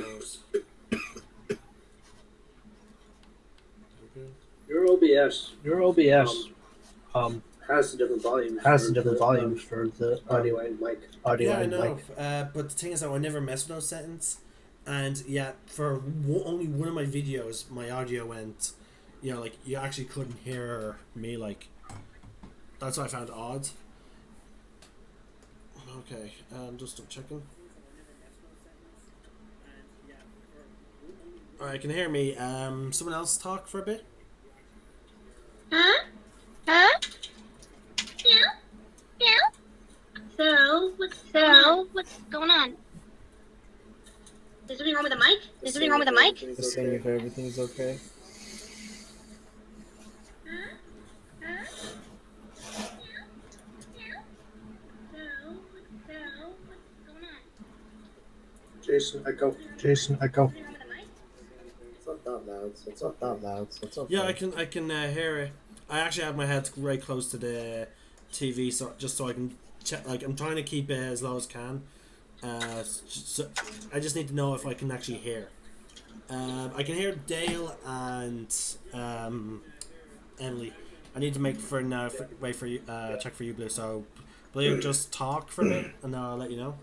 knows? Your OBS has the different volumes. For the audio and mic. Audio Yeah, I and know. mic. But the thing is that I never mess with those settings, and yeah, for only one of my videos, my audio went, like you actually couldn't hear me. Like that's what I found odd. Okay, just checking. Alright, can you hear me? Someone else talk for a bit? Huh? Huh? Yeah. Yeah. What's going on? Is something wrong with the mic? Just saying if everything's okay. Jason, echo. It's not that loud. It's not that loud. It's okay. Yeah, I can hear it. I actually have my head right close to the TV, so I can check. Like I'm trying to keep it as low as can. So I just need to know if I can actually hear. I can hear Dale and Emily. I need to make for now. Wait for you. Check for you, Blue. So, Blue, just talk for a bit, and then I'll let you know.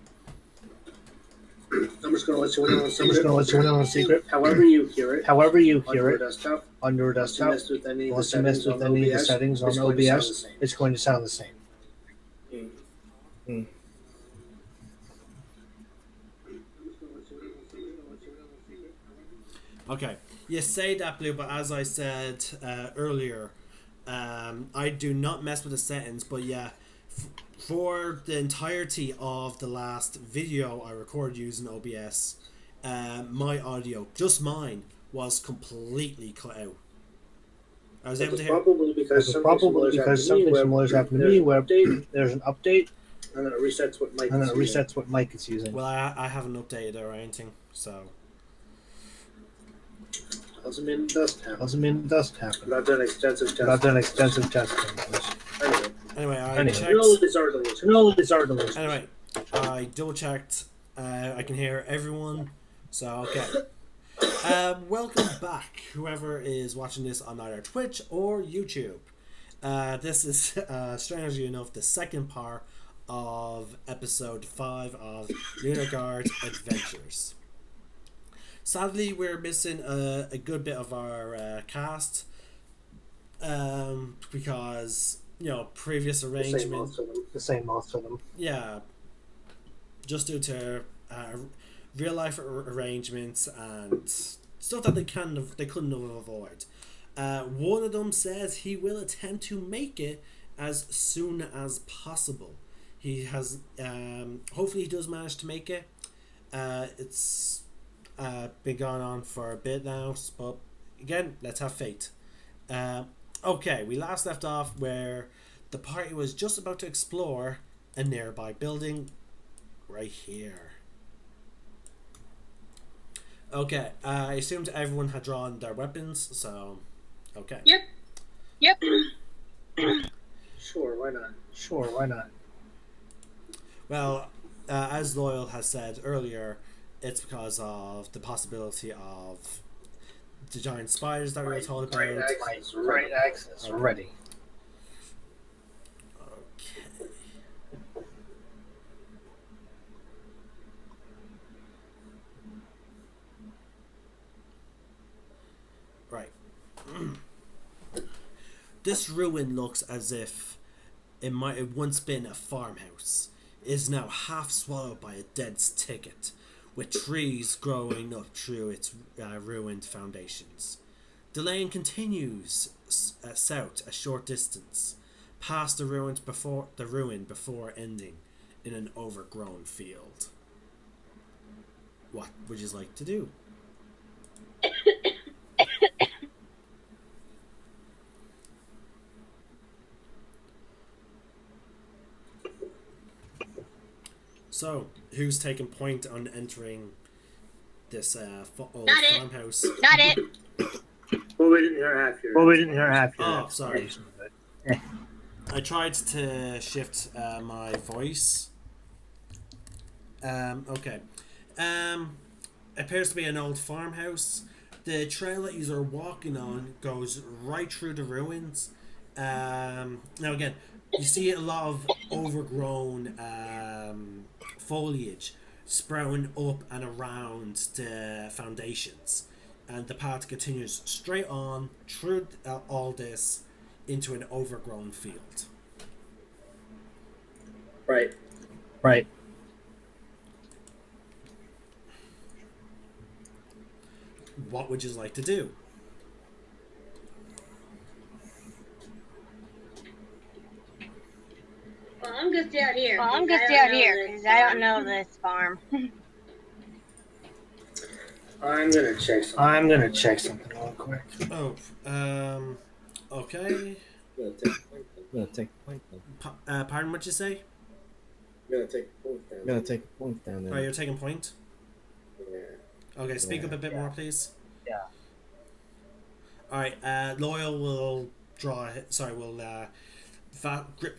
I'm just going to let you in on a secret. secret. However you hear it. On your desktop. Unless you mess with any of the settings on OBS, it's going to sound the same. Okay, you say that, Blue, but as I said earlier, I do not mess with the settings. But yeah, for the entirety of the last video I recorded using OBS, my audio, just mine, was completely cut out. I was able to hear. Probably because something similar has happened to me where there's an update and then it resets what mic it's using. Well, I haven't updated or anything, so. Doesn't mean it doesn't happen. But I've done extensive testing. Anyway, I Anyway, checked. Anyway, I double checked. I can hear everyone. So okay. Welcome back, whoever is watching this on either Twitch or YouTube. This is, strangely enough, the second part of episode 5 of Lunar Guard Adventures. Sadly, we're missing a good bit of our cast because, previous arrangements. The same most of them. Yeah, just due to real life arrangements and stuff that they couldn't have avoided. One of them says he will attempt to make it as soon as possible. He has hopefully he does manage to make it. It's been going on for a bit now, but again, let's have faith. Okay, we last left off where the party was just about to explore a nearby building right here. Okay, I assumed everyone had drawn their weapons, so okay. Yep. Sure, why not? Well, as Loyal has said earlier, it's because of the possibility of the giant spiders that we were told about. Right access ready. Okay. Right. This ruin looks as if it might have once been a farmhouse. It is now half swallowed by a dead thicket, with trees growing up through its ruined foundations. The lane continues south a short distance, past the ruin before ending in an overgrown field. What would you like to do? So, who's taking point on entering this old farmhouse? Not it. Well, we didn't hear half your. Oh, sorry. I tried to shift my voice. Okay. appears to be an old farmhouse. The trail that you are walking on goes right through the ruins. Now again, you see a lot of overgrown foliage sprouting up and around the foundations, and the path continues straight on through all this into an overgrown field. Right. Right. What would you like to do? Well, I'm gonna stay out here. Well, I'm gonna stay out here because I don't know this farm. I'm gonna check something real quick. Oh, okay. I'm gonna take a point down. Pardon what you say? I'm gonna take a point down. I'm gonna take a point down there. Oh, you're taking point? Yeah. Okay, speak up a bit more, please. Yeah. Alright, Loyal will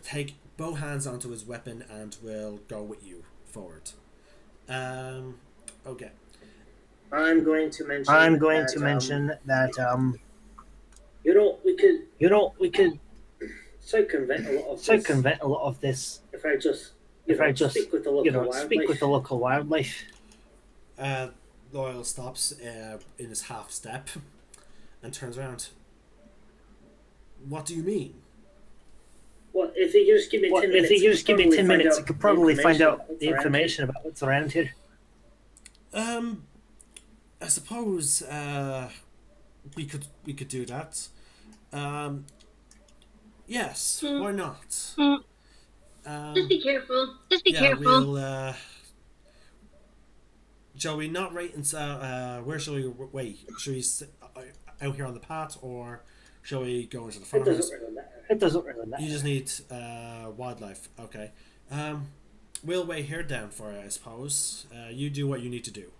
take both hands onto his weapon and will go with you forward. Okay. I'm going to mention that we could circumvent a lot of this if I just speak with the local wildlife. Loyal stops in his half step and turns around. What do you mean? Well, if you just give me 10 minutes, I could probably find out the information about what's around here. I suppose we could do that. Yes, why not? Just be careful. Just be Yeah, careful. we'll. Shall we not wait and where shall we wait? Shall we sit out here on the path, or shall we go into the farmhouse? It doesn't really matter. You just need wildlife. Okay. We'll wait here down for it, I suppose. You do what you need to do.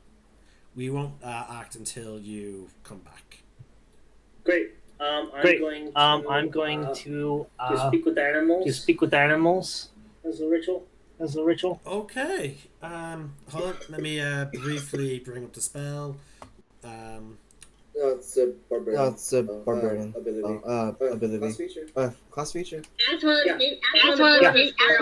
We won't act until you come back. Great. I'm going to speak with the animals. As a ritual. Okay. Hold on. Let me briefly bring up the spell. That's a barbarian. Ability. Class feature. Ask one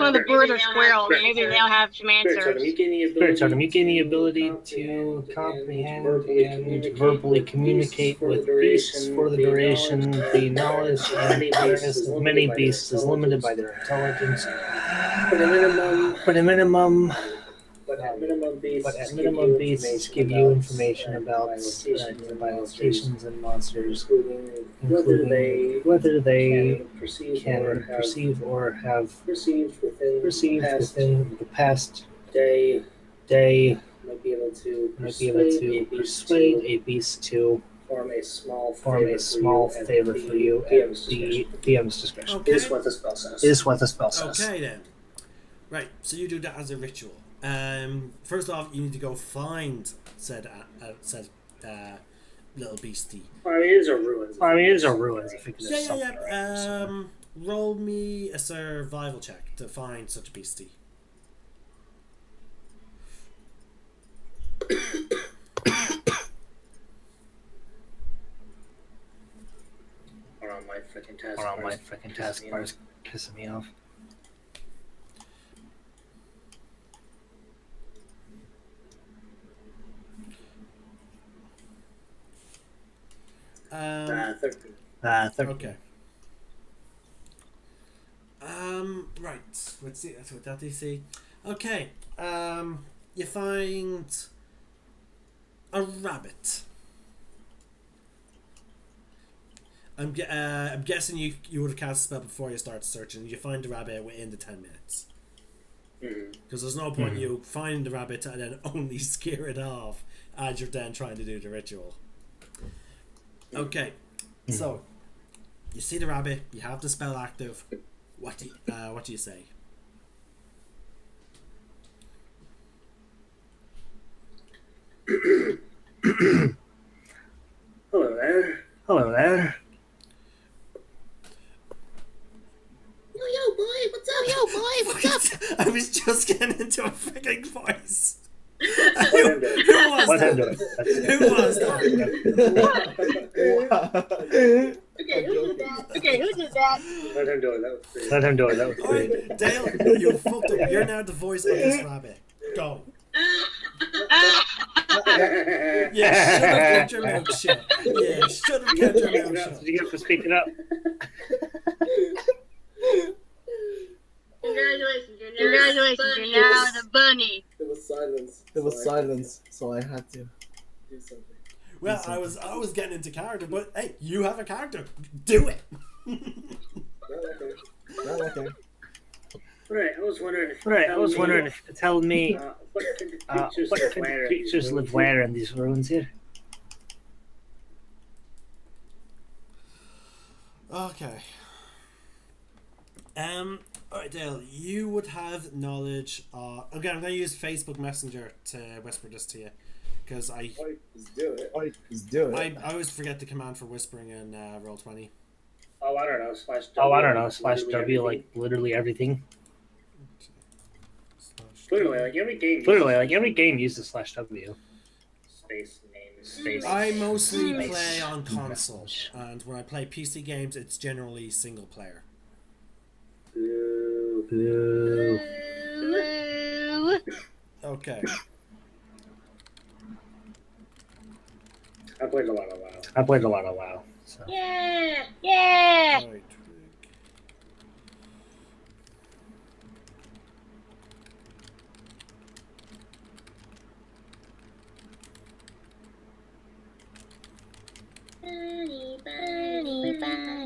of the birds or squirrels. Maybe they'll have some answers. Spirit totem, you gain the ability to comprehend and verbally communicate with beasts for the duration. The knowledge and awareness of many beasts is limited by their intelligence. But at minimum, beasts give you information about nearby locations and monsters, including whether they can perceive or have perceived within the past day. Might be able to persuade a beast to form a small favor for you at the DM's discretion. Okay. Is what the spell says. Okay then. Right. So you do that as a ritual. First off, you need to go find said little beastie. It is a ruins. I think there's something around, so. Roll me a survival check to find such a beastie. My freaking taskbar is pissing me off. Okay. Right. Let's see. That's what that DC. Okay. You find a rabbit. I'm guessing you would have cast a spell before you start searching. You find the rabbit within the 10 minutes. Because there's no point you finding the rabbit and then only scare it off as you're then trying to do the ritual. Okay, so you see the rabbit, you have the spell active. What do you say? Hello there. Yo, boy, what's up? I was just getting into a freaking voice. Who was Let him do that? it. That's it. Who was that? Okay, who did that? Okay, who did that? Let him do it. That was great. Let him do it. That was great. Alright, Dale, you fucked up. You're now the voice of this rabbit. Go. Yeah, should have kept your mouth shut. Yeah, should have kept your mouth What shut. did you get for speaking up? Congratulations, you're now the bunny. There was silence, so I had to do something. Well, I was getting into character, but hey, you have a character. Do it. No, okay. Right, I was wondering if you could tell me what kind of creatures live where in these ruins here. Okay. Alright, Dale, you would have knowledge. Okay, I'm going to use Facebook Messenger to whisper this to you. Because I Just do it. I always forget the command for whispering in Roll20. Oh, I don't know. Slash W, like literally everything. Literally, like every game uses slash W. Space name. I mostly play on console, and when I play PC games, it's generally single player. Boo. Okay. I played a lot of WoW. So. Yeah. Alright, Bunny.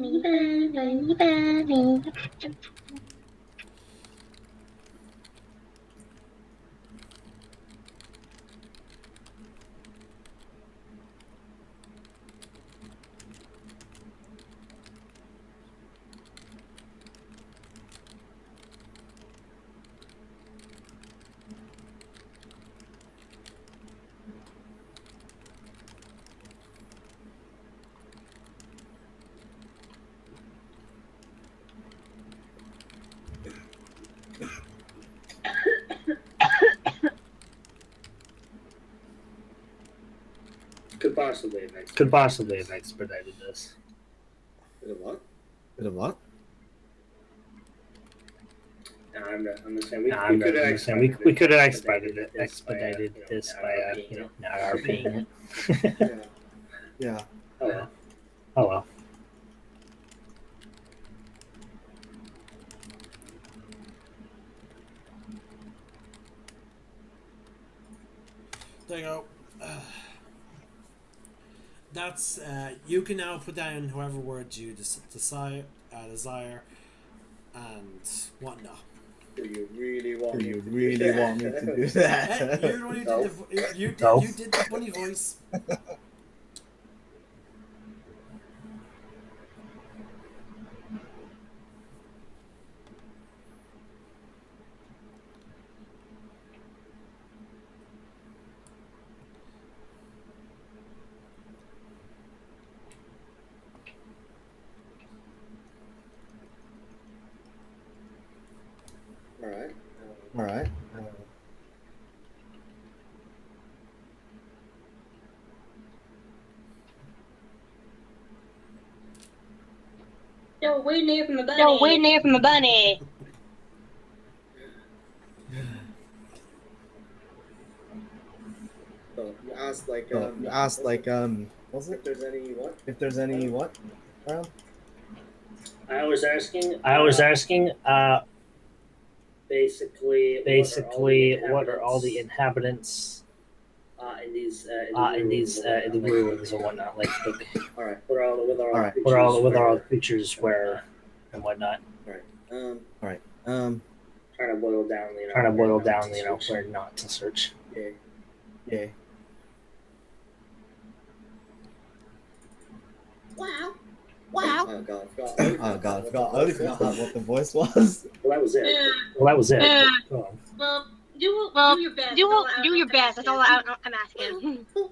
Could possibly have expedited this. Bit of what? I'm just saying we could have expedited this by not our paying it. Yeah. Oh well. there you go. That's you can now put down however words you desire, and whatnot. Do you really want me to do that? Hey, you're the one who did you did the bunny voice. All right. Yo, wait near from the bunny. So you asked like was it? If there's any what? Around? I was asking. Basically, what are all the inhabitants in the ruins and whatnot? Like, All right. what are all the creatures where and whatnot? All right. Trying to boil down, where not to search. Yeah. Wow. Oh god, I already forgot what the voice was. Well, that was it. Go on. Well, do your best. Do your best. That's all I'm asking. Still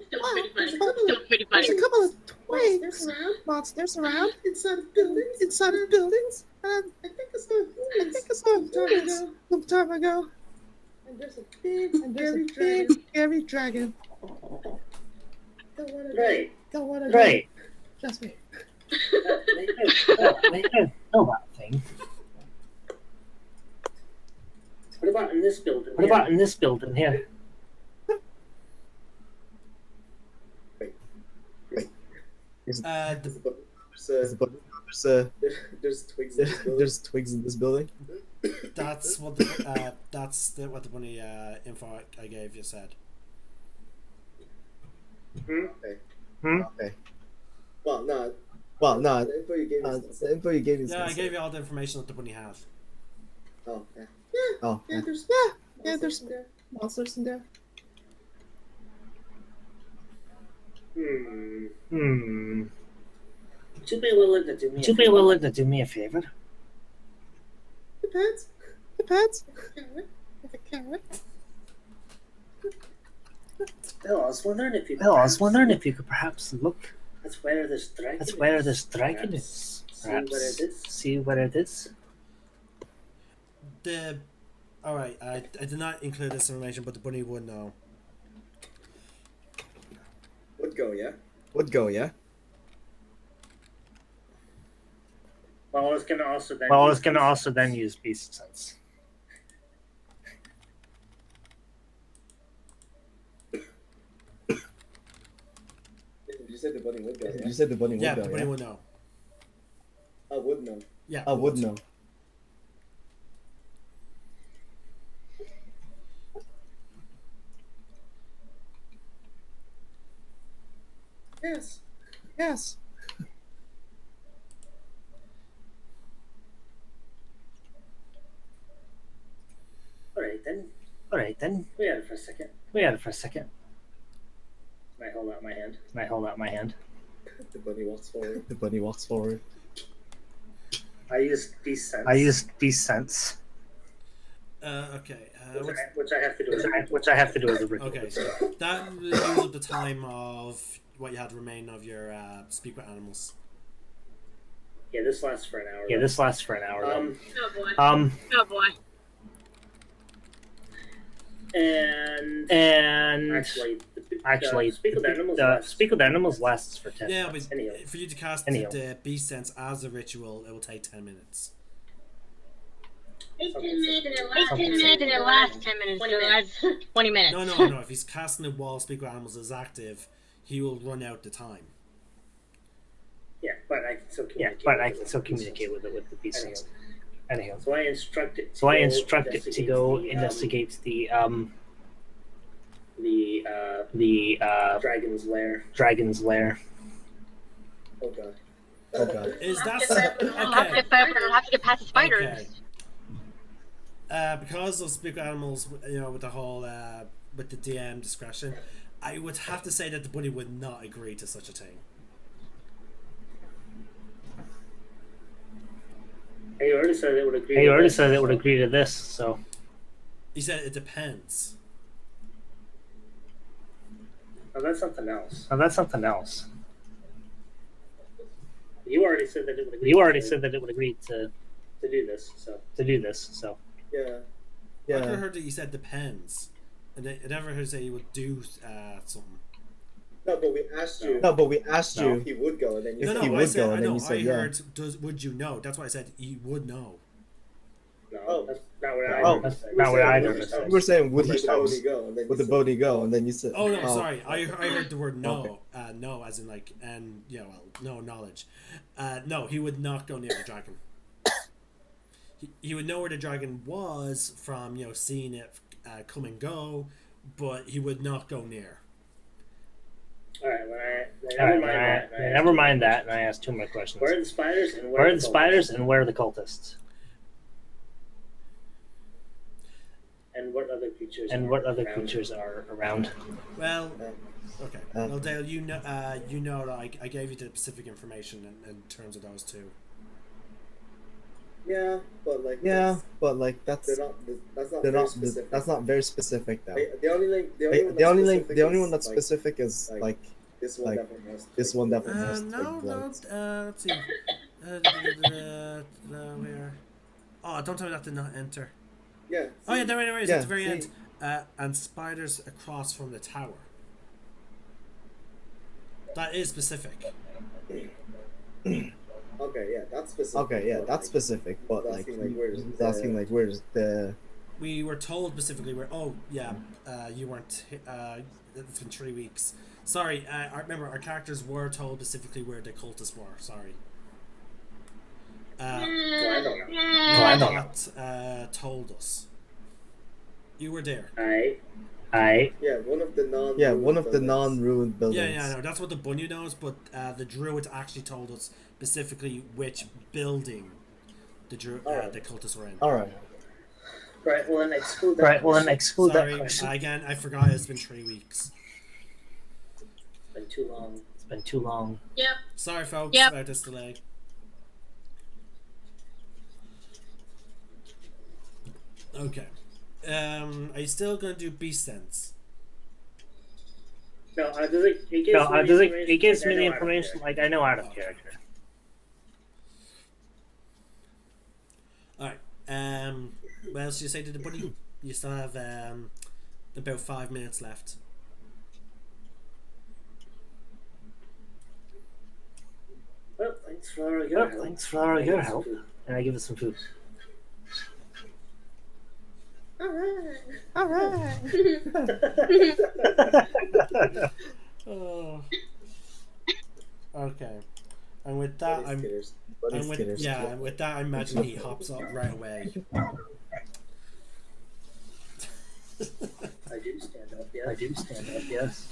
pretty funny. There's a couple of twigs monsters around inside of buildings. I think it's a long time ago. And there's a big scary dragon. Right. Don't wanna do Right. it. Trust me. They don't know that thing. What about in this building? What about in this building here? The, There's twigs. There's twigs in this building. that's what what the bunny info I gave you said. Okay. Hmm? Okay. Well, no. The info you gave me. Yeah, I gave you all the information that the bunny has. Oh, yeah. Yeah. Oh, Yeah. There's monsters in there. Would you be willing to do me? Would you be willing to do me a favor? Depends. Depends. If a carrot. Bill, I was wondering if you. Well, I was wondering if you could perhaps look. That's where this dragon. That's where is. this dragon Perhaps is. See where it Perhaps is. see where it is. Alright, I did not include this information, but the bunny would know. Would go, yeah. Well, I was gonna also then. Well, I was gonna also then use beast sense. You said the bunny would go. You said the bunny would Yeah, go. the bunny would know. I would know. Yeah, I would know. Yes. Yes. All right then. We had it for a second. I hold out my hand. The bunny walks forward. I used beast sense. Okay. Which I have to do. As a ritual. Okay, so that uses up the time of what you had remaining of your speak with animals. Yeah, this lasts for an hour. Oh boy. Um. Oh boy. And Actually, speak with animals. speak with animals lasts for 10 Yeah, minutes. but for you to cast the beast sense as a ritual, it will take 10 minutes. 18 minutes and it lasts 10 minutes. 20 minutes. 20 minutes. No. If he's casting it while speak with animals is active, he will run out the time. Yeah, but I can still communicate. With the beast sense. Anyhow. So I instruct it. To go investigate the dragon's lair. Oh god. Is that I'll have to get past the spiders. Okay. Because of speak with animals, with the whole with the DM discretion, I would have to say that the bunny would not agree to such a thing. He already said it would agree. Agree to this. So He said it depends. Oh, that's something else. You already said that it would agree. To do this. So. Yeah. I never heard that you said depends, and I never heard say you would do something. No, but we asked you. If he would go, and then you said he would go, and then you said yeah. I heard. Would you know? That's why I said he would know. No, that's not what I heard. That's not what I heard. You were saying would the Bodhi go, and then you said. Oh no, sorry. I heard the word no. Okay. No, as in like no knowledge. No, he would not go near the dragon. He would know where the dragon was from seeing it come and go, but he would not go near. All right, never mind that. And I asked 2 more questions. Where are the spiders and where are the cultists? And what other creatures are around? Well, okay. Well, Dale, you know that I gave you the specific information in terms of those two. Yeah, but that's not very specific though. The only one that's specific is like this one definitely has let's see. Where? Oh, don't tell me that did not enter. Yeah. Oh yeah, there it is. At the very end. And spiders across from the tower. That is specific. Okay, yeah, that's specific. But like, he's asking like, where's the? We were told specifically where. Oh yeah, you weren't. It's been 3 weeks. Sorry. Remember, our characters were told specifically where the cultists were. Sorry. I don't know. I don't know. Told us. You were there. Yeah, one of the non-ruined buildings. Yeah, no, that's what the bunny knows. But the druid actually told us specifically which building the cultists were in. All right. Right. Well, then exclude that. Sorry, question. again, I forgot. It's been 3 weeks. It's been too long. Yep. Sorry, folks, Yep. about this delay. Okay. Are you still gonna do beast sense? No, it gives me the information like I know out of character. Alright. What else did you say to the bunny? You still have about 5 minutes left. Well, thanks for your help. And I give it some food. All right. Oh. Okay. And with that, with that, I imagine he hops up right away. I do stand up, yes.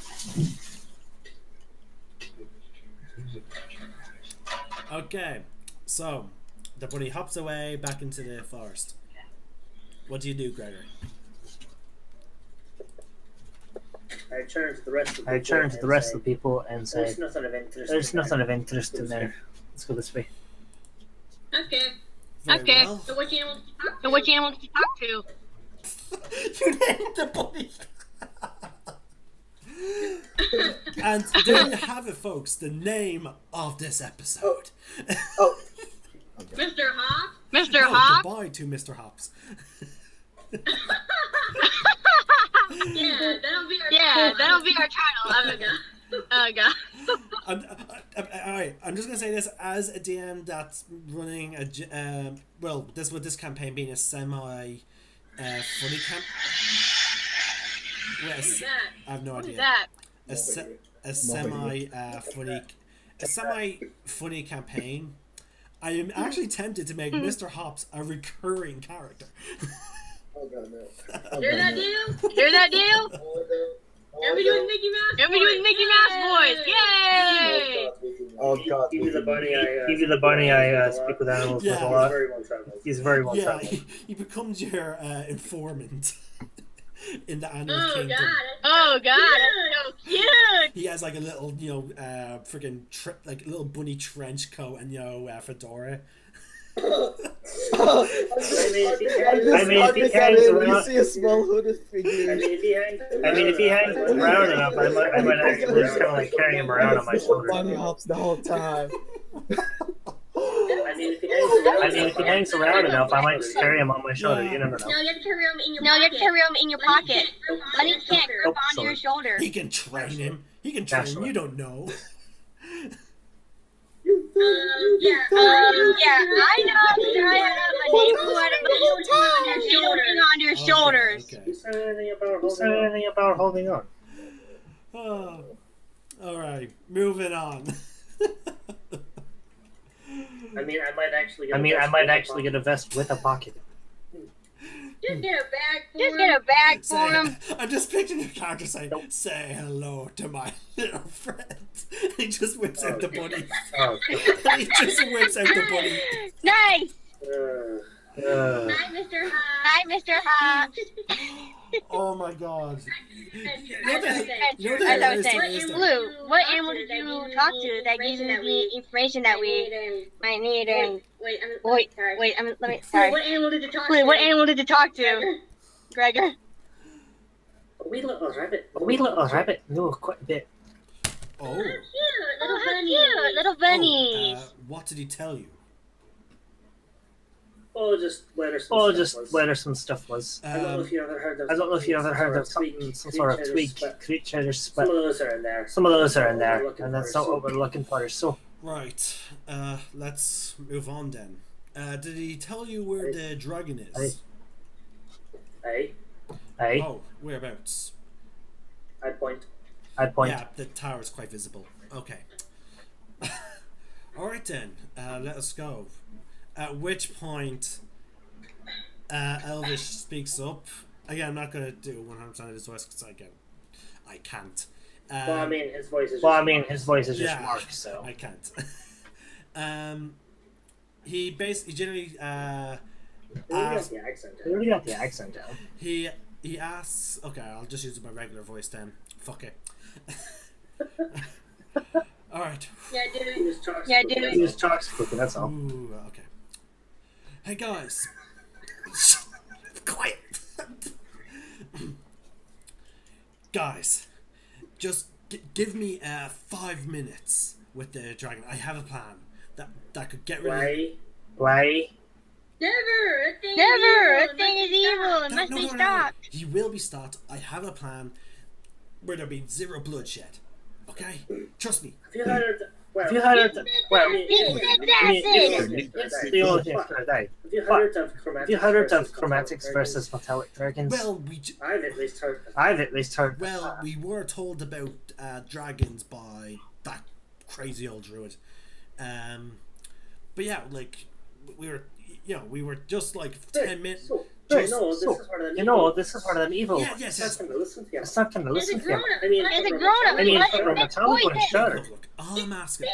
Okay, so the bunny hops away back into the forest. What do you do, Gregor? I turn to the rest of the people and say, "There's nothing of interest in there. Let's go this way." Okay. Very Okay. well. So which animal did you talk to? You named the bunny. And there you have it, folks. The name of this episode. Mr. Hop? Mr. No, Hop? goodbye to Mr. Hops. That'll be our title. Oh god. Alright, I'm just gonna say this as a DM that's running this campaign being a semi funny camp. I have no idea. A semi funny campaign. I am actually tempted to make Mr. Hops a recurring character. Oh god, no. Hear that deal? Everybody doing Mickey Mouse voice. Yay! Oh god. He's the bunny I speak with animals with a lot. He's very well traveled. He becomes your informant in the animal kingdom. Oh god, that's so cute! He has like a little, freaking little bunny trench coat and fedora. If he hangs around, you see a small hooded figure. If he hangs around enough, I might actually just kind of like carry him around on my shoulder. Bunny hops the whole time. If he hangs around enough, I might just carry him on my shoulder. You never know. No, you have to carry him in your pocket. Bunny can't grip onto your shoulder. He can train him. You don't know. I know. I have a name for it, on your shoulders. Okay. Who said anything about holding on? Oh. All right, moving on. I might actually get a vest with a pocket. Just get a bag for him. I'm just picturing your character saying, "Say hello to my little friend." He just whips out the bunny. He just whips out the bunny. Nice. Hi, Mr. Hop. Hi, Mr. Hop. Oh my god. As I was saying, Blue, what animal did you talk to that gave you the information that we might need? And sorry. What animal did you talk Blue, to? what animal did you talk to, Gregor? A wee little rabbit knew quite a bit. Oh. Little bunnies. What did he tell you? or just whether some stuff was. I don't know if you ever heard of some sort of tweak creature, but some of those are in there. Some of those are in there, and that's not what we're looking for. So right, let's move on then. Did he tell you where the dragon is? Hey. Oh, whereabouts? I'd point. Yeah, the tower is quite visible. Okay. All right then. Let us go. At which point, Elvish speaks up. Again, I'm not gonna do 100% of his voice because I can't. Well, I mean, his voice is just Mark, so I can't. He generally we already got the accent down. He asks. Okay, I'll just use my regular voice then. Fuck it. All right. Yeah, dude. He just talks quickly. That's all. Ooh, okay. Hey guys. Quiet. Guys, just give me 5 minutes with the dragon. I have a plan that could get rid of. Why? Never. A thing is evil. It must be stopped. He will be stopped. I have a plan where there'll be zero bloodshed. Okay? Trust me. Have you heard of chromatics versus metallic dragons? Well, I've at least heard. Well, we were told about dragons by that crazy old druid. But yeah, like we were just like 10 minutes. This is part of them evil. Yeah, yes. It's not going to listen to him. It's a grown-up. From a metallic one, sure. Look, all I'm asking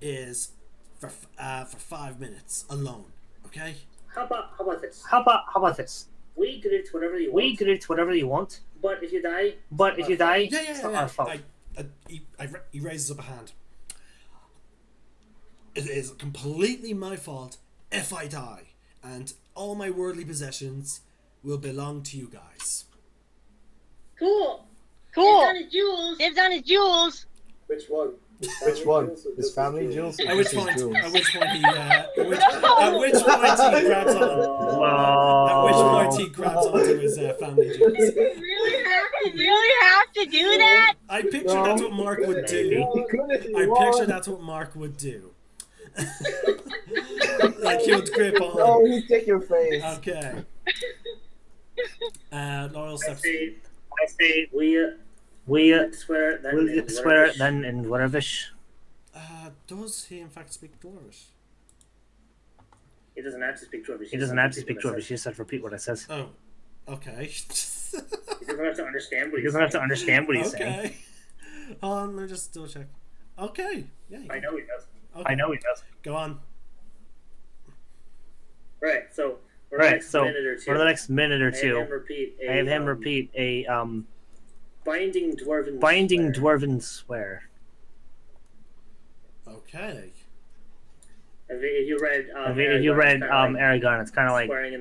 is for 5 minutes alone. Okay? How about this? We agree to whatever you want. But if you die, it's not our fault. He raises up a hand. It is completely my fault if I die, and all my worldly possessions will belong to you guys. Cool. Dibs on his jewels. Which one? His family jewels? At which point he grabs on. At which point he grabs onto his family jewels. Really have to do that? I picture that's what Mark would do. That's what Mark would do. Like he would grip on. Oh, he'd take your face. Okay. Loyal steps. I say we swear then in Dwarvish. Does he in fact speak Dwarvish? He doesn't have to speak Dwarvish. He just said repeat what I says. Oh, okay. He doesn't have to understand what he's saying. Hold on, let me just double check. Okay. Yeah. I know he does. Okay. I know he does. Go on. Right. So for the next minute or two, I have him repeat a binding dwarven swear. Okay. If you read Aragon, it's kind of like swearing in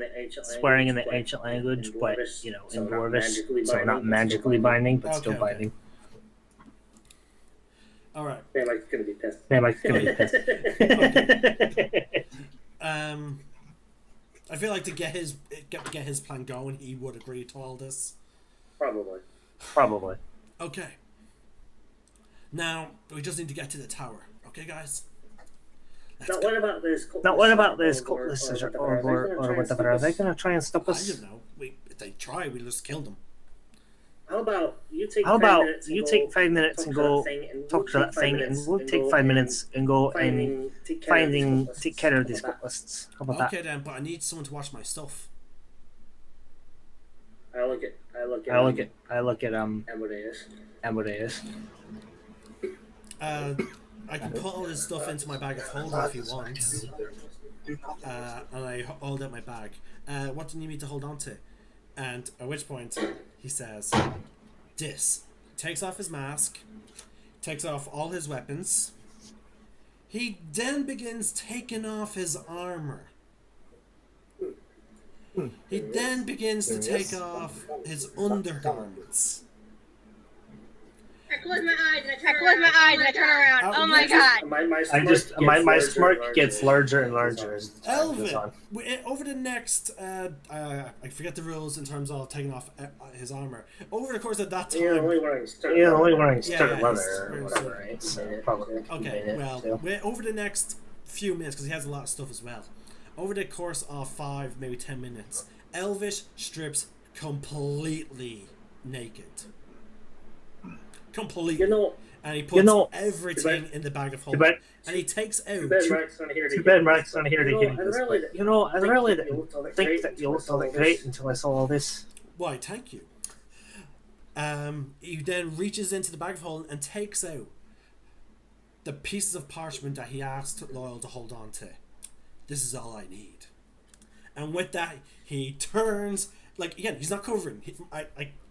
the ancient language, but in Dwarvish, so not magically binding, but still binding. All right. Man, Mike's gonna be pissed. I feel like to get his plan going, he would agree to all this. Probably. Okay. Now we just need to get to the tower. Okay, guys. What about this cultists or whatever? Are they gonna try and stop us? I don't know. If they try, we'll just kill them. How about you take 5 minutes and go talk to that thing, and we'll take 5 minutes and go and take care of these cultists. How about that? Okay then, but I need someone to watch my stuff. I look at Amadeus. I can put all his stuff into my bag of holding if he wants. And I hold out my bag. What do you need me to hold on to? And at which point he says, "This." Takes off his mask, takes off all his weapons. He then begins taking off his armor. He then begins to take off his undergarments. close my eyes and I turn around. Oh my god. My smirk gets larger and larger as time goes on. Over the next, I forget the rules in terms of taking off his armor. Over the course of that time, only wearing starter leather or whatever, right? So probably. Okay, well, over the next few minutes, because he has a lot of stuff as well. Over the course of 5, maybe 10 minutes, Elvish strips completely naked. Completely. And he puts everything in the bag of holding. And he takes out... Too bad Mark's not here to give you this. But, I really didn't think that you looked all that great until I saw all this. Why, thank you. He then reaches into the bag of holding and takes out the pieces of parchment that he asked Loyal to hold on to. This is all I need. And with that, he turns... Like, again, he's not covering.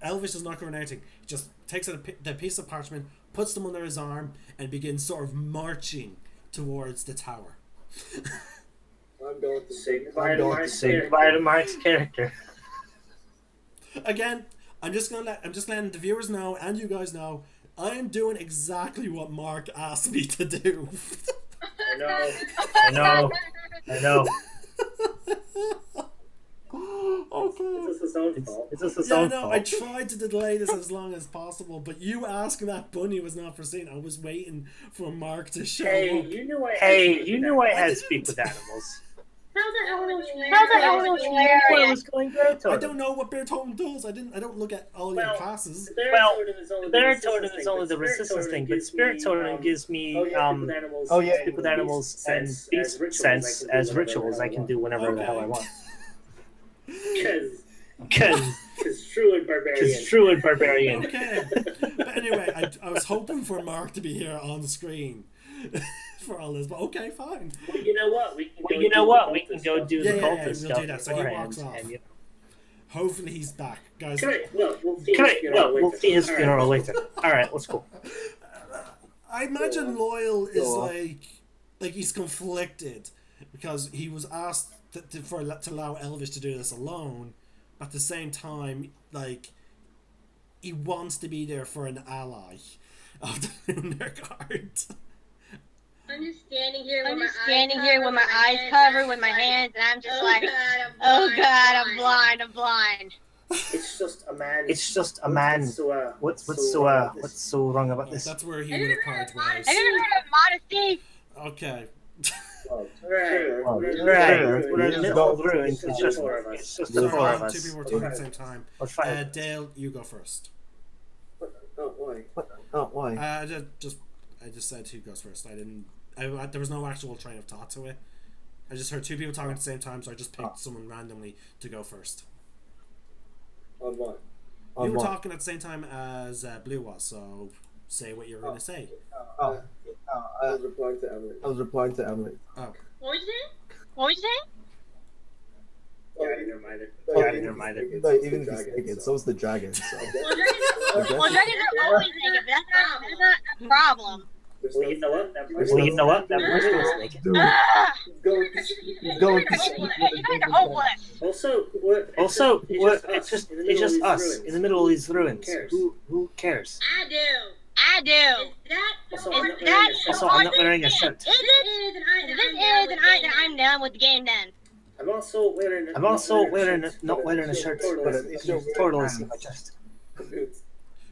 Elvish is not covering anything. He just takes out the piece of parchment, puts them under his arm, and begins sort of marching towards the tower. I'm going to say goodbye to Mark's character. Again, I'm just letting the viewers know and you guys know I am doing exactly what Mark asked me to do. I know. Okay. Is this his own fault? I tried to delay this as long as possible, but you asking that bunny was not foreseen. I was waiting for Mark to show up. You knew I had to speak with animals. How the hell was It was going Bear Totem. I don't know what Bear Totem does. I don't look at all your classes. Bear Totem is only the resistance thing, but Spirit Totem gives me speak with animals and beast sense as rituals I can do whenever the hell I want. Because true and barbarian. Okay. But anyway, I was hoping for Mark to be here on the screen for all this, but okay, fine. Well, you know what? We can go do the cultist stuff. We'll do that. So he walks off. Hopefully he's back, guys. We'll see his funeral later. All right, let's go. I imagine Loyal is like he's conflicted because he was asked to allow Elvish to do this alone. At the same time, like, he wants to be there for an ally of the Lunar Guard. I'm just standing here with my eyes covered with my hands, and I'm just oh god, I'm blind. It's just a man. What's so wrong about this? That's where he would have parted ways. I never heard of modesty. Okay. We're in the middle of the ruins. It's just the four of us. Two people were talking at the same time. Dale, you go first. Why? I just said who goes first. There was no actual train of thought to it. I just heard two people talking at the same time, so I just picked someone randomly to go first. On what? You were talking at the same time as Blue was, so say what you're going to say. I was replying to Emily. Oh. What was you saying? Never mind it. Like, even if he's naked, so is the dragon. So. Well, dragons are always naked, but that's not a problem. Well, you know what? That person was naked. Go. You guys are hopeless. Also, it's just us in the middle of these ruins. Who cares? I do. Also, I'm not wearing a shirt. Then I'm done with the game then. I'm also not wearing a shirt, but it's totally see my chest.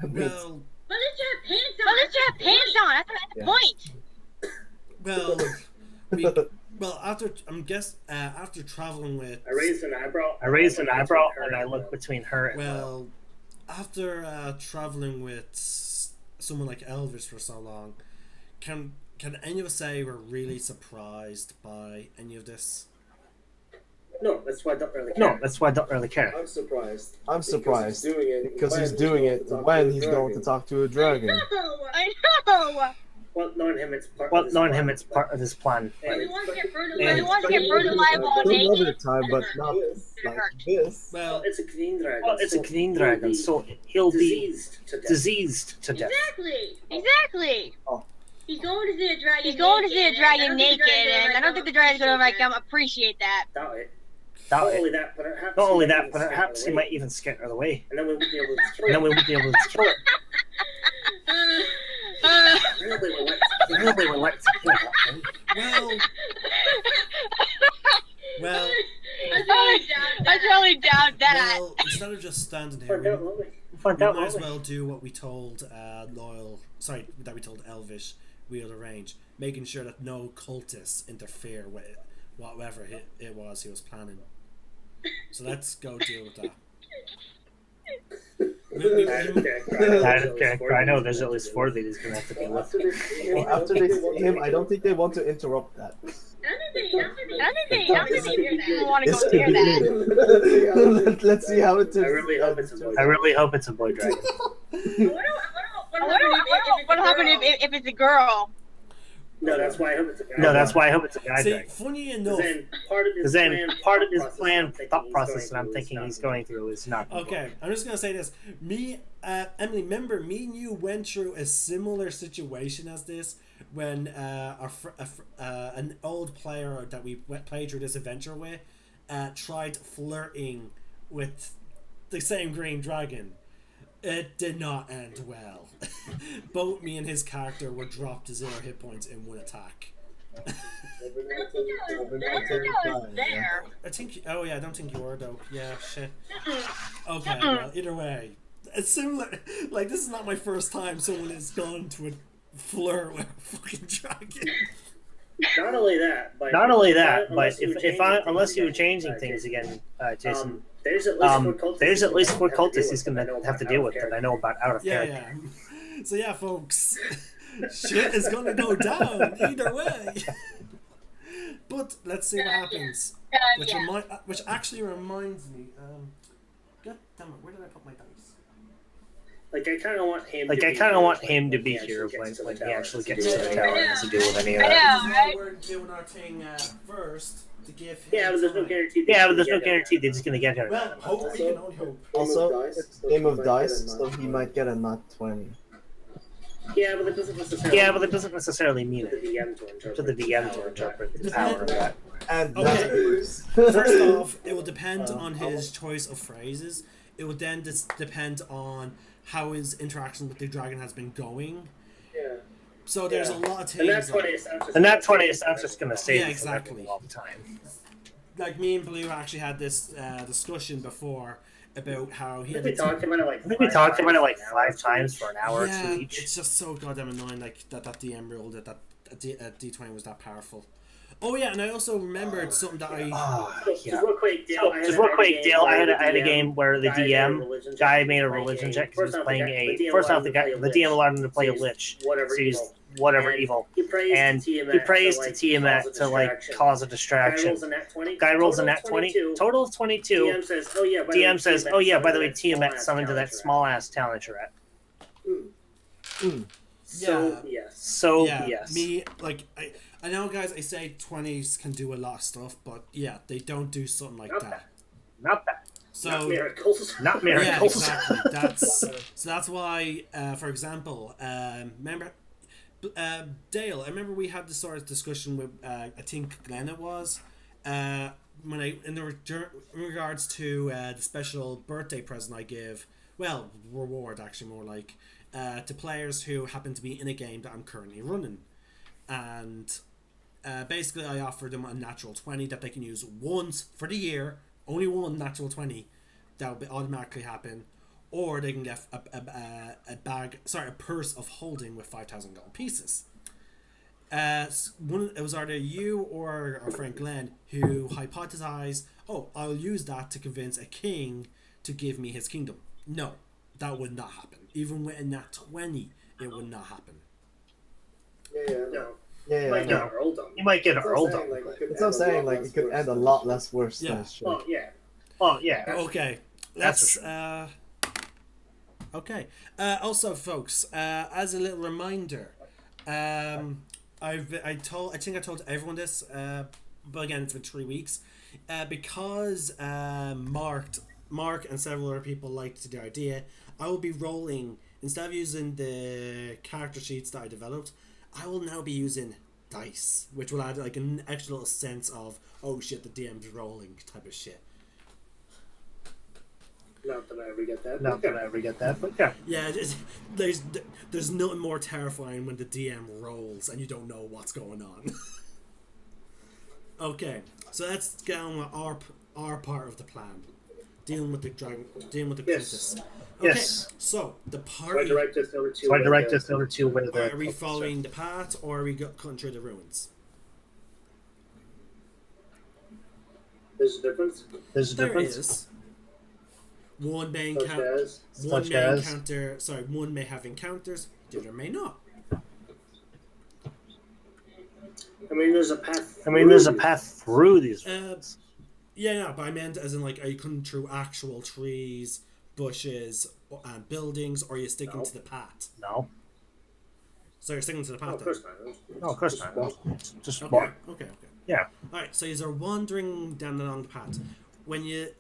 Well, But let's have pants on. That's the point. Well, after traveling with... I raised an eyebrow, and I look between her and... after traveling with someone like Elvis for so long, can any of us say we're really surprised by any of this? No, that's why I don't really care. I'm surprised because he's doing it when he's going to talk to a dragon. I know. Well, knowing him, it's part of his plan. We want to get brutalized while naked. Another time, but not like this. Well, it's a green dragon, so he'll be diseased to death. Exactly. Oh. He's going to see a dragon naked, and I don't think the dragon's going to appreciate that. Not only that, but perhaps he might even scare her away. And then we won't be able to kill it. really would like to kill that thing. Well, I totally doubt that. well, instead of just standing here, we might as well do what we told that we told Elvish we'll arrange, making sure that no cultists interfere with whatever it was he was planning. So let's go deal with that. I know there's at least 4 that he's going to have to deal with. Well, after they see him, I don't think they want to interrupt that. I don't think people want to go near that. Let's see how it turns. I really hope it's a boy dragon. What happened if it's a girl? No, that's why I hope it's a guy. No, that's why I hope it's a guy dragon. Funny enough, Because then part of his plan thought process that I'm thinking he's going through is not. Okay, I'm just gonna say this. Emily, remember me and you went through a similar situation as this when an old player that we played through this adventure with tried flirting with the same green dragon. It did not end well. Both me and his character were dropped to 0 hit points in 1 attack. I was there. I think. Oh yeah, I don't think you were though. Yeah, shit. Okay, well, either way, it's similar. Like, this is not my first time someone has gone to a flirt with a fucking dragon. Not only that, but unless you were changing things again, Jason. There's at least 4 cultists he's going to have to deal with that I know about out of character. Yeah. So yeah, folks, shit is going to go down either way. But let's see what happens. Which actually reminds me. God damn it! Where did I put my dice? Like, I kind of want him. To be here when he actually gets to the tower and has to deal with any of that. I know, right? We're doing our thing first. To give him Yeah, but there's no guarantee. They're just going to get here. Well, hope we can only hope. Also, it's a game of dice, so he might get a nat 20. Yeah, but that doesn't necessarily mean to it to the DM to interpret the power of that. And Okay. First off, it will depend on his choice of phrases. It will then depend on how his interaction with the dragon has been going. Yeah. So there's a lot of things. And that 20 is I'm just going to say exactly. all the time. Like, me and Blue actually had this discussion before about how he had we talked about it like 5 times for an hour or 2 each. It's just so goddamn annoying, like that DM ruled that D20 was that powerful. Oh yeah, and I also remembered something that Just real quick, Dale. I had a game where the DM guy made a religion check because he was playing a. First off, the DM allowed him to play a lich, so he's whatever evil, and he prays to Tiamat to like cause a distraction. Guy rolls a nat 20, total of 22. DM says, "Oh yeah, by the way, Tiamat summoned to that small ass talent you're at." So yes. Me, like, I know, guys, I say 20s can do a lot of stuff, but yeah, they don't do something like that. Not that. So, not miracles. Not miracles. Yeah, exactly. That's why, for example, remember, Dale, I remember we had this sort of discussion with, I think Glenn it was, in regards to the special birthday present I give, well, reward actually more like, to players who happen to be in a game that I'm currently running. And basically I offered them a natural 20 that they can use once for the year, only one natural 20 that will automatically happen, or they can get a purse of holding with 5,000 gold pieces. It was either you or our friend Glenn who hypothesized, I'll use that to convince a king to give me his kingdom. No, that would not happen. Even with a nat 20, it would not happen. You might get an earldom. That's what I'm saying. Like, it could end a lot less worse than shit. Well, yeah. Okay. Let's. Okay. Also, folks, as a little reminder, I think I told everyone this, but again, it's been 3 weeks, because Mark and several other people liked the idea. I will be rolling, instead of using the character sheets that I developed, I will now be using dice, which will add like an extra little sense of, oh shit, the DM's rolling type of shit. Not that I ever get that. Not that I ever get that, but yeah. Yeah, there's nothing more terrifying when the DM rolls and you don't know what's going on. Okay, so let's get on with our part of the plan. Dealing with the dragon, dealing with the cultists. Okay, Yes. so the So I party. direct us over to. where the. Are we following the path or are we cutting through the ruins? There's a difference. There is. One may Such encounter. as. One Such may as? encounter. Sorry, one may have encounters. The other may not. I mean, there's a path. There's a path through these. Yeah, but I meant as in like, are you cutting through actual trees, bushes, and buildings, or are you sticking to the path? No. So you're sticking to the path. Oh, of course not. No, of course not. Just Okay, walk. okay. Yeah. All right, so you're wandering down along the path. When you,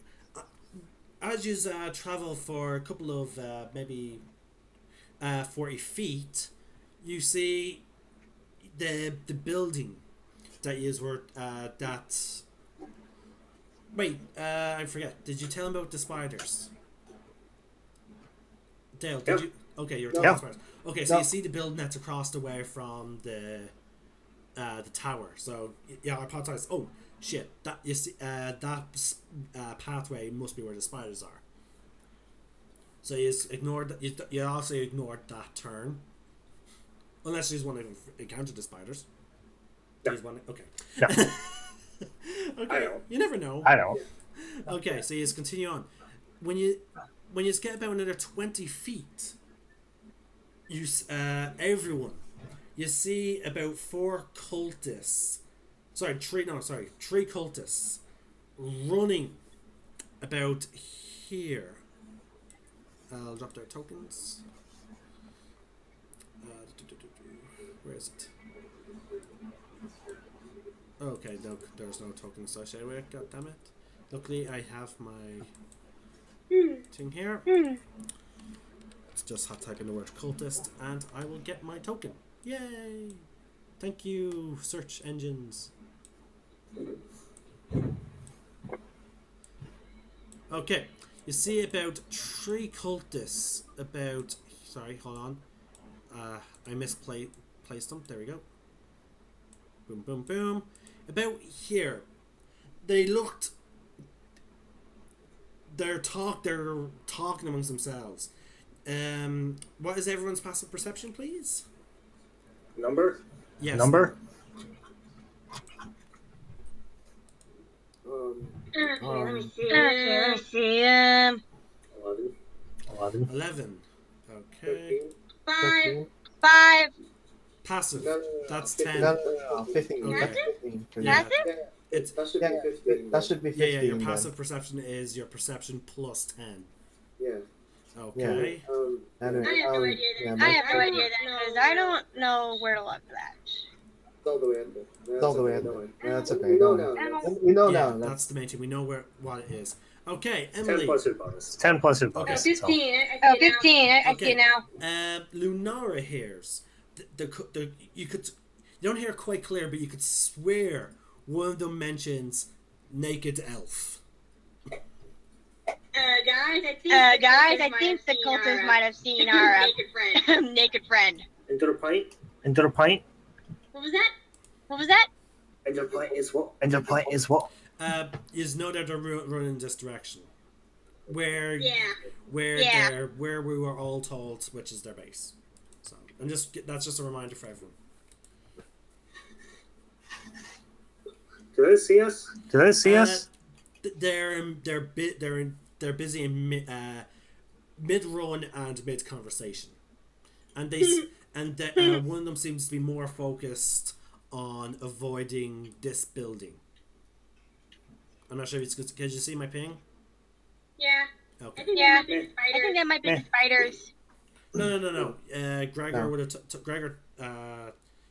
as you travel for a couple of maybe 40 feet, you see the building that is were that. Wait, I forget. Did you tell him about the spiders? Dale, did you? Okay, you're talking about spiders. Okay, so you see the building that's across the way from the tower. So yeah, I apologize. Oh shit! That you see, that pathway must be where the spiders are. So you just ignored. You also ignored that turn, unless you just want to encounter the spiders. No. Okay. No. Okay. You never know. I don't. Okay, so you just continue on. When you just get about another 20 feet, you everyone, you see about three cultists running about here. I'll drop their tokens. Where is it? Okay, no, there's no token associated with it. God damn it! Luckily, I have my thing here. Let's just hot type in the word cultist, and I will get my token. Yay! Thank you, search engines. Okay, you see about 3 cultists. Sorry, hold on. I misplaced them. There we go. Boom, boom, boom. About here, they're talking amongst themselves. What is everyone's passive perception, please? Number? Yes. Number? Let me see. 11. 11. Okay. 5. Passive. That's No, 10. no, 15. Okay. That's 15 for Yeah. you. It's That should be 15. That should be 15. yeah. Your then. passive perception is your perception plus 10. Yeah. Okay. Anyway, I have no idea then. I have no idea then, because I don't know where to look for that. It's all the way under. It's all the way under. Yeah, that's okay. We know Don't now. worry. We know Yeah, now. that's the main thing. We know what it is. Okay, 10 Emily. plus your bonus. 10 plus your Okay. bonus. 15. I see it now. Lunara hears you don't hear quite clear, but you could swear one of them mentions naked elf. Guys, I think the cultists might have seen our naked friend. Into the pint? Into the pint? What was that? Into the pint is what? And the pint is what? You know that they're running this direction, where we were all told which is their base. So that's just a reminder for everyone. Do they see us? Do they see us? They're busy in mid run and mid conversation, and one of them seems to be more focused on avoiding this building. I'm not sure if it's good. Can you see my ping? Yeah. Okay. I think that might be the spiders. No. Gregor would have. Gregor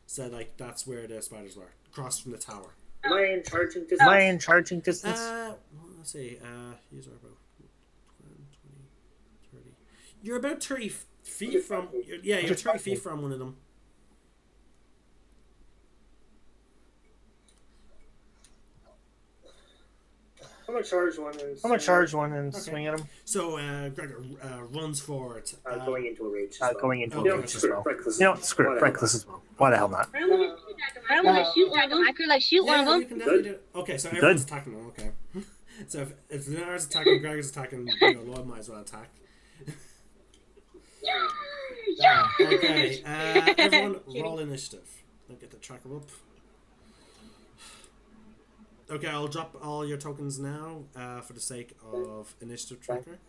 said like that's where the spiders were, across from the tower. Am I in charging distance? Am I in charging distance? Let's see. These are about 20, 30. You're about 30 feet from. You're 30 feet from one of them. I'm gonna charge one and swing at him. So Gregor runs forward. Going into a rage. Going into Okay. a rage as well. You know, screw it. Reckless as well. Why the hell not? I don't want to shoot one of them. I could like shoot one of You them. can definitely do it. Okay, so everyone's attacking them. Okay. So if Lunar's attacking, Gregor's attacking, Lloyd might as well attack. Okay, everyone roll initiative. Let me get the tracker up. Okay, I'll drop all your tokens now for the sake of initiative tracker.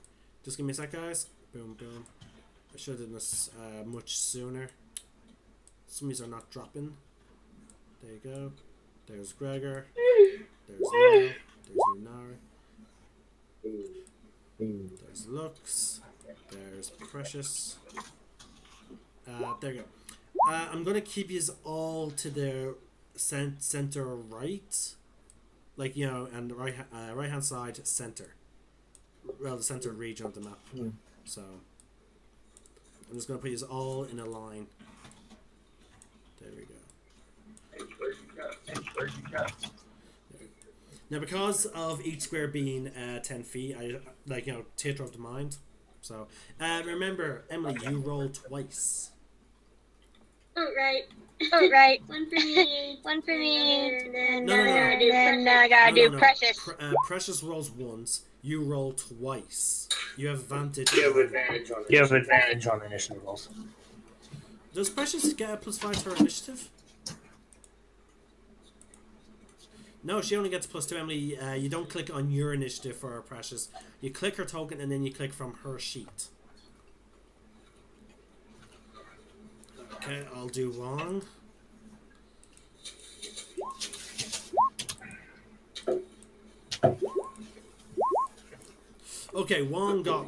Just give me a sec, guys. Boom, boom. I should have done this much sooner. Some of these are not dropping. There you go. There's Gregor. There's Noel. There's Lunar. There's Lux. There's Precious. There you go. I'm going to keep you all to the center right. Like, you know, and the right hand side center. Well, the center region of the map. So, I'm just going to put you all in a line. There we go. Now, because of each square being 10 feet, I like, you know, theater of the mind. So, remember, Emily, you roll twice. Oh, right. Oh, right. One for me. One for me. And then I gotta do Precious. Precious rolls once. You roll twice. You have advantage. You have advantage on initiative rolls. Does Precious get a +5 to her initiative? No, she only gets +2. Emily, you don't click on your initiative for her Precious. You click her token and then you click from her sheet. Okay, I'll do Wong. Okay, Wong got...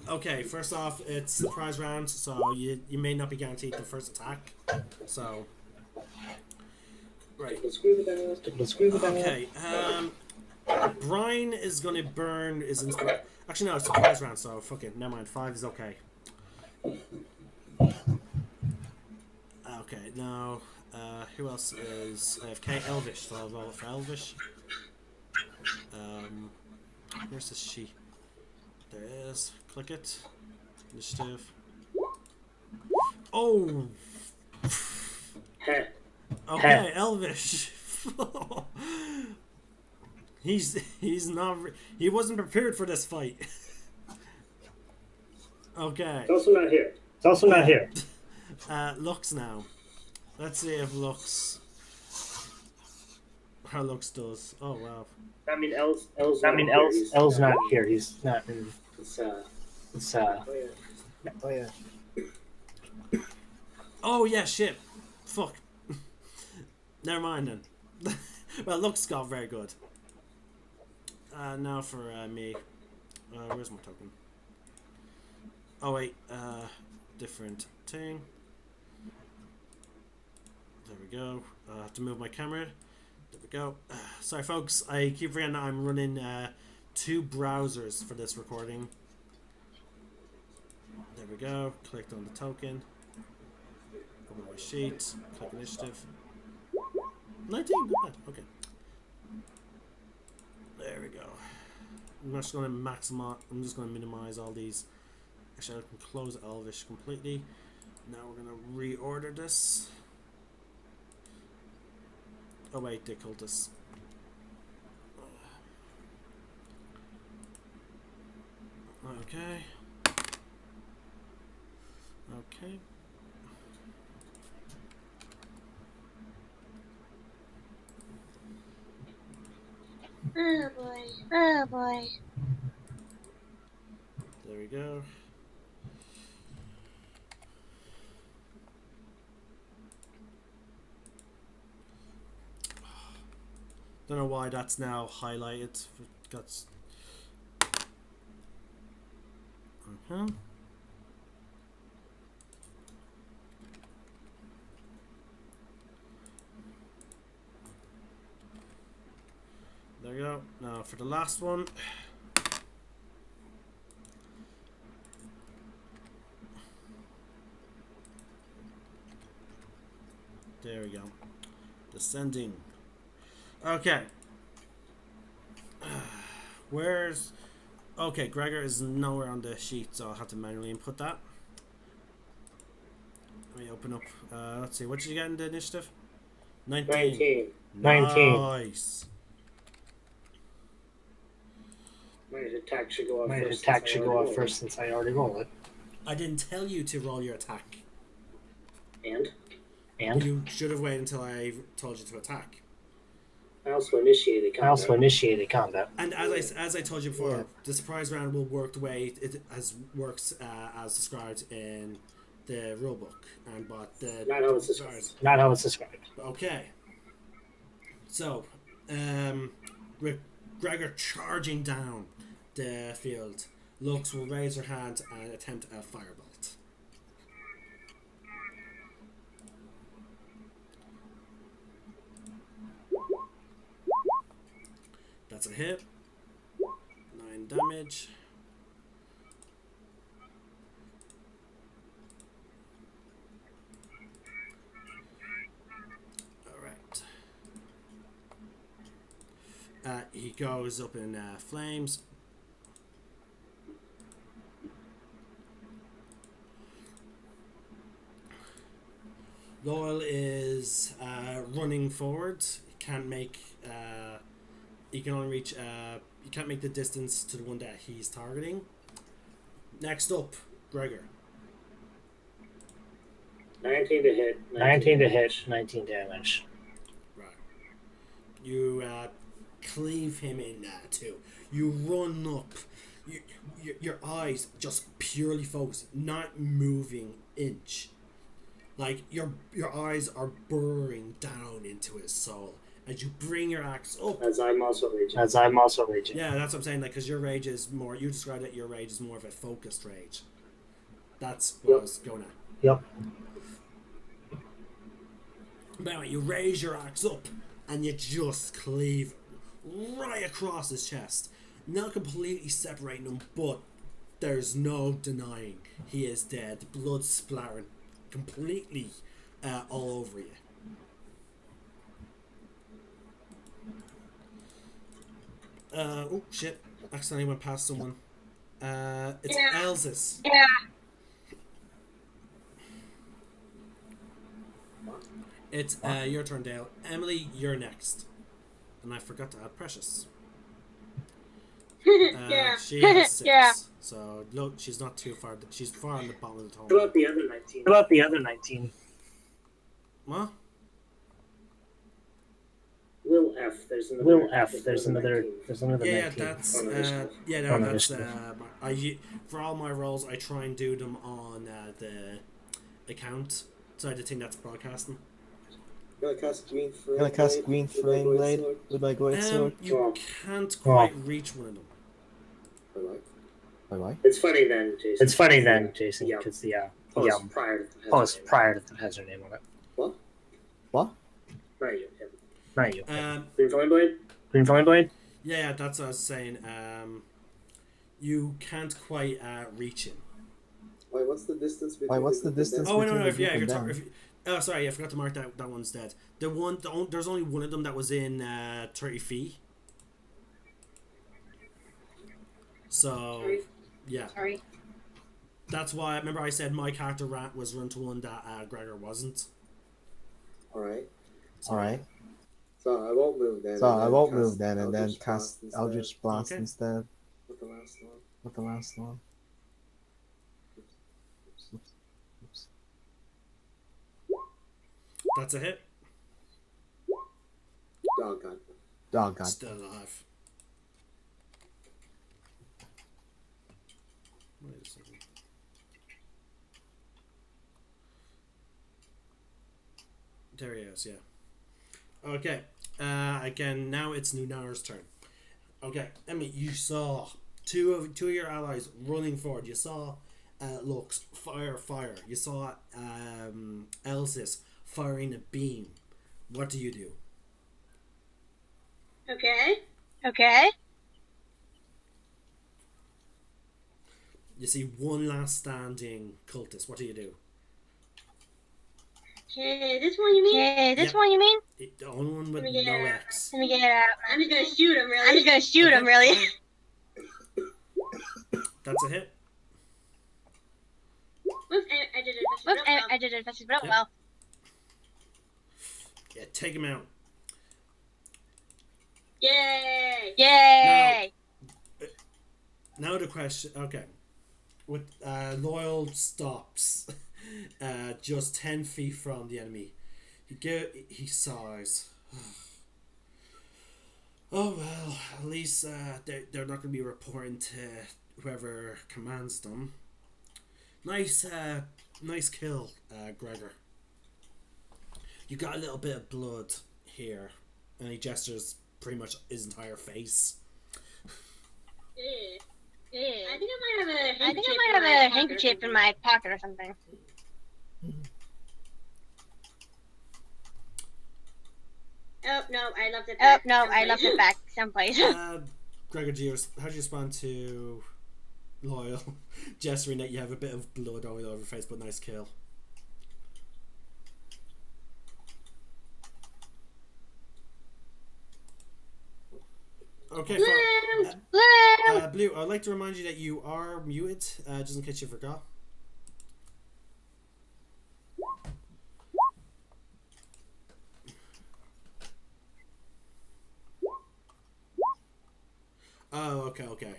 Okay, first off, it's surprise round, so you may not be guaranteed the first attack. So... Right. Okay, Brian is gonna burn his... Actually, no, it's surprise round, so fuck it. Never mind, 5 is okay. Okay, now, who else is AFK? Elvish, so I'll roll for Elvish. Where's this sheet? There it is. Click it. Initiative. Oh! Okay, Elvish. He's not... He wasn't prepared for this fight. Okay. It's also not here. Lux now. Let's see if Lux... How Lux does. Oh, wow. I mean, L's not here. He's not in... Oh yeah. Oh, yeah, shit. Fuck. Never mind then. Well, Lux got very good. Now for me. Where's my token? Oh, wait. Different thing. There we go. I have to move my camera. There we go. Sorry, folks. I keep forgetting that I'm running 2 browsers for this recording. There we go. Clicked on the token. Open my sheet. Click initiative. 19. Good. Okay. There we go. I'm just going to maximize. I'm just going to minimize all these. Actually, I can close Elvish completely. Now we're going to reorder this. Oh wait, they called this. Okay. Okay. Oh boy. Oh boy. There we go. Don't know why that's now highlighted. That's okay. There you go. Now for the last one. There we go. Descending. Okay. Where's... Okay, Gregor is nowhere on the sheet, so I'll have to manually input that. Let me open up. Let's see, what did you get in the initiative? 19. 19. Nice. My attack should go off first since I already rolled it. I didn't tell you to roll your attack. And? You should have waited until I told you to attack. I also initiated combat. And as I told you before, the surprise round will work the way it works as described in the rulebook, and but the not how it's described. Okay. So, with Gregor charging down the field, Lux will raise her hand and attempt a firebolt. That's a hit. 9 damage. Alright. He goes up in flames. Loyal is running forward. He can't make... he can only reach... you can't make the distance to the one that he's targeting. Next up, Gregor. 19 to hit. 19 damage. Right. You cleave him in two. You run up. Your eyes just purely focused, not moving inch. Like your eyes are burrowing down into his soul as you bring your axe up. As I'm also raging. Yeah, that's what I'm saying. Like, because your rage is more. You described it. Your rage is more of a focused rage. That's what I was going at. Yep. But anyway, you raise your axe up and you just cleave right across his chest. Not completely separating him, but there's no denying he is dead. Blood splattering completely all over you. Oh shit! Accidentally went past someone. It's Elsa's. Yeah. It's your turn, Dale. Emily, you're next. And I forgot to add Precious. Yeah. She has 6. Yeah. So look, she's not too far. She's far on the bottom of the total. What about the other 19? What? Will F. There's another. There's another. Yeah, 19. that's for all my rolls, I try and do them on the account side of thing that's broadcasting. Gonna cast green flame blade with my great sword. You can't quite reach one of them. Why? It's funny then, Jason. Because the post prior to the has her name on it. What? Not you. Green flame blade. Yeah, that's what I was saying. You can't quite reach him. Why? What's the distance between? Oh no! Oh, sorry, I forgot to mark that one's dead. There's only one of them that was in 30 feet. So, yeah. Sorry. That's why, remember I said my character was run to one that Gregor wasn't. Alright. So I won't move then. And then cast Eldritch Blast instead. With the last one. Oops. That's a hit. Dog God. Still alive. Wait a second. There he is, yeah. Okay. Again, now it's Lunar's turn. Okay, Emily, you saw two of your allies running forward. You saw Lux fire. You saw Elsis firing a beam. What do you do? Okay. You see one last standing cultist. What do you do? Okay, this one you mean? The only one with no X. Let me get it out. I'm just gonna shoot him, really. That's a hit. Whoops, I did it. That's real well. Yeah, take him out. Yay! Yay! Now the question. Okay, with Loyal stops, just 10 feet from the enemy. He sighs. Oh well, at least they're not going to be reporting to whoever commands them. Nice kill, Gregor. You got a little bit of blood here, and he gestures pretty much his entire face. I think I might have a handkerchief in my pocket or something. Oh no, I left it back. I left it back someplace. Gregor, how do you respond to Loyal gesturing that you have a bit of blood all over your face, but nice kill? Okay, Blue, I'd like to remind you that you are muted, just in case you forgot. Oh, okay.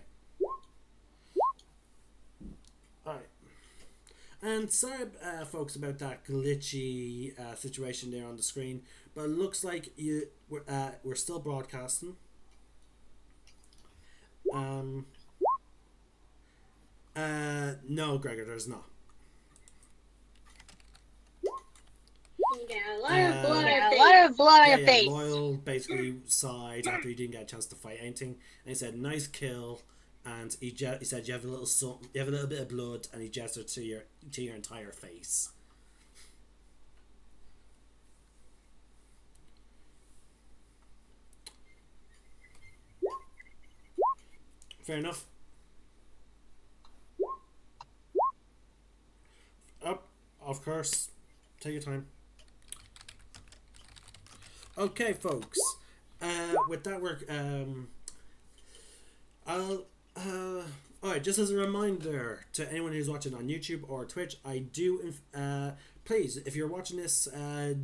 Alright. And sorry, folks, about that glitchy situation there on the screen, but it looks like we're still broadcasting. No, Gregor, there's not. You got a lot of blood on your face. Loyal basically sighed after he didn't get a chance to fight anything, and he said, "Nice kill." And he said, "You have a little bit of blood," and he gestured to your entire face. Fair enough. Of course. Take your time. Okay, folks. With that work, alright, just as a reminder to anyone who's watching on YouTube or Twitch, I do, please, if you're watching this,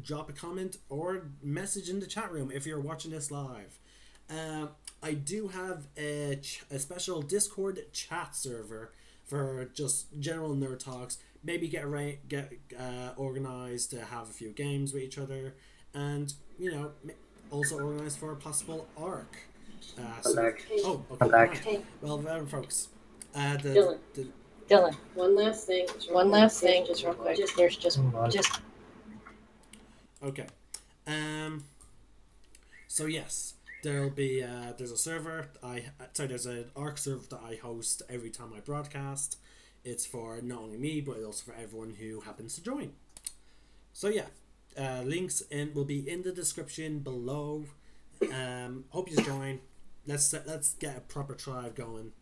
drop a comment or message in the chat room if you're watching this live. I do have a special Discord chat server for just general nerd talks. Maybe get organized to have a few games with each other, and also organized for a possible arc. I'm back. Oh, okay. I'm back. Right. Well, folks. Dylan. One last thing. Just real quick. There's just. Okay. So yes, there'll be there's a server. There's an arc server that I host every time I broadcast. It's for not only me, but also for everyone who happens to join. So yeah, links will be in the description below. Hope you join. Let's get a proper tribe going.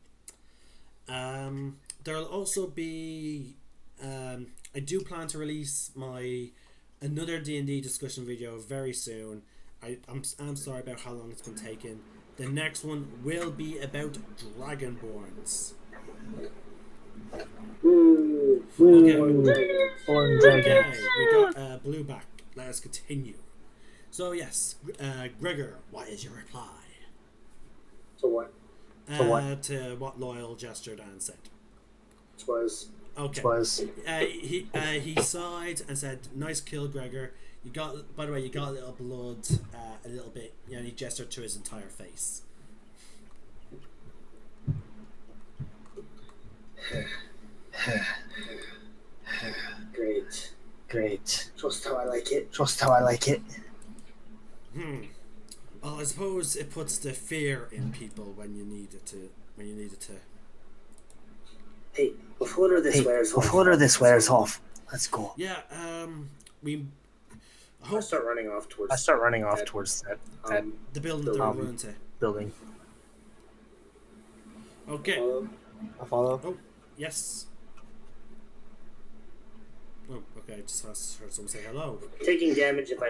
There'll also be I do plan to release another D&D discussion video very soon. I'm sorry about how long it's been taking. The next one will be about Dragonborns. Okay, we got Blue back. Let us continue. So yes, Gregor, what is your reply? To what? To what Loyal gestured and said. Okay. He sighed and said, "Nice kill, Gregor. You got. By the way, you got a little blood, a little bit. And he gestured to his entire face." Great. Just how I like it. Well, I suppose it puts the fear in people when you need it to. Hey, before this wears off, let's go. Yeah. I start running off towards that the building that we're running to. building. Okay. I follow. Oh, yes. Oh, okay. I just heard someone say hello. Taking damage if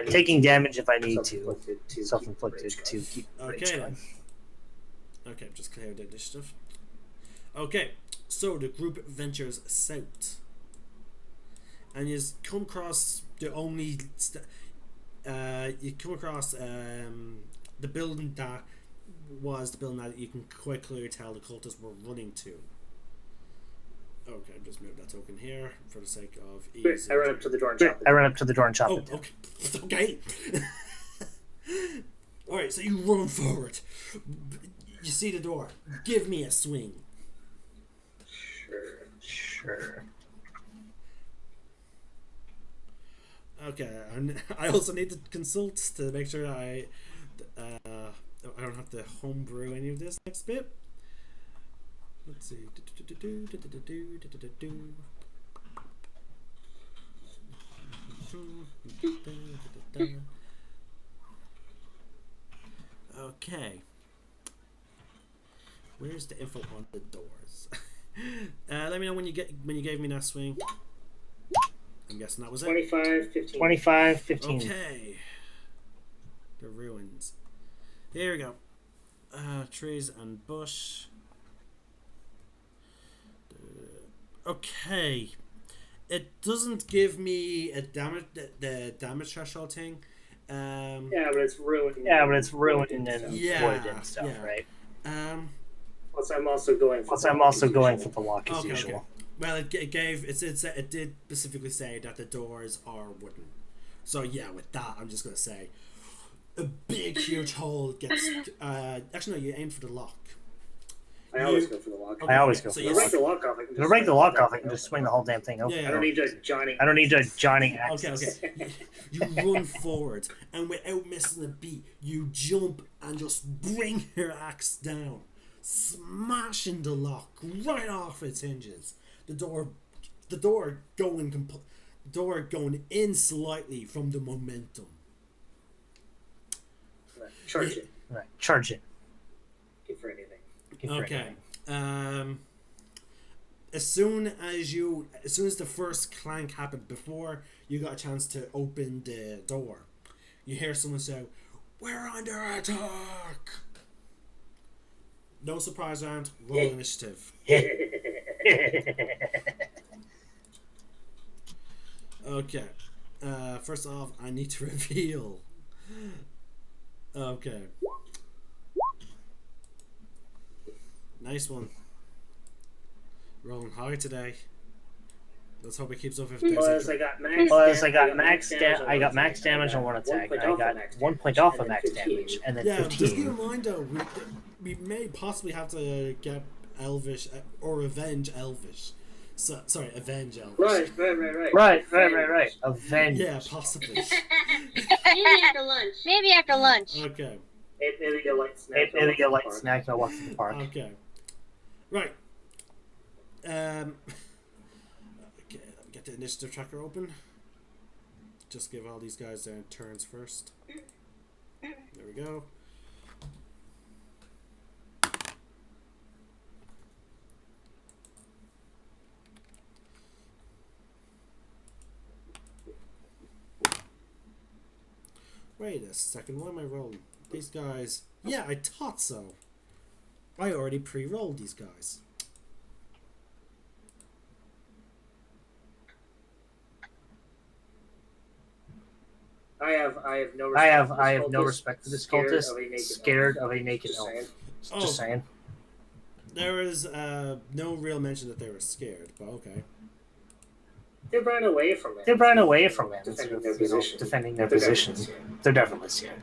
I need to. Self-inflicted to keep rage going. Okay, just clear the initiative. Okay. So the group ventures south, and you come across the only the building that was the building that you can quite clearly tell the cultists were running to. Okay, just move that token here for the sake of ease. I run up to the door and chop it. Oh, okay. Okay. Alright, so you run forward. You see the door. Give me a swing. Sure. Okay, and I also need to consult to make sure I don't have to homebrew any of this next bit. Let's see. Okay. Where's the info on the doors? Let me know when you gave me that swing. I'm guessing that was it. 25, 15. Okay. The ruins. Here we go. Trees and bush. Okay. It doesn't give me a damage the damage threshold thing. Yeah, but it's ruined. Yeah, but it's ruined and wood and stuff, right? Plus, I'm also going for the lock as usual. Okay. Well, it did specifically say that the doors are wooden. So yeah, with that, I'm just gonna say a big, huge hole gets. Actually, no, you aim for the lock. I always go for the lock. Okay. I always go for the lock. To break the lock off, I can just swing the whole damn thing open. Yeah, I don't need a Johnny access. Okay. You run forward, and without missing a beat, you jump and just bring your axe down, smashing the lock right off its hinges. The door going in slightly from the momentum. Charge it. Good for anything. Okay. As soon as the first clank happened, before you got a chance to open the door, you hear someone say, "We're under attack." No surprise round. Roll initiative. Okay. First off, I need to reveal. Okay. Nice one. Rolling high today. Let's hope it keeps up. If I got max damage on one attack. I got 1 point off of max damage, and then 15. Just keep in mind though, we may possibly have to get Elvish or Avenge Elvish. So, sorry, Avenge Elvish. Right. Avenge. Yeah, possibly. Maybe after lunch. Okay. Maybe a light snack. I'll walk to the park. Okay. Right. Okay, let me get the initiative tracker open. Just give all these guys their turns first. There we go. Wait a second, what am I rolling? These guys... Yeah, I thought so. I already pre-rolled these guys. I have no respect for this cultist. Scared of a naked elf. Just saying. There was no real mention that they were scared, but okay. They ran away from it. Instead of defending their position. They're definitely scared.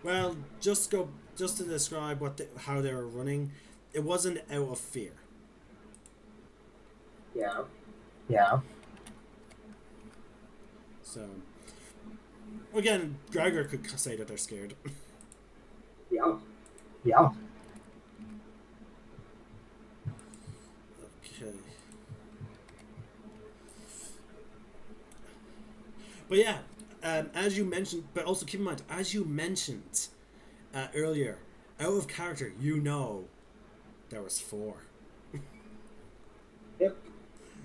Well, just to describe how they were running, it wasn't out of fear. Yeah. So, again, Gregor could say that they're scared. Yeah. Okay. But yeah, as you mentioned, but also keep in mind, as you mentioned earlier, out of character, there was 4. Yep.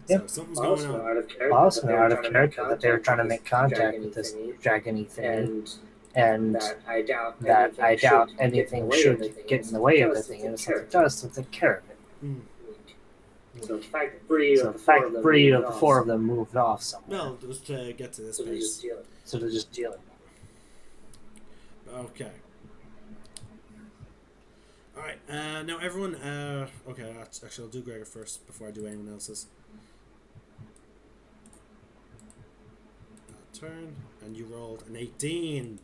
So something's going on. Also out of character that they were trying to make contact with this dragony thing, and that I doubt anything should get in the way of the thing, and if something does, they'll take care of it. Mm. So the fact that three of the four of them moved off somewhere. Well, just to get to this place. So they're just dealing. Okay. Alright, now everyone, okay, actually I'll do Gregor first before I do anyone else's. Turn, and you rolled an 18.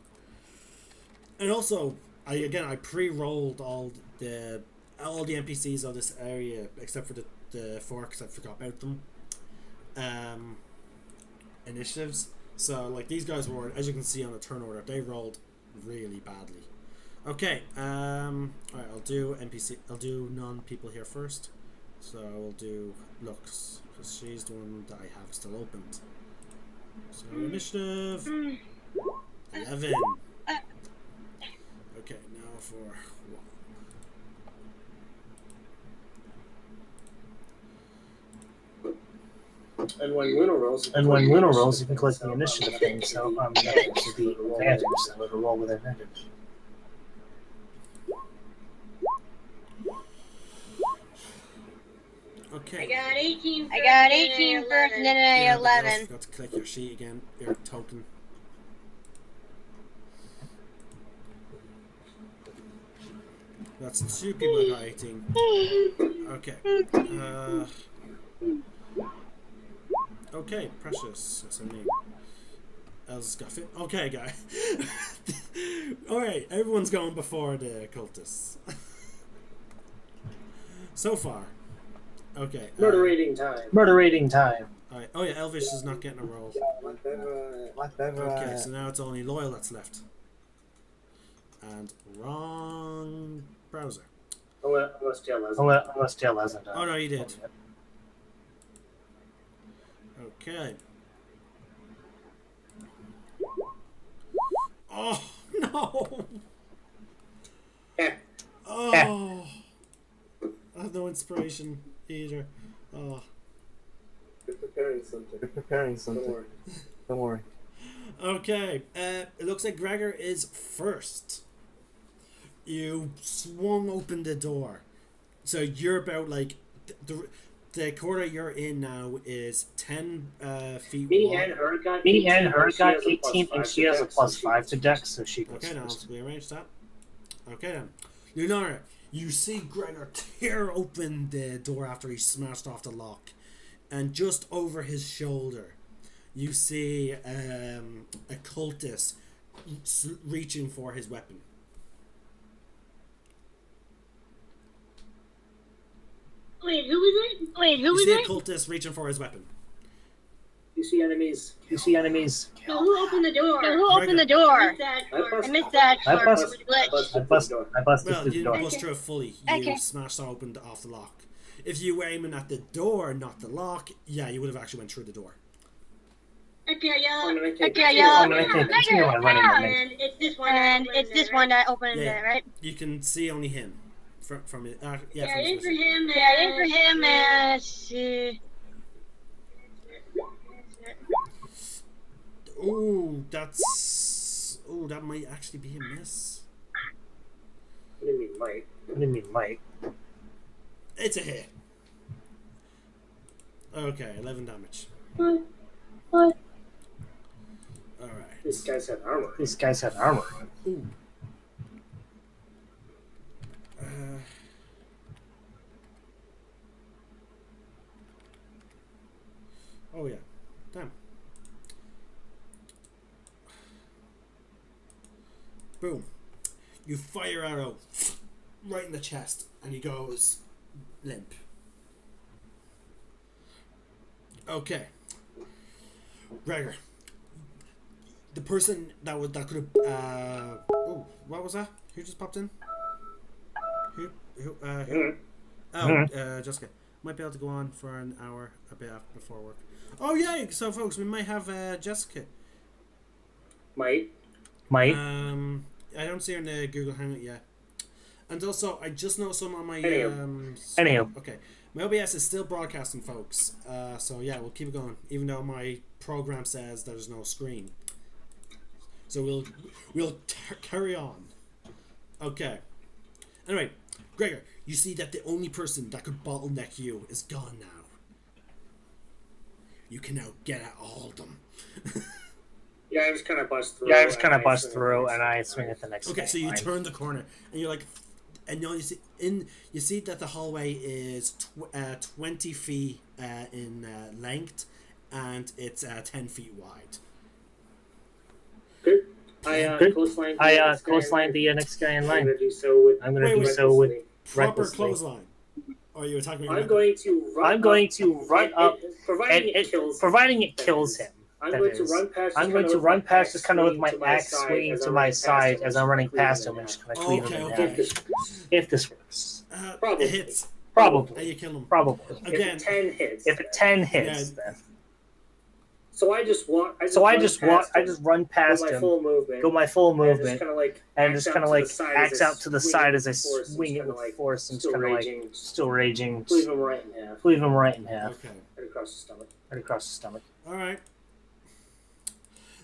And also, I pre-rolled all the NPCs of this area, except for the 4, because I forgot about them. Initiatives. So, like, these guys were, as you can see on the turn order, they rolled really badly. Okay, alright, I'll do non-people here first. So I'll do Lux, because she's the one that I have still opened. So initiative 11. Okay, now for And when Lunar rolls, you can click the initiative thing. So that should be advantage. So it'll roll with advantage. okay. I got 18 first, and then I got 11. Got to click your sheet again, your token. That's 2 people that got 18. Okay. Okay, Precious. That's her name. Elsa's got fit. Okay, guy. Alright, everyone's going before the cultists. So far. Okay. Murderating time. Alright. Oh yeah, Elvish is not getting a roll. Okay, so now it's only Loyal that's left. And wrong browser. Unless Jill hasn't done. Oh no, you did. Okay. Oh no! Oh, I have no inspiration either. Oh. You're preparing something. Don't worry. Okay. It looks like Gregor is first. You swung open the door, so you're about like the corner you're in now is 10 feet wide. Me and her got 18, and she has a +5 to Dex, so she goes Okay, now first. we arrange that. Okay then, Lunar, you see Gregor tear open the door after he smashed off the lock, and just over his shoulder, you see a cultist reaching for his weapon. Wait, who was it? You see a cultist reaching for his weapon. You see enemies. No, who opened the door? I missed that I part. busted Well, the you door. didn't bust through it fully. You smashed open off the lock. If you were aiming at the door, not the lock, yeah, you would have actually went through the door. Okay, yeah. I'm gonna continue on running the And it's this one that opened it, right? You can see only him from it. Yeah, from his in for vision. him, and Ooh, that's. Ooh, that might actually be a miss. What do you mean, Mike? It's a hit. Okay, 11 damage. What? Alright. These guys have armor. Ooh. Oh yeah. Damn. Boom. You fire arrow right in the chest and he goes limp. Okay. Gregor. The person that could have oh, what was that? Who just popped in? Who Oh, Jessica. Might be able to go on for an hour a bit after before work. Oh yeah, so folks, we might have Jessica. Might. I don't see her in the Google Hangout yet. And also, I just know some on my Anyhow. Okay, my OBS is still broadcasting, folks. So yeah, we'll keep it going, even though my program says there's no screen. So we'll carry on. Okay. Anyway, Gregor, you see that the only person that could bottleneck you is gone now. You can now get at all of them. Yeah, I just kind of bust through. And I swing at the next. Okay, so you turn the corner and you're like, and you see that the hallway is 20 feet in length, and it's 10 feet wide. Good. I coastline the next guy in line. I'm gonna do so with. Proper clothesline. Or are you attacking me? I'm going to run up, providing it kills him. I'm going to run past just kind of with my axe swinging to my side as I'm running past him and just kind of cleave him in half. If this works. It hits. Probably. You kill him. Probably. Again. If it 10 hits, then. So I just run past him, go my full movement, and just kind of like axe out to the side as I swing it with force and just kind of like still raging. Cleave him right in half. Okay. Right across the stomach. All right.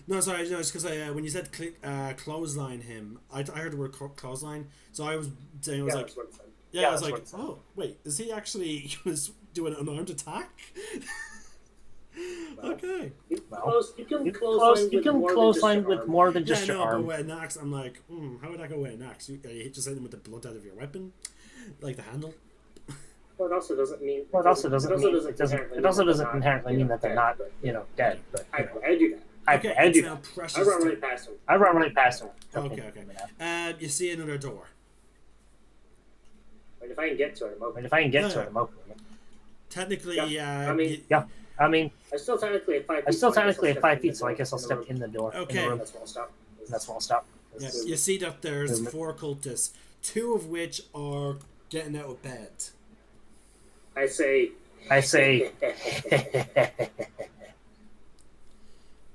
No, sorry, no, it's because when you said clothesline him, I heard the word clothesline, so I was saying, I was like, oh, wait, is he actually doing an unarmed attack? Okay. You can clothesline with more than just your arm. But with an axe, I'm like, how would that go with an axe? You just hit him with the blunt out of your weapon, like the handle. Well, it also doesn't mean. It also doesn't inherently mean that they're not, dead. But I do that. I do that. I run right past him. Okay. You see another door. And if I can get to it, I'm open. Technically, I mean, I'm still technically at 5 feet. I'm still technically at 5 feet, so I guess I'll step in the door. Okay. That's where I'll stop. Yeah, you see that there's 4 cultists, 2 of which are getting out of bed. I say.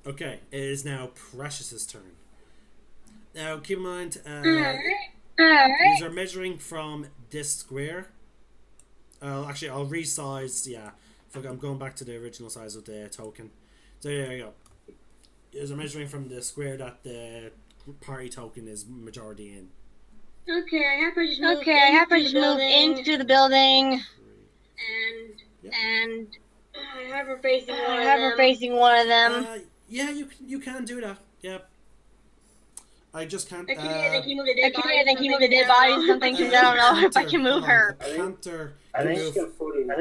Okay, it is now Precious's turn. Now, keep in mind, these are measuring from this square. Actually, I'll resize, I'm going back to the original size of the token. So there you go. These are measuring from the square that the party token is majority in. Okay, I have to just move into the building. And I have her facing one of them. Yeah, you can do that. Yep. I just can't. I think he moved the dead bodies or something. I don't know if I can move her. Panther. I think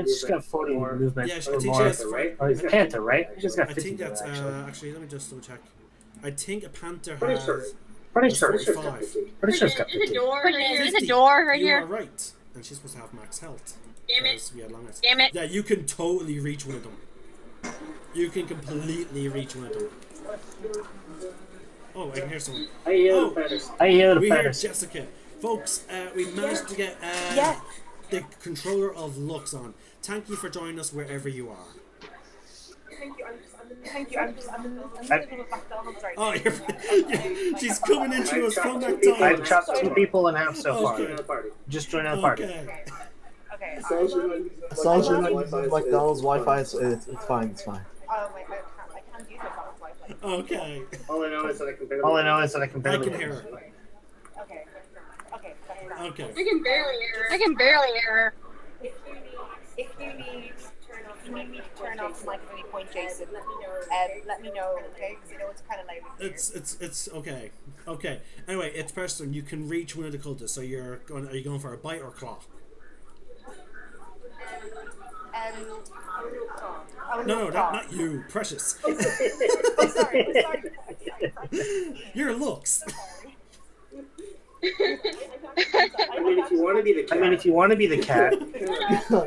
she's got 40 movement. Yeah, I think she has, right? Oh, he's a panther, right? She's got 50. I think that's actually. Let me just double check. I think a panther has. Pretty sure it's 45. Pretty sure it's got 50. There's a door right here. You are right, and she's supposed to have max health. Damn it! Damn it! Yeah, you can totally reach one of them. You can completely reach one of them. Oh, I can hear someone. I hear the We hear Jessica. Folks, we managed to get the controller of Lux on. Thank you for joining us wherever you are. Thank you. I'm in the middle of McDonald's right now. Oh, she's coming into us from McDonald's. I've chopped 2 people in half so far. Just join the party. Okay. As long as you're not using McDonald's Wi-Fi, it's fine. It's fine. Oh wait, I can't use McDonald's Wi-Fi. Okay. All I know is that I can barely. I can hear her. Okay. Okay. I can barely hear her. If you need to turn off the mic at any point, Jason, let me know, okay? Because I know it's kind of loud in here. It's okay. Okay. Anyway, it's personal. You can reach one of the cultists. So are you going for a bite or claw? No, not you, Precious. Sorry. Your looks. I mean, if you want to be the cat.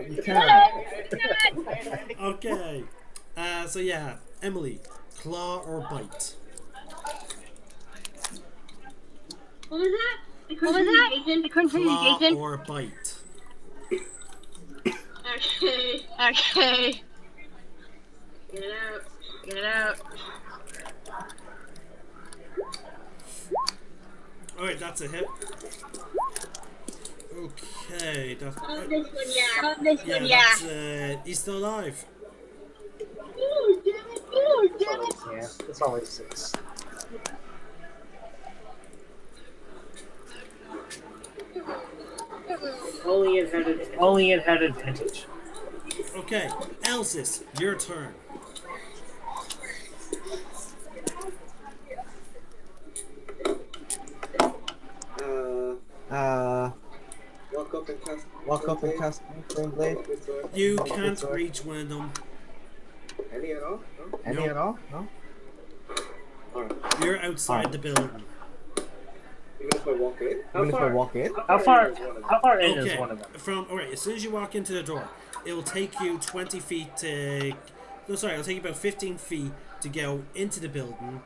You can. Okay. So yeah, Emily, claw or bite? What was that? I couldn't hear you, Jason. Claw or bite? Okay. Get it out. Alright, that's a hit. Okay, that's... This one, yeah. He's still alive. Ooh, damn it. Yeah, it's always 6. Only it had advantage. Okay, Elsis, your turn. Walk up and cast Flame Blade. You can't reach one of them. Any at all? No? Any Nope. at all? No? Alright. You're outside the building. Even if I walk in? Even if I walk in? How far in is one of them? Alright, as soon as you walk into the door, it will take you 20 feet to... No, sorry, it'll take you about 15 feet to go into the building,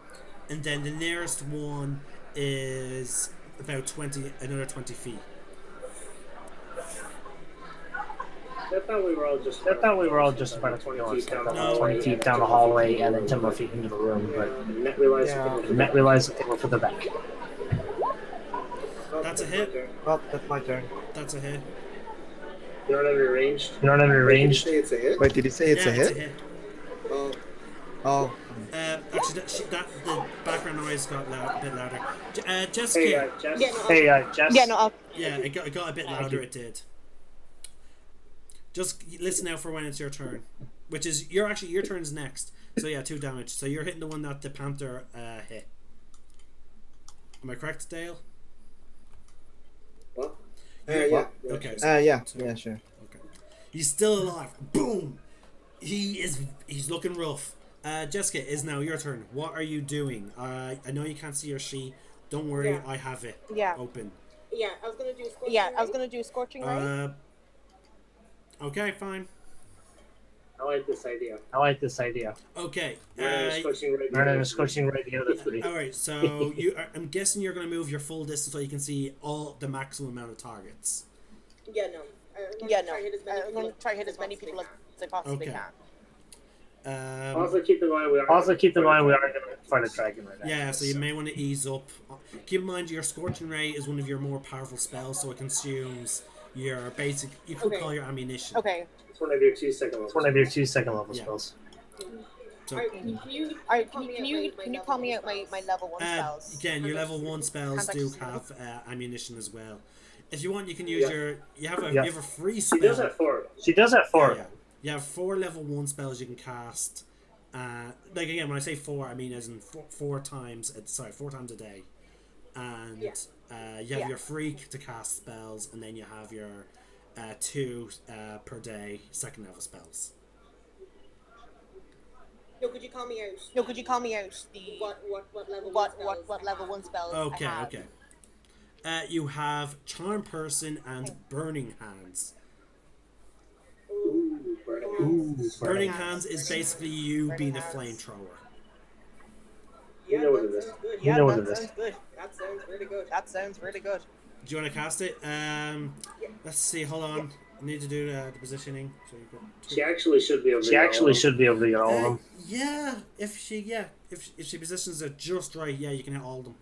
and then the nearest one is about another 20 feet. I thought we were all just about 20 feet down the hallway and then 10 more feet into the room, but Met realized that they were further back. That's a hit. Oh, that's my turn. That's a hit. You're not under range? You're not under range? Wait, did you say it's a hit? It's a hit. Oh. Actually, the background noise got a bit louder. Jessica. Jess. Yeah, no, It got a bit louder. It did. Just listen out for when it's your turn, which is your turn's next. So yeah, 2 damage. So you're hitting the one that the Panther hit. Am I correct, Dale? What? Yeah. Okay. So, yeah, sure. Okay. He's still alive. Boom. He's looking rough. Jessica, is now your turn. What are you doing? I know you can't see your sheet. Don't worry, Yeah. I have it open. Yeah, I was gonna do scorching ray. Okay, fine. I like this idea. Okay. We're scorching right the other 3. All right. So I'm guessing you're going to move your full distance so you can see all the maximum amount of targets. Yeah, no. I'm gonna try to hit as many people as I possibly can. Also keep in mind we are going to fight a dragon right now. Yeah, so you may want to ease up. Keep in mind your Scorching Ray is one of your more powerful spells, so it consumes your basic. You could call your ammunition. Okay. It's one of your 2 second level. It's one of your 2 second level spells. So, can you call me out my level 1 spells? Again, your level 1 spells do have ammunition as well. If you want, you can use your. You have a free spell. She does have 4. She does have 4. Yeah. You have 4 level 1 spells you can cast. Like again, when I say 4, I mean as in 4 times. 4 times a day, and you have your free to cast spells, and then you have your 2 per day second level spells. No, could you call me out? The what level 1 spells? Okay, okay. You have Charm Person and Burning Hands. Burning Hands is basically you being a flamethrower. You know what it is. Yeah, that sounds good. That sounds really good. Do you want to cast it? Let's see. Hold on. I need to do the positioning. So you she actually should be able to get all of them. Yeah, if she positions it just right, you can hit all of them.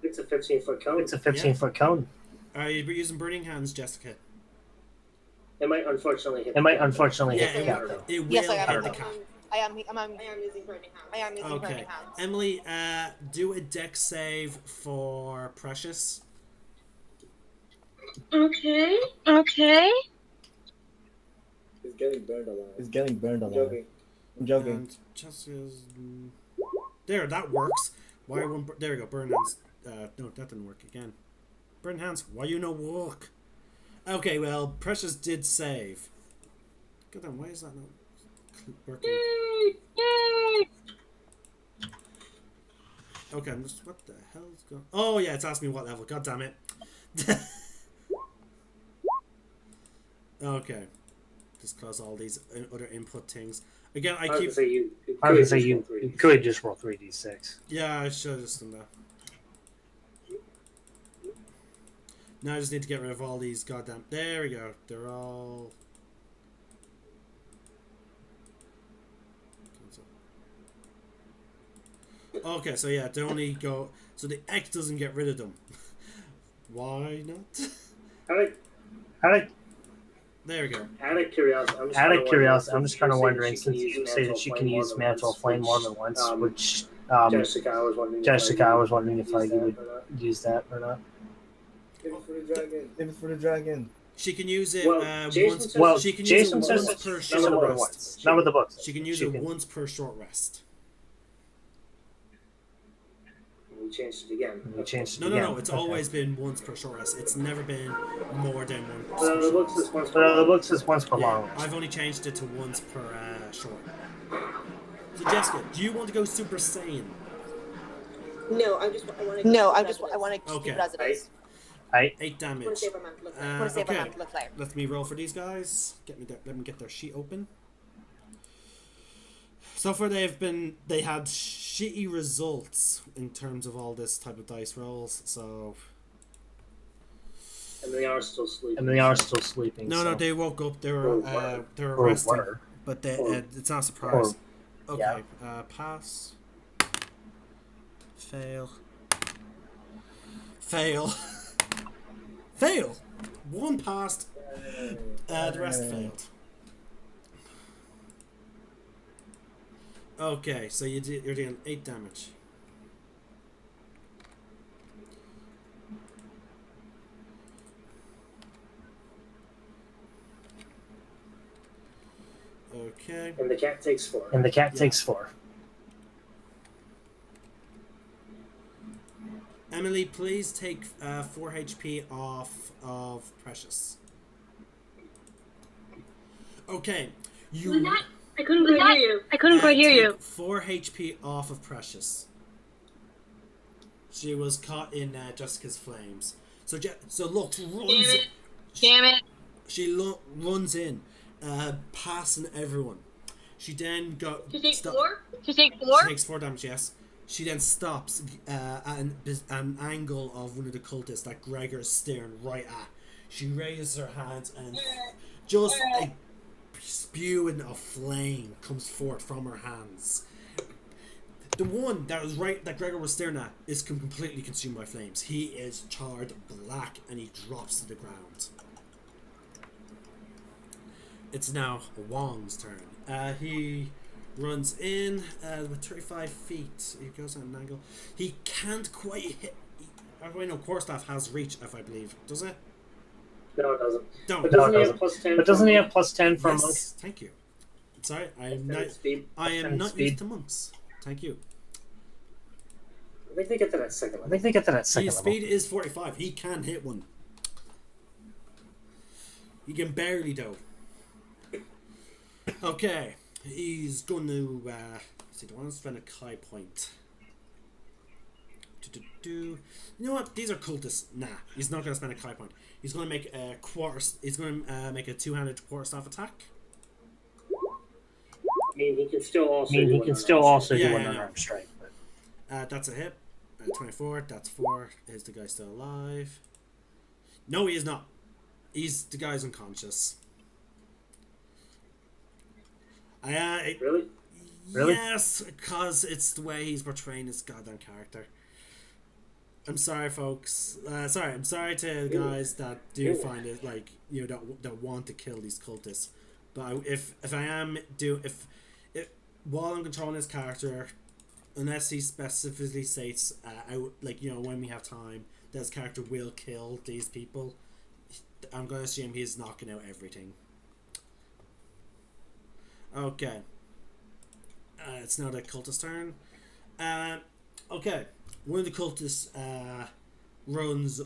It's a 15-foot cone. It's a 15-foot cone. Are you using Burning Hands, Jessica? It might unfortunately hit the cat, though. It will yes, I hit am. the cat. I am using Burning Hands. Okay. Emily, do a dex save for Precious. Okay. He's getting burned alive. I'm joking. And Jessica's... There, that works. Why won't... There we go, Burn Hands. No, that didn't work again. Burn Hands, why you no work? Okay, well, Precious did save. God damn, why is that not working? Okay, I'm just... What the hell's going... Oh, yeah, it's asking me what level. God damn it. Okay. Just close all these other input things. Again, I keep... I would say you could just roll 3d6. Yeah, I should have just done that. Now I just need to get rid of all these goddamn... There we go. They're all... Okay, so yeah, they only go... So the X doesn't get rid of them. Why not? How did... There we go. Out of curiosity, I'm just kind of wondering, since you say that you can use Mantle of Flame more than once, which... Jessica, I was wondering if you would use that or not. If it's for the dragon. She can use it once. She can use Jason it says once per it's short more than rest. once. Not with the books. She can use it once per short rest. We changed it again. No. It's always been once per short rest. It's never been more than once. The books is once per long rest. I've only changed it to once per short. So Jessica, do you want to go Super Saiyan? No, I want to keep it as it is. 8 damage. Want to save our mantle of flame. Let me roll for these guys. Let me get their sheet open. So far they had shitty results in terms of all this type of dice rolls, so and they are still sleeping. No, they woke up. They were resting, but it's not a surprise. Okay, pass, fail, fail. One passed. The rest failed. Okay, so you're doing 8 damage. Okay. And the cat takes 4. Takes 4. Emily, please take 4 HP off of Precious. Okay. I couldn't quite hear you. 4 HP off of Precious. She was caught in Jessica's flames. So look, runs. Damn it! She runs in, passing everyone. She then got. She takes 4. She takes 4 damage. Yes. She then stops at an angle of one of the cultists that Gregor is staring right at. She raises her hands and just a spewing of flame comes forth from her hands. The one that Gregor was staring at is completely consumed by flames. He is charred black and he drops to the ground. It's now Wong's turn. He runs in with 35 feet. He goes at an angle. He can't quite hit. No, Quarterstaff has reach, if I believe. Does it? No, it doesn't. But doesn't he have plus 10? But doesn't he have plus 10 for monks? Thank you. Sorry, I am not used to monks. Thank you. I think they get to that second level. His speed is 45. He can hit one. He can barely though. Okay, he's going to see. Do I want to spend a Kai point? You know what? These are cultists. Nah, he's not going to spend a Kai point. He's going to make a He's going to make a 2-handed quarterstaff attack. I mean, he can still also do an unarmed strike. But... that's a hit. 24. That's 4. Is the guy still alive? No, he is not. The guy's unconscious. Really? Yes, because it's the way he's portraying his goddamn character. I'm sorry, folks. I'm sorry to the guys that do find it that want to kill these cultists. But if while I'm controlling his character, unless he specifically states when we have time, that his character will kill these people, I'm going to assume he's knocking out everything. Okay. It's now the cultist turn. Okay. One of the cultists runs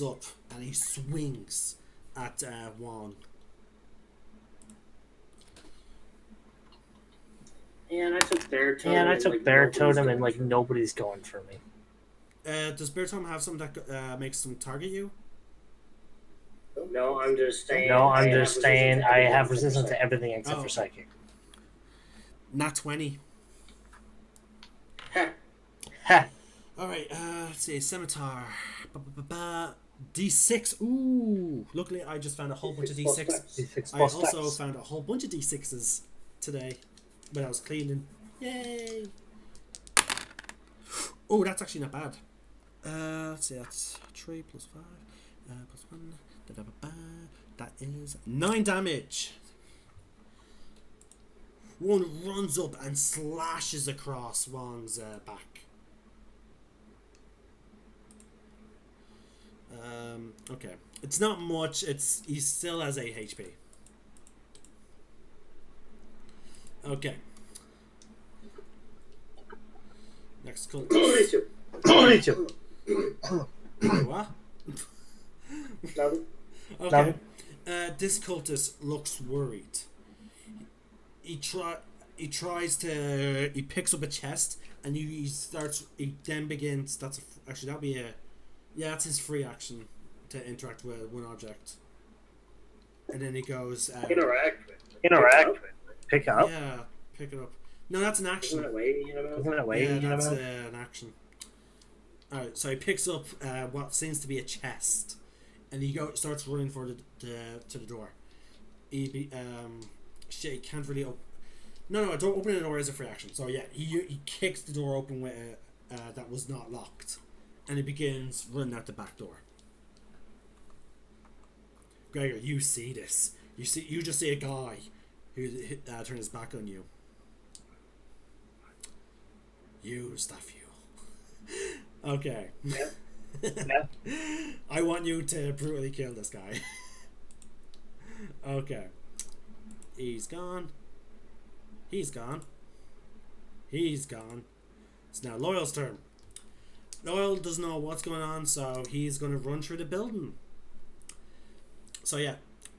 up and he swings at Wong. And I took bear totem. And nobody's going for me. Does bear totem have something that makes them target you? No, I'm just saying. I have resistance to everything except for psychic. Not 20. Ha. Alright, let's see. Scimitar. D6. Ooh. Luckily, I just found a whole bunch of D6. I also found a whole bunch of D6s today when I was cleaning. Yay. Oh, that's actually not bad. Let's see. That's 3 plus 5 plus 1. That is 9 damage. One runs up and slashes across Wong's back. Okay. It's not much. He still has 8 HP. Okay. Next cultist. What? Nothing. Okay. This cultist looks worried. He tries to. He picks up a chest and he starts. He then begins. Actually that'll be a. Yeah, that's his free action to interact with one object. And then he goes. Interact. Pick up. Yeah, pick it up. No, that's an action. Isn't it waiting? Yeah, that's an action. Alright, so he picks up what seems to be a chest, and he starts running for to the door. He can't really open. No, opening the door is a free action. So yeah, he kicks the door open with that was not locked, and he begins running out the back door. Gregor, you see this. You just see a guy who turned his back on you. You stuff you. Okay. Yep. I want you to brutally kill this guy. Okay. He's gone. He's gone. He's gone. It's now Loyal's turn. Loyal doesn't know what's going on, so he's going to run through the building. So yeah,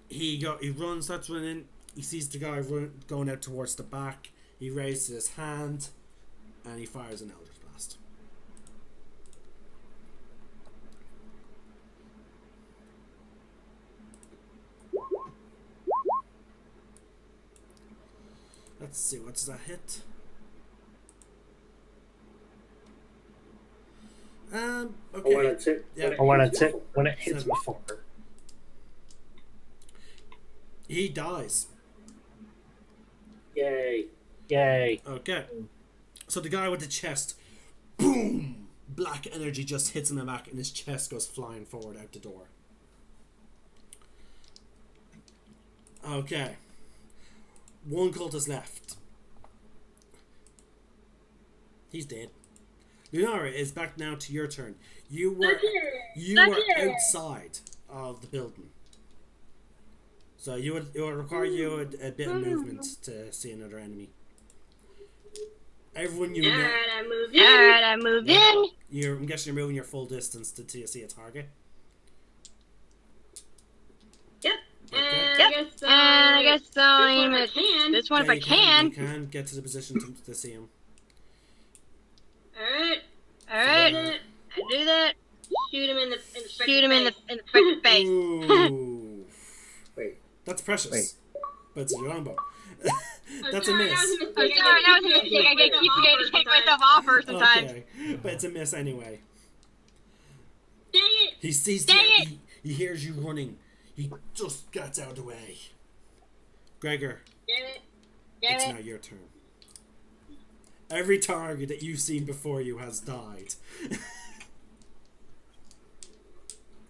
he runs, starts running. He sees the guy going out towards the back. He raises his hand, and he fires an Eldritch Blast. Let's see, what does that hit? Okay. When it hits before. He dies. Yay. Okay. So the guy with the chest, boom! Black energy just hits him in the back and his chest goes flying forward out the door. Okay. One cultist left. He's dead. Lunar, is back now to your turn. You were outside of the building. So it would require you a bit of movement to see another enemy. Everyone you know. Alright, I moved in. I'm guessing you're moving your full distance to see a target. Yep. Okay. And I guess I'm this one if I can. You can get to the position to see him. Alright. I do that. Shoot him in the freaking face. Ooh. Wait. That's precious. Wait. But it's a longbow. That's a miss. Oh, sorry, that was a mistake. I keep forgetting to take myself off her sometimes. Okay. But it's a miss anyway. Dang it! He sees he hears you running. He just gets out of the way. Gregor. It's now your turn. Every target that you've seen before you has died.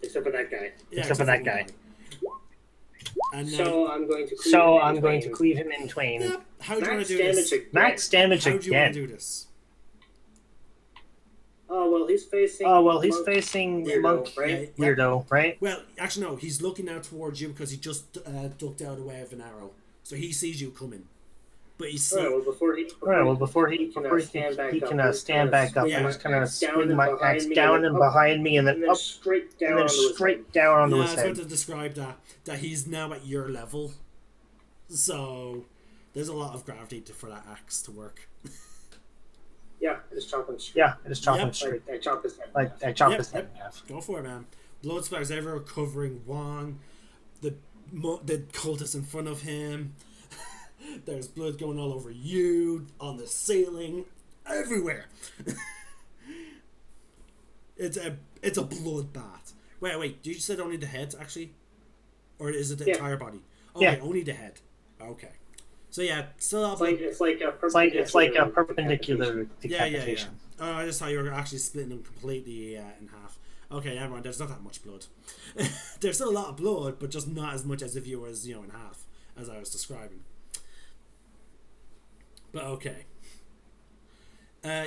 Except for that guy. Yeah, except for that guy. And So I'm going to cleave him in twain. Yep. How do you want to do this? Max damage How do you want to again. do this? Oh well, he's facing Weirdo, monk right? weirdo, right? Well, actually no. He's looking out towards you because he just ducked out of the way of an arrow, so he sees you coming. But he's still. Before he can stand back up, I'm just gonna swing my axe down and behind me, and then up, straight and then straight down onto No, I his was head. going to describe that he's now at your level, so there's a lot of gravity for that axe to work. Yeah, I just chop him straight. I chop his head. His head in half. Go for it, man. Blood splatters everywhere, covering Wong, the cultist in front of him. There's blood going all over you, on the ceiling, everywhere. It's a bloodbath. Wait, you said only the head, actually? Or is it the entire body? Okay, only the head. Okay. So yeah, still it's like a perpendicular decapitation. Yeah. Oh, I just thought you were actually splitting them completely in half. Okay, never mind. There's not that much blood. There's still a lot of blood, but just not as much as if you were, in half, as I was describing. But okay.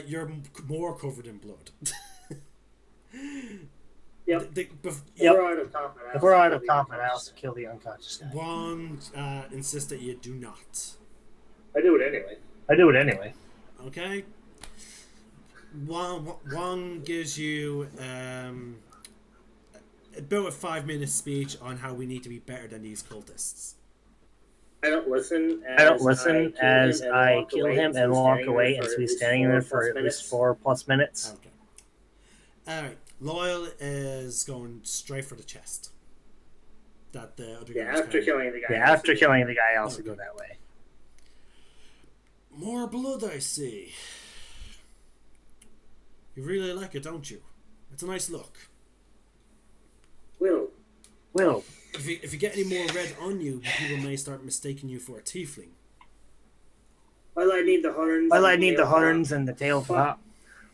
You're more covered in blood. Yep. If we're out of combat, I also kill the unconscious guy. Juan insists that you do not. I do it anyway. Okay. Juan gives you about a 5-minute speech on how we need to be better than these cultists. I don't listen as I kill him and walk away, and so he's standing there for at least 4+ minutes. Okay. Alright. Loyal is going straight for the chest. That the other guy after killing the guy. Yeah, after killing the guy, I also go that way. More blood, I see. You really like it, don't you? It's a nice look. Will. If you get any more red on you, people may start mistaking you for a tiefling. Well, I need the horns. And the tail flap.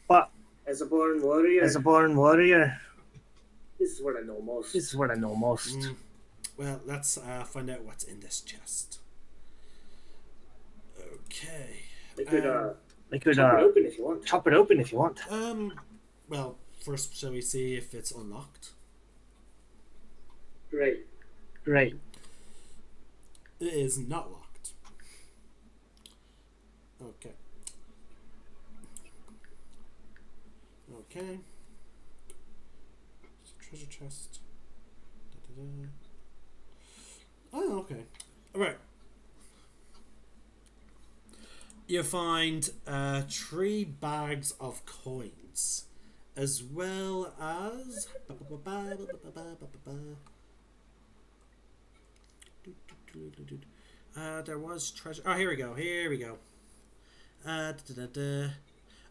But as a born warrior, this is what I know most. Well, let's find out what's in this chest. Okay. We could chop it open if you want. Well, first, shall we see if it's unlocked? Great. It is not locked. Okay. Treasure chest. Oh, okay. Alright. You find 3 bags of coins, as well as there was treasure. Oh, here we go.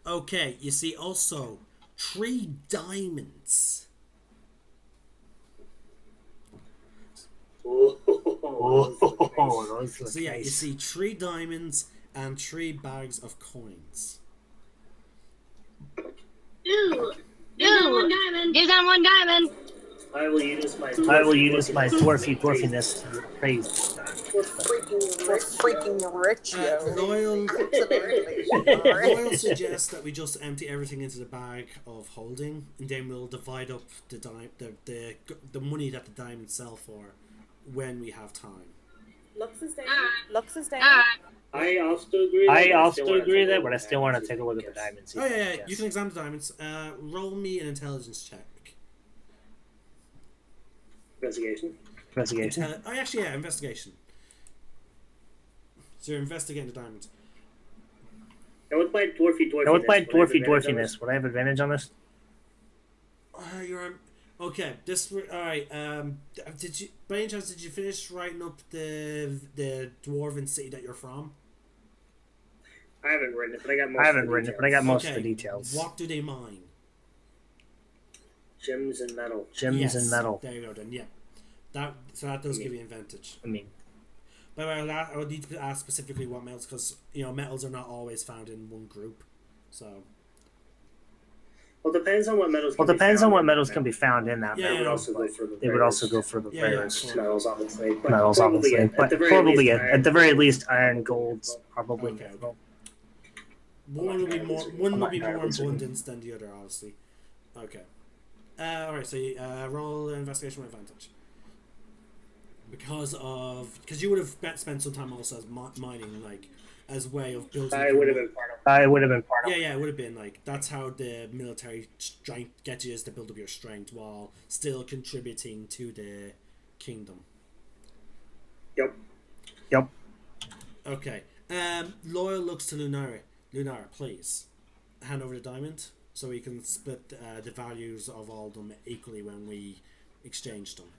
Okay, you see also 3 diamonds. So yeah, you see 3 diamonds and 3 bags of coins. Ooh, gives them 1 diamond. I will use my dwarfiness to praise. We're freaking rich, yo. Loyal suggests that we just empty everything into the bag of holding, and then we'll divide up the money that the diamonds sell for when we have time. Lux is down. I also agree that, but I still want to take a look at the diamonds. Oh yeah, you can examine the diamonds. Roll me an intelligence check. Investigation. Investigation. So you're investigating the diamonds. Now with my dwarfiness, would I have advantage on this? You're okay. All right. Did you, by any chance, did you finish writing up the dwarven city that you're from? I haven't written it, but I got most of the details. What do they mine? Gems and metal. There you go. Then that does give you advantage. I mean, by the way, I would need to ask specifically what metals, because metals are not always found in one group. So. Well, depends on what metals. Can be found in that. Yeah, They would also go for the rarest metals, obviously. But probably at the very least, iron, golds, probably. Okay. One will be more abundant than the other, obviously. Okay. Alright, so you roll investigation with advantage. Because you would have spent some time also as mining, like, as way of building. I would have been part of. Yeah, it would have been like that's how the military strength gets you, is to build up your strength while still contributing to the kingdom. Yep. Okay. Loyal looks to Lunar. Lunar, please hand over the diamond so we can split the values of all of them equally when we exchange them.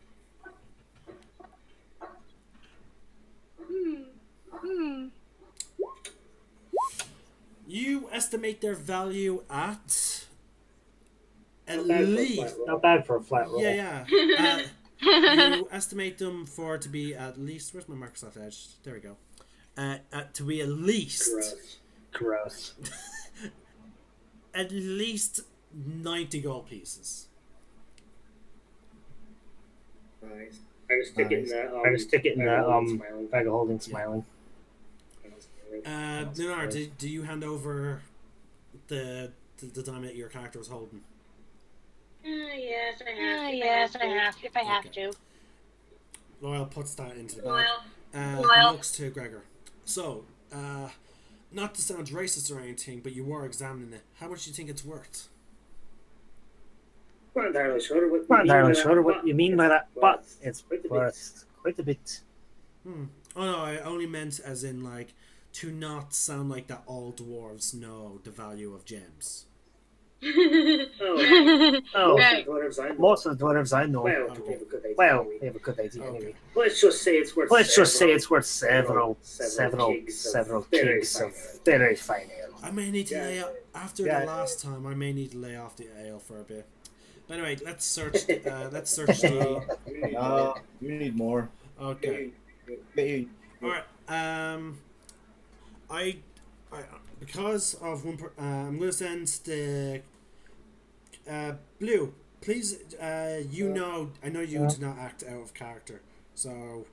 You estimate their value at least. Not bad for a flat roll. Yeah. You estimate them to be at least. Where's my Microsoft Edge? There we go. To be at least. Gross. At least 90 gold pieces. Nice. I just stick it in the bag of holding, smiling. Lunar, do you hand over the diamond that your character was holding? Yes, I have. If I have to. Loyal puts that into the bag. He looks to Gregor. So, not to sound racist or anything, but you were examining it. How much do you think it's worth? I'm not entirely sure what you mean by that, but it's worth quite a bit. Oh no, I only meant as in like to not sound like that all dwarves know the value of gems. Right. Most of the dwarves I know, well, they have a good idea anyway. Let's just say it's worth several kegs of very fine ale. I may need to lay off after the last time. I may need to lay off the ale for a bit. But anyway, let's search. Let's search the. You need more. Okay. All right. I because of one. I'm going to send the. Blue, please. You know, I know you do not act out of character. So,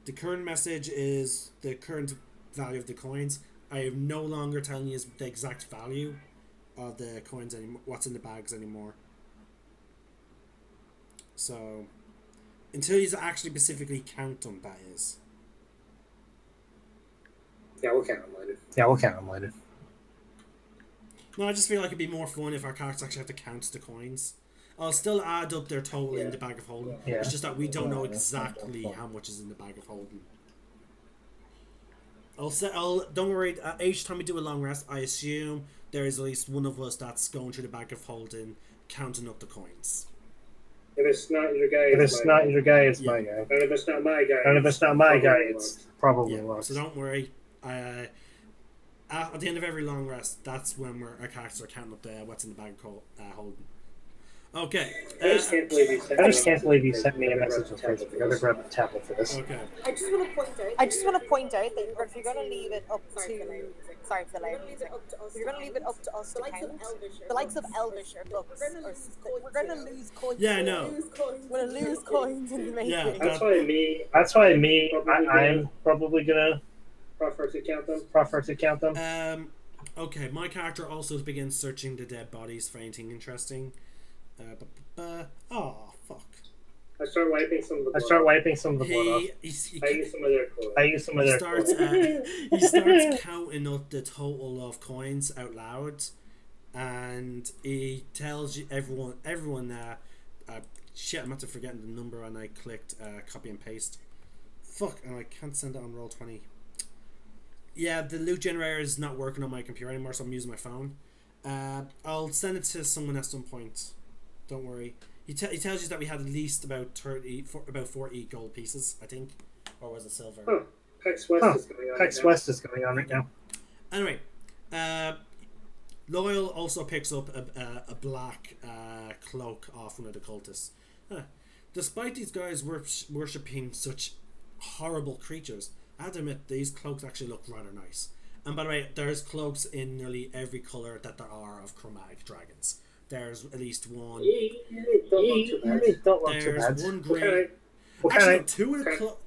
the current message is the current value of the coins. I am no longer telling you the exact value of the coins anymore. What's in the bags anymore. So, until you actually specifically count them, that is. Yeah, we'll count them later. No, I just feel like it'd be more fun if our characters actually have to count the coins. I'll still add up their total in the bag of holding. Yeah. It's just that we don't know exactly how much is in the bag of holding. Don't worry. Each time we do a long rest, I assume there is at least one of us that's going through the bag of holding, counting up the coins. If it's not your guy, it's my guy. And if it's not my guy, it's probably lost. So don't worry. At the end of every long rest, that's when our characters are counting up what's in the bag of holding. Okay. I just can't believe you sent me a message on Facebook. I gotta grab a tablet for this. Okay. I just want to point out that if you're going to leave it up to... Sorry for the loud music. If you're going to leave it up to us to count, the likes of Elvish or Lux, we're going to lose coins. Yeah, I know. We're going to lose coins in the making. Yeah, that's why I'm probably gonna prefer to count them. Okay, my character also begins searching the dead bodies for anything interesting. Oh, fuck. I start wiping some of the blood off. I use some of their clothes. He starts counting up the total of coins out loud, and he tells you everyone shit, I'm after forgetting the number, and I clicked copy and paste. Fuck, and I can't send it on Roll20. Yeah, the loot generator is not working on my computer anymore, so I'm using my phone. I'll send it to someone at some point. Don't worry. He tells you that we had at least about 40 gold pieces, I think, or was it silver? Oh, Hex West is going on right now. Anyway, Loyal also picks up a black cloak off one of the cultists. Despite these guys worshipping such horrible creatures, I have to admit these cloaks actually look rather nice. And by the way, there's cloaks in nearly every colour that there are of chromatic dragons. There's at least one. There's one green. Actually, two of the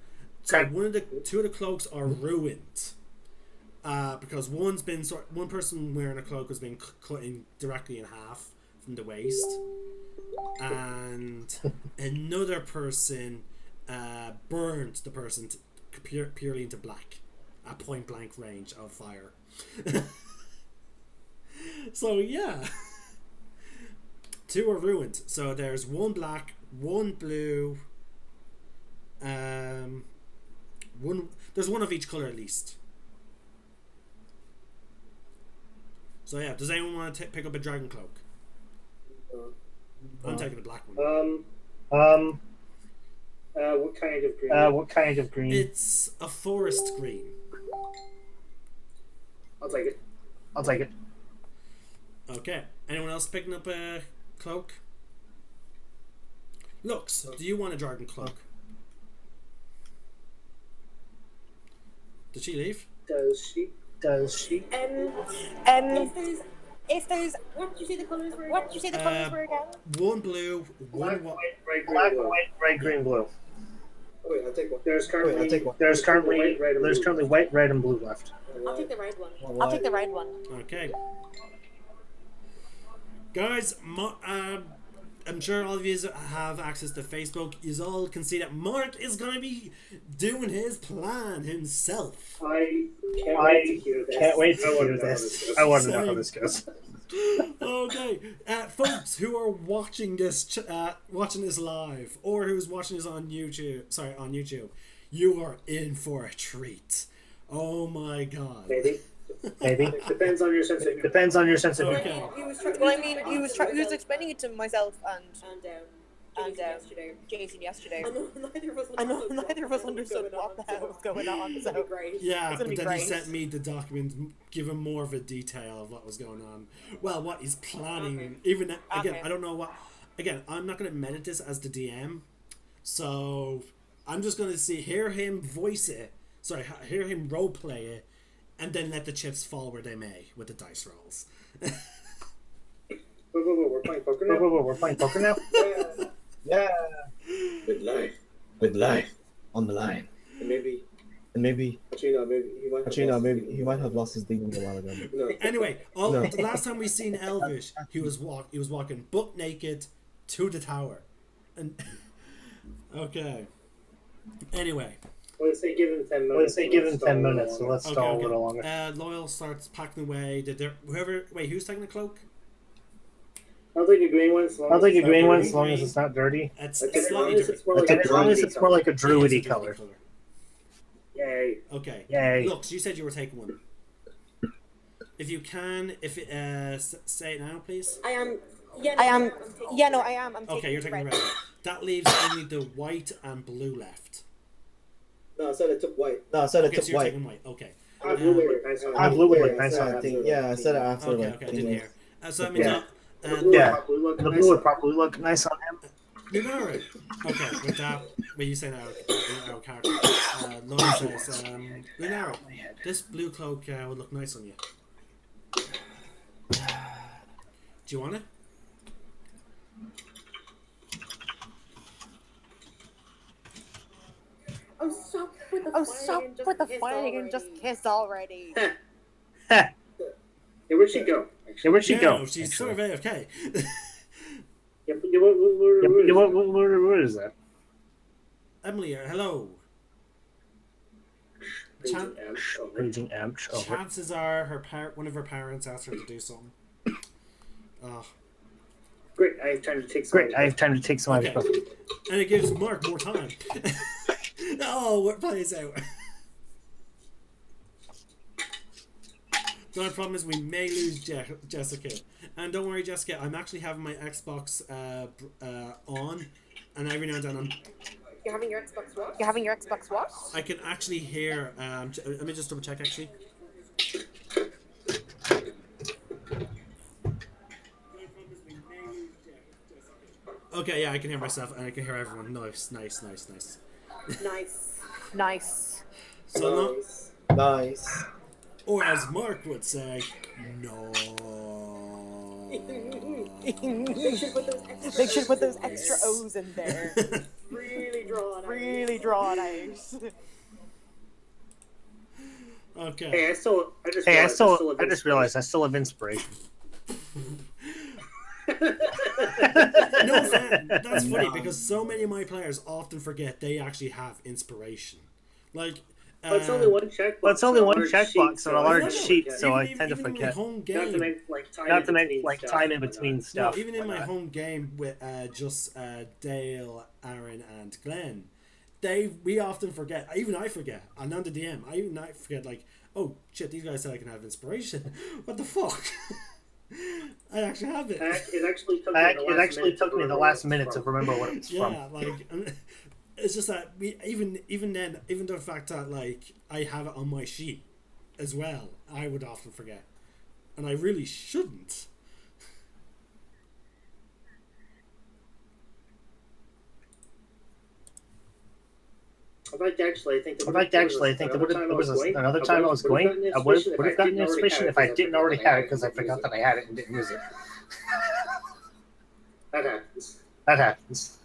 cloaks are ruined. Because one person wearing a cloak has been cut in directly in half from the waist, and another person burned the person purely into black at point blank range of fire. So yeah. Two are ruined. So there's one black, one blue, there's one of each colour at least. So yeah, does anyone want to pick up a dragon cloak? I'm taking the black one. What kind of green? It's a forest green. I'll take it. Okay. Anyone else picking up a cloak? Lux, do you want a dragon cloak? Did she leave? Does she? If there's what did you say the colours were again? One blue, one white, red, green, blue. Oh, wait, I'll take one. There's currently white, red, and blue left. I'll take the red one. Okay. Guys, I'm sure all of you have access to Facebook. You all can see that Mark is going to be doing his plan himself. I can't wait to hear this. I want to know how this goes. Okay, folks who are watching this live, or who's watching this on YouTube, you are in for a treat. Oh my god. Maybe. Depends on your sense of humor. Okay. He was explaining it to myself and Jason yesterday. I know neither of us understood what the hell was going on. So yeah, but then he sent me the document, giving more of a detail of what was going on. Well, what he's planning. Okay. Even again, I don't know what. Again, I'm not going to edit this as the DM, so I'm just going to hear him voice it. Sorry, hear him role play it, and then let the chips fall where they may with the dice rolls. We're playing poker now. We're playing poker now. Yeah. With life on the line. And maybe. Maybe he might have lost his demons a while ago. No. Anyway, the last time we seen Elvish, he was walking butt naked to the tower, and okay. Anyway. Let's say give him 10 minutes. So let's stall a little longer. Loyal starts packing away. Who's taking the cloak? I'll take a green one. As long as it's not dirty. As long as it's more like a druidy color. Yay. Okay. Yay. Look, so you said you were taking one. If you can, say it now, please. I am. I am. Yeah, no, I am. I'm okay, you're taking the red. That leaves only the white and blue left. No, I said I took white. So you're taking white. Okay. I blue it. Nice on that. Yeah, I said it after. Okay, I didn't hear. So that means the blue would probably look nice on him. Lunar. Okay, with that, when you say that, our character, Lunar says, Lunar, this blue cloak would look nice on you. Do you want it? Stop with the fighting and just kiss already. Hey, where'd she go? She's sort of AFK. What is that? Emily, hello. Raging amp. Chances are one of her parents asked her to do something. Oh. Great, I have time to take some. Okay. And it gives Mark more time. Oh, what plays out? The only problem is we may lose Jessica. And don't worry, Jessica, I'm actually having my Xbox on, and every now and then You're having your Xbox what? You're having your Xbox what? I can actually hear. Let me just double check, actually. Okay, yeah, I can hear myself, and I can hear everyone. Nice. Nice. So nice. Or as Mark would say, no. They should put those extra O's in there. Really drawn out. Okay. Hey, I just realized I still have inspiration. No, that's funny because so many of my players often forget they actually have inspiration. Like, it's only one checkbox on a large sheet, so I tend to forget. Not to make time in between stuff. No, even in my home game with just Dale, Aaron, and Glenn, we often forget. Even I forget. I'm not the DM. I forget. Like, oh shit, these guys said I can have inspiration. What the fuck? I actually have it. It actually took me the last minute to remember what it was from. Yeah, like it's just that even the fact that like I have it on my sheet as well, I would often forget, and I really shouldn't. In fact, actually, I think there was another time I was going. I would have gotten inspiration if I didn't already have it because I forgot that I had it and didn't use it. That happens.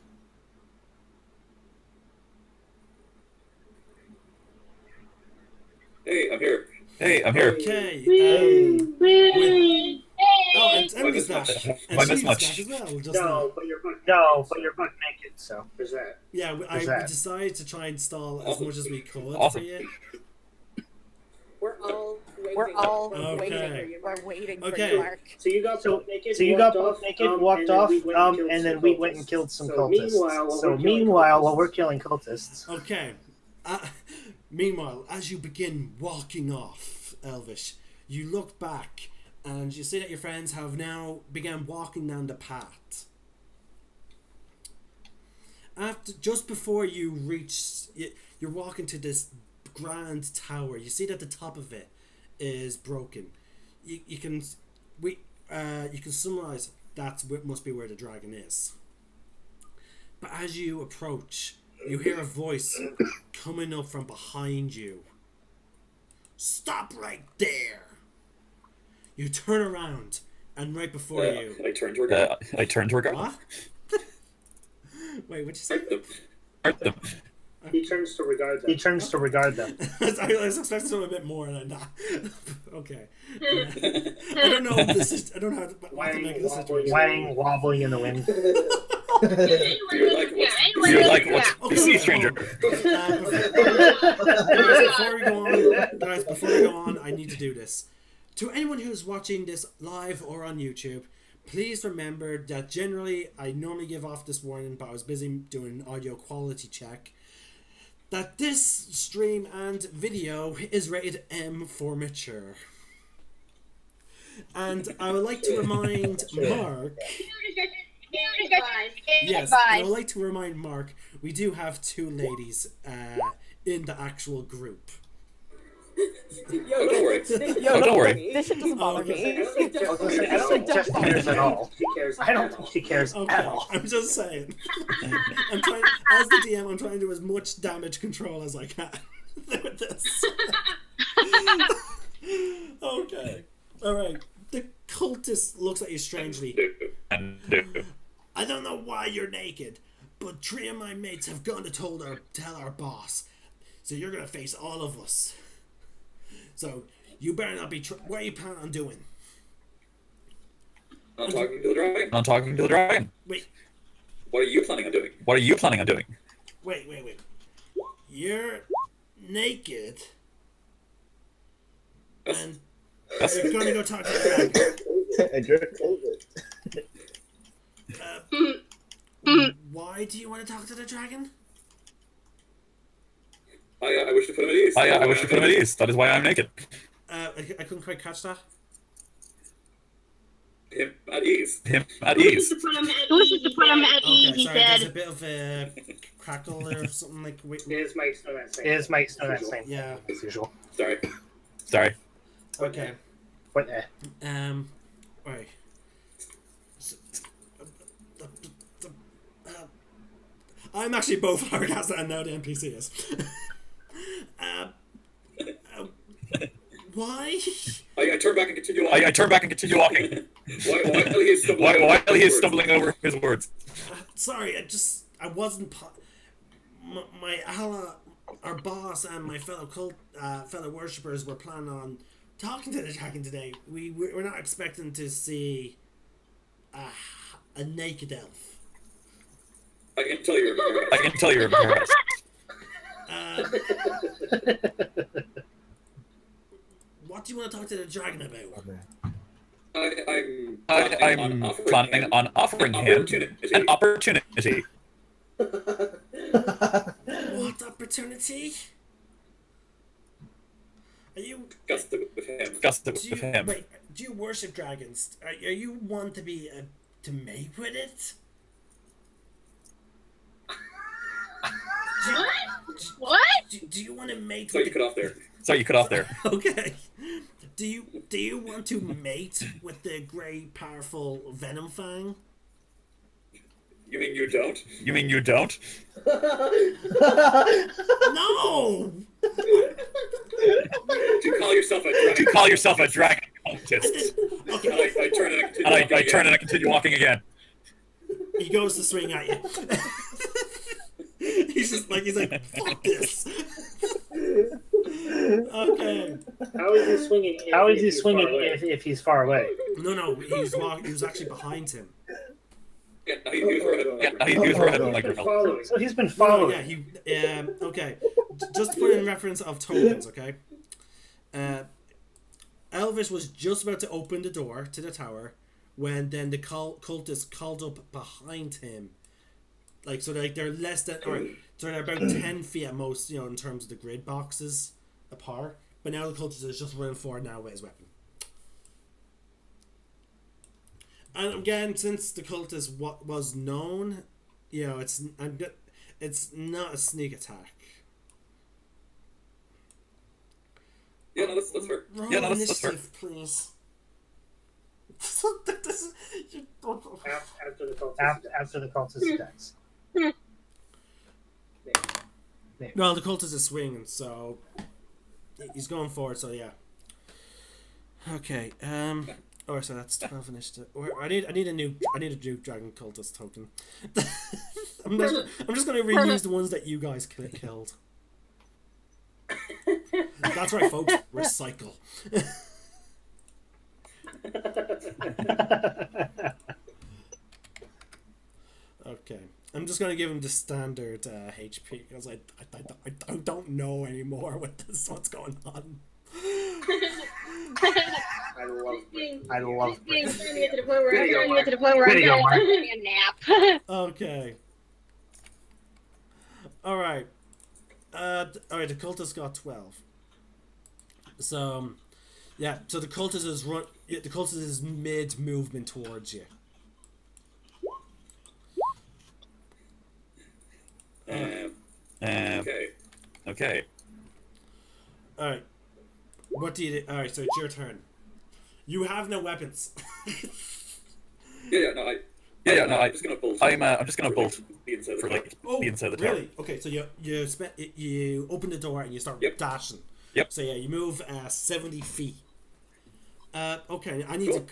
Hey, I'm here. Okay. And I missed that. And I she missed used much. that as well. Just No, but you're buck naked. So there's that. yeah, we decided to try and stall as much as we could Awesome. for you. We're all waiting. We're waiting for you, Mark. So you got both naked, walked off, and then we went and killed some cultists. Meanwhile, while we're killing cultists. Okay. Meanwhile, as you begin walking off, Elvish, you look back and you see that your friends have now began walking down the path. Just before you reach, you're walking to this grand tower. You see that the top of it is broken. You can summarize that must be where the dragon is. But as you approach, you hear a voice coming up from behind you. Stop right there! You turn around, and right before you... I turned to her guard. What? Wait, what'd you say? He turns to regard them. I was expecting something a bit more than that. Okay. I don't know if this is... I don't know how to make this situation. Wobbling in the wind. You're like, what? You see, stranger. Guys, before we go on, I need to do this. To anyone who's watching this live or on YouTube, please remember that generally I normally give off this warning, but I was busy doing an audio quality check, that this stream and video is rated M for mature. And I would like to remind Mark... Yes, I would like to remind Mark, we do have two ladies in the actual group. Don't worry. Don't worry. This shit doesn't bother me. I don't think Jess cares at all. I don't think she cares at all. I'm just saying. I'm trying, as the DM, I'm trying to do as much damage control as I can with this. Okay. Alright. The cultist looks at you strangely. I don't know why you're naked, but 3 of my mates have gone to tell our boss. So you're gonna face all of us. So you better not be. What are you planning on doing? I'm talking to the dragon. Wait. What are you planning on doing? Wait. You're naked. And you're gonna go talk to the dragon. Why do you want to talk to the dragon? I wish to put him at ease. I wish to put him at ease. That is why I'm naked. I couldn't quite catch that. Him at ease. Who wishes to put him at ease, he sorry, said. There's a bit of a crackle or something like... His mic's not that same. Yeah. As usual. Sorry. Okay. What? Alright. I'm actually both Hardcast and now the NPC is. Why? I turn back and continue walking. While he is stumbling over his words. Sorry, I wasn't... our boss and my fellow worshippers were planning on talking to the dragon today. We're not expecting to see a naked elf. I can tell you're embarrassed. What do you want to talk to the dragon about? I'm planning on offering him an opportunity. What opportunity? Are you... Gusted with him. Wait, do you worship dragons? Are you one to be... to mate with it? What? Do you want to mate with... Sorry, you cut off there. Okay. Do you want to mate with the grey, powerful Venom Fang? You mean you don't? No! Do you call yourself a dragon cultist? Okay. I turn and I continue walking again. He goes to swing at you. he's like, fuck this. Okay. How is he swinging? If he's far away? No, he was actually behind him. Yeah, no, he was right at the microphone. So he's been following. Yeah, okay. Just to put in reference of tokens, okay? Elvis was just about to open the door to the tower when then the cultists called up behind him. Like, so they're less than, or so they're about 10 feet at most, in terms of the grid boxes apart. But now the cultist is just running forward now with his weapon. And again, since the cultist was known, it's not a sneak attack. Yeah, no, that's fair. Roll Yeah, no, that's initiative, fair. please. After the cultist attacks. Well, the cultist is swinging, so he's going forward. So yeah. Okay. Oh, so that's 12 initiative. I need a new dragon cultist token. I'm just gonna reuse the ones that you guys killed. That's right, folks. Recycle. Okay. I'm just gonna give him the standard HP because I don't know anymore what's going on. I love I'm getting to the point where I'm gonna take a nap. Okay. Alright. Alright, the cultist got 12. So, yeah, so the cultist is mid movement towards you. Okay. Alright. What do you do? Alright, so it's your turn. You have no weapons. I'm just gonna bolt. I'm just gonna bolt for like the inside of the tower. Really? Okay, so you open the door and you start dashing. Yep. So yeah, you move 70 feet. Okay, I need to.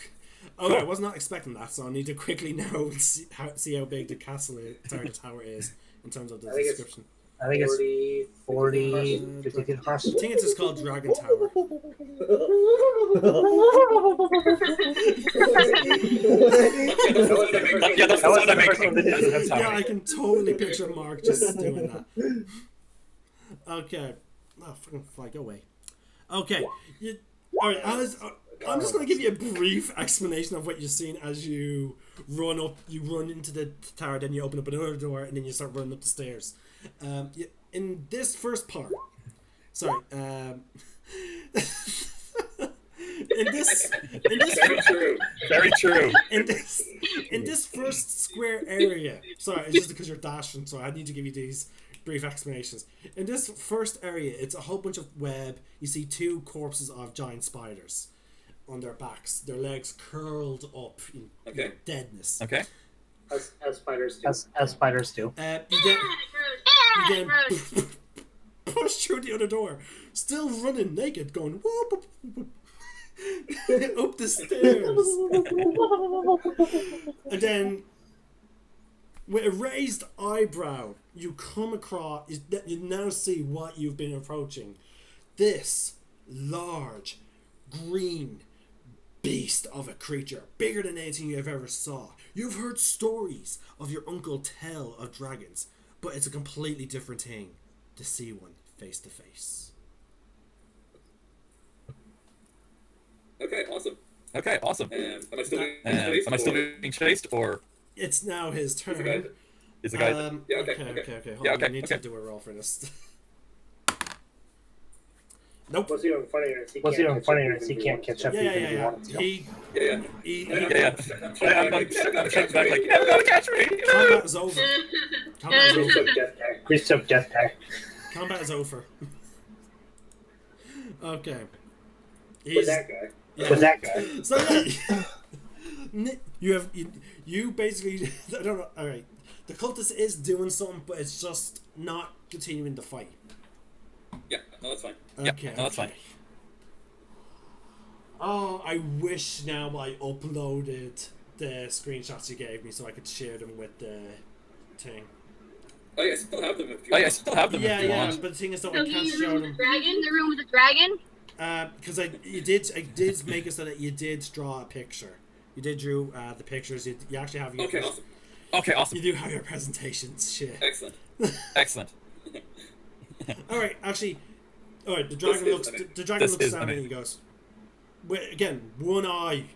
Okay, I was not expecting that, so I need to quickly now see how big the the tower is in terms of the description. I think it's 40, 50 feet across. I think it's just called Dragon Tower. Yeah, I can totally picture Mark just doing that. Okay. Oh, fucking fly, go away. Okay. Alright, I'm just going to give you a brief explanation of what you're seeing as you run up. You run into the tower, then you open up another door, and then you start running up the stairs. In this first part, sorry, Very true. In this first square area, sorry, it's just because you're dashing, so I need to give you these brief explanations. In this first area, it's a whole bunch of web. You see 2 corpses of giant spiders on their backs, their legs curled up in deadness. Okay. As spiders do. As spiders do. You then push through the other door, still running naked, going whoop, whoop, whoop, up the stairs. And then, with a raised eyebrow, you come across. You now see what you've been approaching. This large, green beast of a creature, bigger than anything you've ever saw. You've heard stories of your uncle tell of dragons, but it's a completely different thing to see one face to face. Okay, awesome. Am I still being chased, or? It's now his turn. Is the guy? Okay. Hold on, I need to do a roll for this. Nope. What's even funnier is he can't catch up even if he wants to. I'm checking back like, you never gotta catch me. Combat is over. Please took death pack. Combat is over. Okay. With that guy. Yeah. With that guy. So you basically, I don't know. All right, the cultist is doing something, but it's just not continuing the fight. Yeah, no, that's fine. Okay, no, that's fine. Oh, I wish now I uploaded the screenshots you gave me so I could share them with the thing. I still have them if you want. I still have them Yeah, if you yeah, want. but the thing is, though, So I he can't in the show room with them. the dragon? The room with the dragon? Because I did make it so that you did draw a picture. You did drew the pictures. You actually have your. Okay, awesome. Okay, awesome. You do have your presentations. Shit. Excellent. Excellent. All right, actually, all right. The dragon looks. The dragon looks down and he goes. Wait, again, one eye,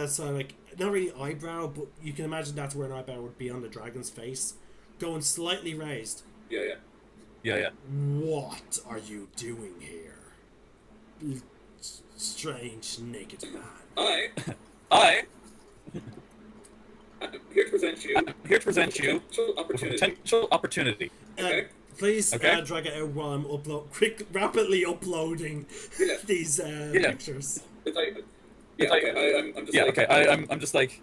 so like not really eyebrow, but you can imagine that's where an eyebrow would be on the dragon's face, going slightly raised. Yeah. What are you doing here, strange naked man? I'm here to present you with a potential opportunity. Okay. Please drag it out while I'm rapidly uploading these pictures. I'm just like.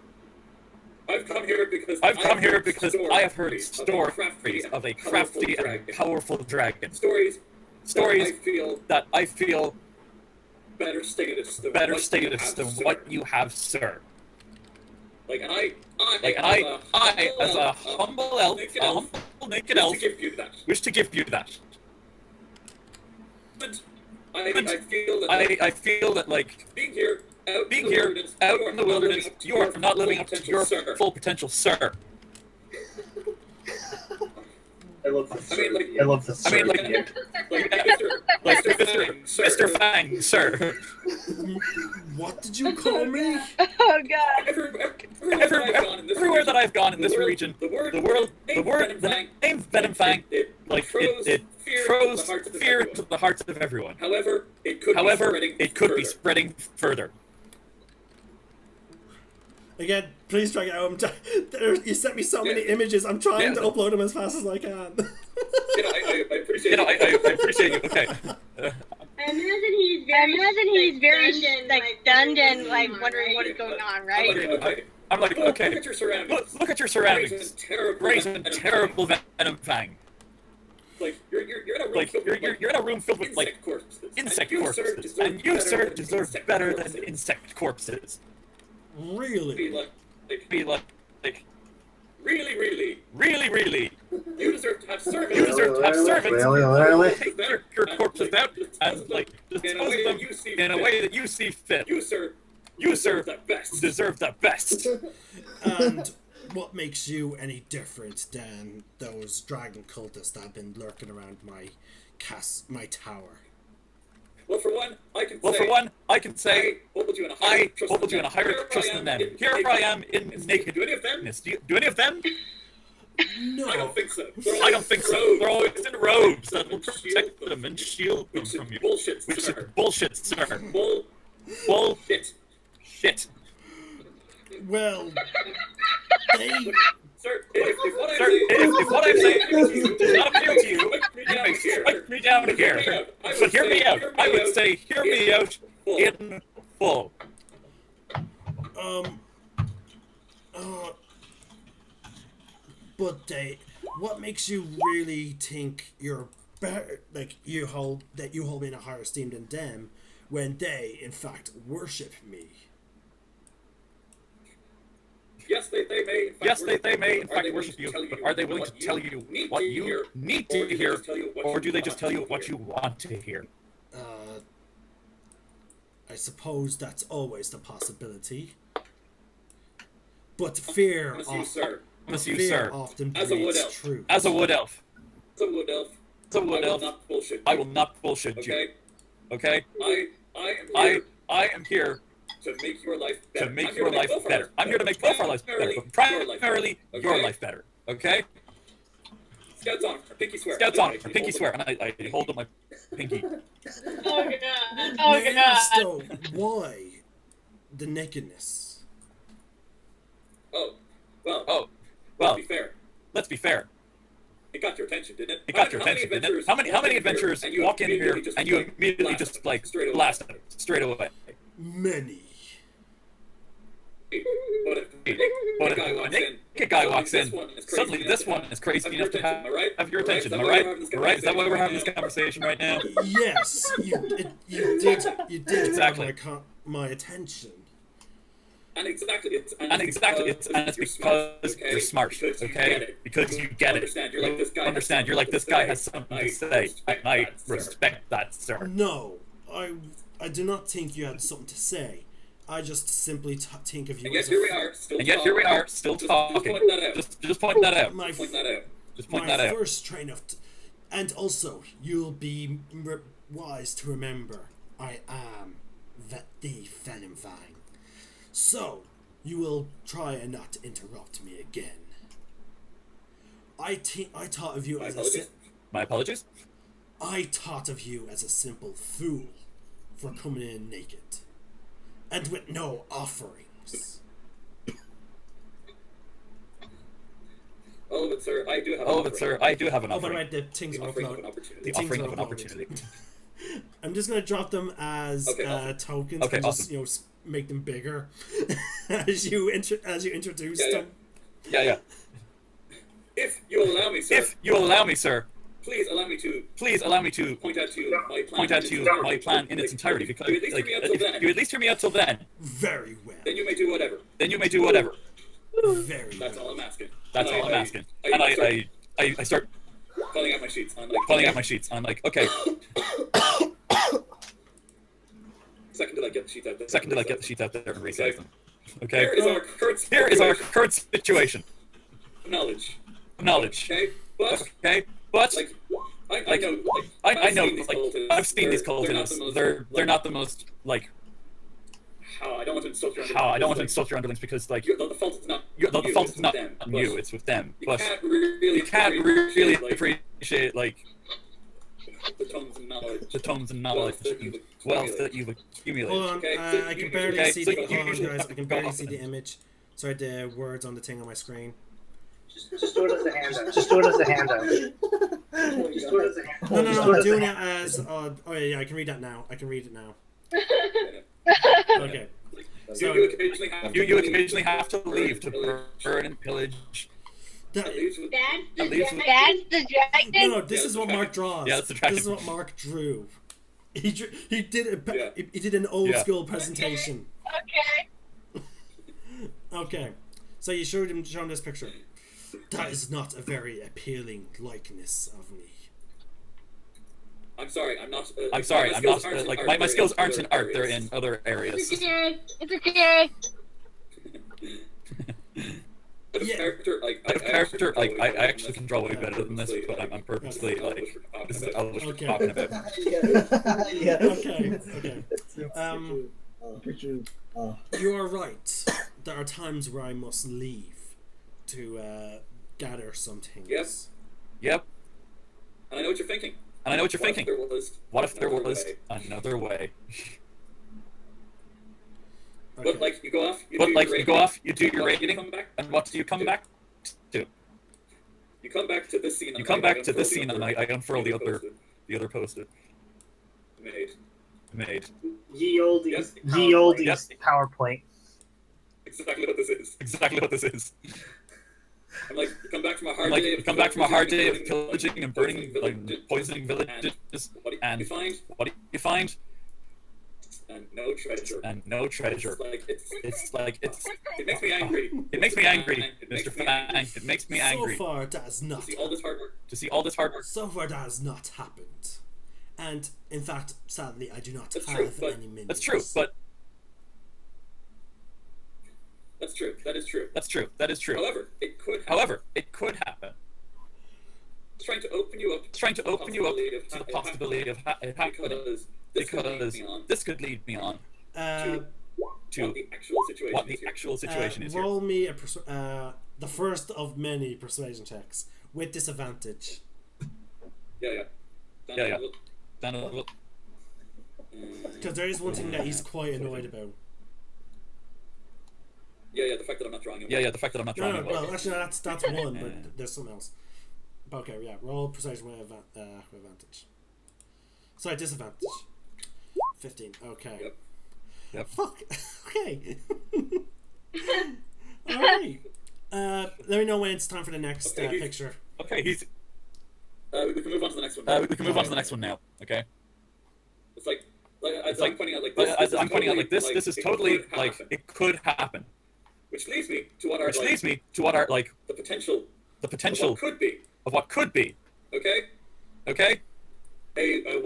I've come here because I have heard stories of a crafty and powerful dragon. Stories that I feel better stated than what you have, sir. I, as a humble elf, naked elf, wish to give you that. I feel that like being here out in the wilderness, you are not living up to your full potential, sir. I love this. Mr. Fang, sir. What did you call me? Oh god. Everywhere that I've gone in this region, the name Venom Fang, it throws fear into the hearts of everyone. However, it could be spreading further. Again, please drag it out. You sent me so many images. I'm trying to upload them as fast as I can. I appreciate you. Okay. I imagine he's very like stunned and like wondering what is going on, right? I'm like, okay. Look at your surroundings. Brazen, terrible Venom Fang. Like you're in a room filled with like insect corpses, and you, sir, deserve better than insect corpses. Really? Be like, really. You deserve to have servants. Really? Take your corpses out and like dispose of them in a way that you see fit. You, sir, deserve the best. And what makes you any different than those dragon cultists that have been lurking around my tower? Well, for one, I can say I hold you in a higher trust than them. Here I am in naked. Do any of them? No. I don't think so. They're always in robes that will protect them and shield them from you. Bullshit, sir. Bullshit. Shit. Well, Sir, if what I'm saying does not appeal to you, you may strike me down here. But hear me out. I would say hear me out in full. But what makes you really think you're better? Like you hold me in a higher esteem than them, when they in fact worship me. Yes, they may in fact worship you, but are they willing to tell you what you need to hear, or do they just tell you what you want to hear? I suppose that's always the possibility. But fear often breeds truth. As a wood elf, I will not bullshit you. Okay? I am here to make your life better. I'm here to make both our lives better, but primarily your life better. Okay? Scouts on, pinky swear. And I hold up my pinky. Oh god. So why the nakedness? Well. Let's be fair. It got your attention, didn't it? How many adventurers walk in here and you immediately just like blast them straight away? Many. But if a guy walks in, suddenly this one is crazy enough to have your attention. Am I right? Is that why we're having this conversation right now? Yes, you did exactly have my attention. And it's because you're smart, okay? Because you get it. Understand, you're like, this guy has something to say. I respect that, sir. No, I do not think you had something to say. I just simply think of you as here we are, still talking. Just point that out. Just point that out. First train of... And also, you'll be wise to remember, I am the Felon Vine. So, you will try and not interrupt me again. I thought of you as My apologies? I thought of you as a simple fool for coming in naked. And with no offerings. All of it, sir. I do have an offering. Oh, by the way, the things are uploaded. The offering of an opportunity. I'm just gonna drop them as tokens and awesome. just make them bigger as you introduce them. Yeah. If you allow me, sir. Please allow me to point out to you my plan in its entirety, because if you at least hear me out till then. Very well. Then you may do whatever. Very. That's all I'm asking. And I start pulling out my sheets. I'm like, okay. Second till I get the sheets out there and resize them. Okay. Here is our current situation. Knowledge. Okay. But I know, I've seen these cultists. They're not the most I don't want to insult your underlings because the fault is not on you. It's with them. But you can't really appreciate the tomes and knowledge and wealth that you've accumulated. Hold on, I can barely see the. Hold on, guys. I can barely see the image. Sorry, the words on the thing on my screen. Just do it as a handout. No, I'm doing it as... oh, yeah, I can read that now. I can read it now. Okay. So, you occasionally have to leave to burn and pillage. That's the dragon? No, this is what Mark draws. Yeah, that's the dragon. This is what Mark drew. He did an old school presentation. Okay. So you showed him this picture. That is not a very appealing likeness of me. I'm sorry. I'm not. My skills aren't in art. They're in other areas. It's okay. I actually can draw way better than this, but I'm purposely this is what we're talking about. Okay. You are right. There are times where I must leave to gather some things. Yep. And I know what you're thinking. What if there was another way? Okay. But you go off, you do your raiding, and what do you come back to? You come back to this scene, and I unfurl the other post-it. Made. Ye olde PowerPoint. Exactly what this is. I'm like, come back from a hard day of pillaging and burning, poisoning villages, and what do you find? And no treasure. It makes me angry. Mr. Fang. It makes me angry. So far, that has not. To see all this hard work. So far, that has not happened. And in fact, sadly, I do not have any minions. That's true, but. That's true. That is true. However, it could happen. It's trying to open you up to the possibility of it happening, because this could lead me on to what the actual situation is. Roll me the first of many persuasion checks with disadvantage. Yeah. Because there is one thing that he's quite annoyed about. Yeah, the fact that I'm not drawing him. No, well, actually, that's one, but there's something else. But okay, yeah, roll persuasion with advantage. Sorry, disadvantage. 15. Okay. Yep. Fuck. Okay. All right. Let me know when it's time for the next picture. Okay, he's. We can move on to the next one. We can move on to the next one now. Okay. It's like I I'm pointing out like this. This is totally like it could happen. Which leads me to what our like the potential of what could be. Okay. A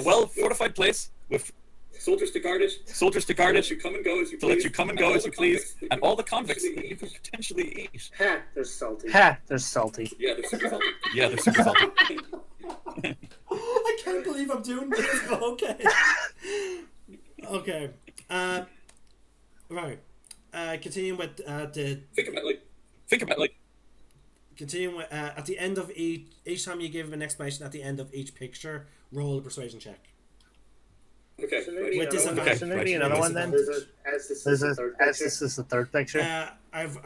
well fortified place with soldiers to guard it. To let you come and go as you please. let you come and go as you please, and all the convicts that you could potentially eat. Ha, they're salty. Yeah, they're super salty. I can't believe I'm doing this, but okay. Okay. Right. Continuing with the... Think about like... Continuing with, at the end of each time you give him an explanation at the end of each picture, roll a persuasion check. Okay. With disadvantage. So maybe another one then? As this is the third picture? I've...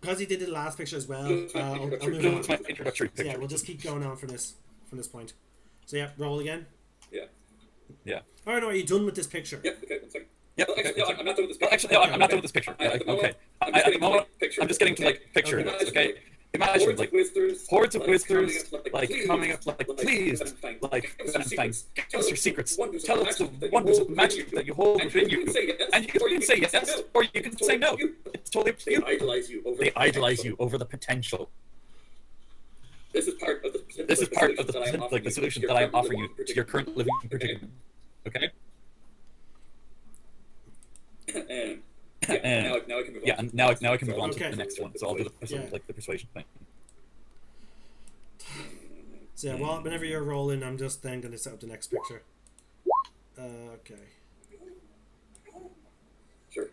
because he did the last picture as well, I'll move It's my on. introductory So picture. yeah, we'll just keep going on from this point. So yeah, roll again. Yeah. Oh no, are you done with this picture? Yep, okay, one second. Yep. Well, actually, no, I'm not done with this picture. Actually, no, I'm not done with this picture. Okay. I'm just getting to like picture this. Okay. Imagine like hordes of wizards like coming up like please like give us your secrets. Tell us the wonders of magic that you hold within you. And you can say yes or you can say no. It's totally up to you. They idolize you over the potential. This is part of the solution that I am offering you to your current living predicament. Okay. And now I can move on. Yeah, and now I can move on to Okay. the next one. So I'll do the persuasion thing. So yeah, well, whenever you're rolling, I'm just then going to set up the next picture. Okay. Sure.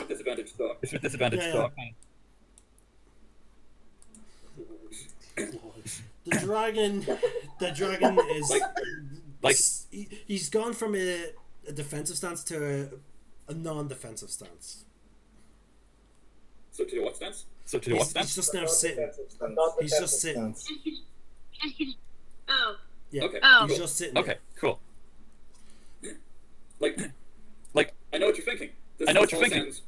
It's with disadvantage talk. The dragon is like he's gone from a defensive stance to a non-defensive stance. So to what stance? He's just now sitting. He's just sitting. Oh. Yeah. Okay. Oh. He's just sitting. Okay, cool. Like I know what you're thinking.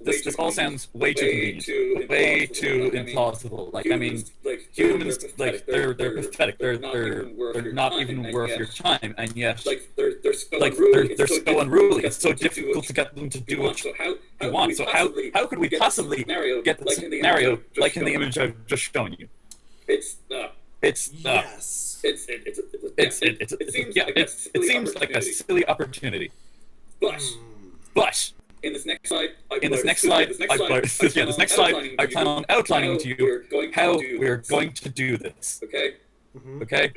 This all sounds way too convenient, way too implausible. Like I mean, humans like they're pathetic. They're not even worth your time, and yet they're so unruly. It's so difficult to get them to do what you want. So how could we possibly get the scenario like in the image I've just shown you? It seems like a silly opportunity. But in this next slide, I plan on outlining to you how we're going to do this. Okay. Okay.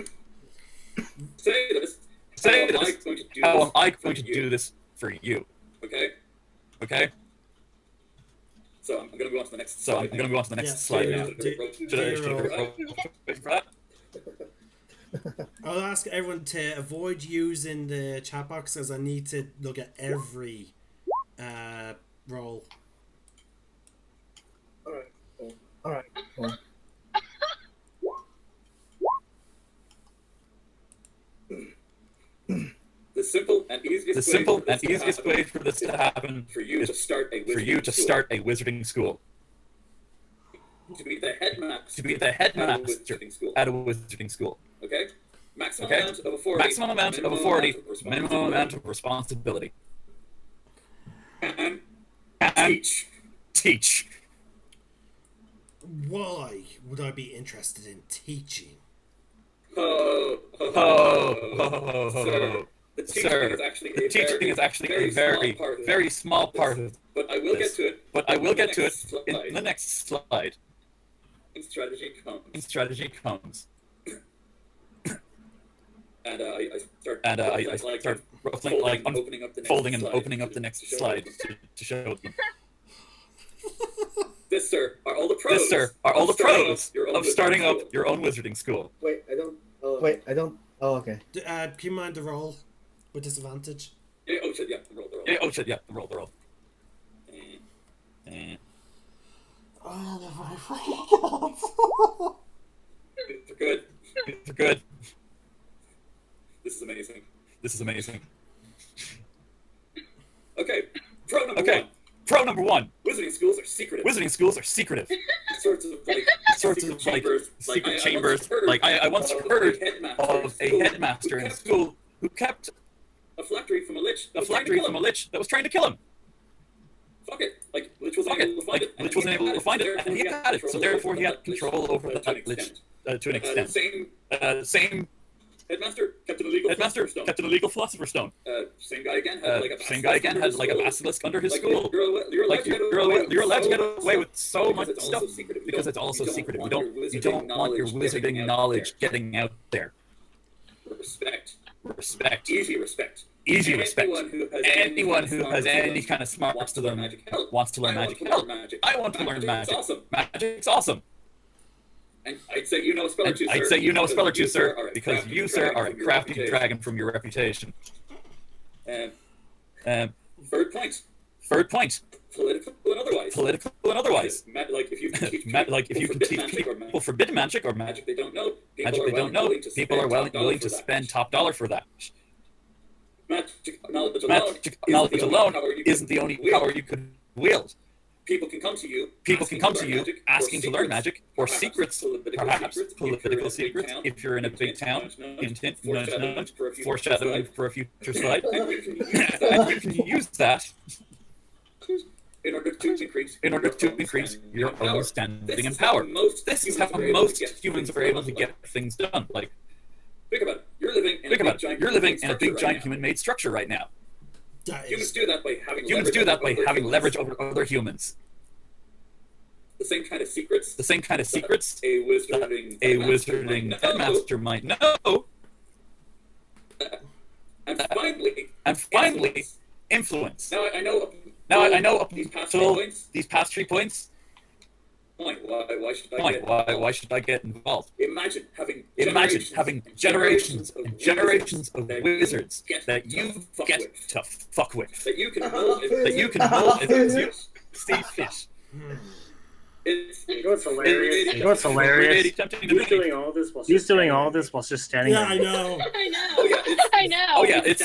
Say this. How am I going to do this for you? Okay. Okay. So I'm going to go on to the next. Slide now. Should I for that? I'll ask everyone to avoid using the chat box as I need to look at every roll. All right. Cool. The simple and easiest way for this to happen for you to start a wizarding school. To be the headmaster at a wizarding school. Okay? Maximum amount of authority, minimum amount of responsibility. And teach. Why would I be interested in teaching? Sir, the teaching is actually a very small part of it. But I will get to it. In the next slide. In strategy comes. And I start roughly like unfolding and opening up the next slide to show them. This, sir, are all the pros of starting up your own wizarding school. Wait, I don't. Oh, okay. Keep in mind the roll with disadvantage. Yeah, oh shit, yeah, the roll. The roll. Oh, They're good. This is amazing. Okay, Pro number one. Wizarding schools are secretive. Wizarding schools are secretive. sorts of secret chambers. Like I once heard of a headmaster in school who kept a phylactery from a lich. That was trying to kill him. Fuck it. Like Lich wasn't able to find it, and he had it. So therefore, he had control over that Lich to an extent. Same headmaster kept an illegal philosopher's stone. Same guy again had like a basilisk under his school. You're allowed to get away with so much stuff because it's also secretive. You don't want your wizarding knowledge getting out there. Respect. Easy respect. Anyone who has any kind of smarts to them wants to learn magic. I want to learn magic. Magic's awesome. And I'd say you know a spell or two, sir. I'd say you know a spell or two, sir, because you, sir, are a crafty dragon from your reputation. Third point. Political and otherwise. Like if you can teach people forbidden magic or magic they don't know, people are willing to spend top dollar for that. Magic knowledge alone isn't the only power you could wield. People can come to you asking to learn magic, or secrets, perhaps political secrets, if you're in a big town, foreshadowing for a future slide. And you can use that in order to increase your own standing and power. This is how most humans are able to get things done. Like, think about it. You're living in a big giant human-made structure right now. Humans do that by having leverage over other humans. The same kind of secrets a wizarding headmaster might know. And finally, influence. Now I know these past 3 points. Why should I get involved? Imagine having generations and generations of wizards that you get to fuck with. That you can mold into sea fish. You know what's hilarious? He's doing all this while just standing there. I know. I know. Oh yeah, it's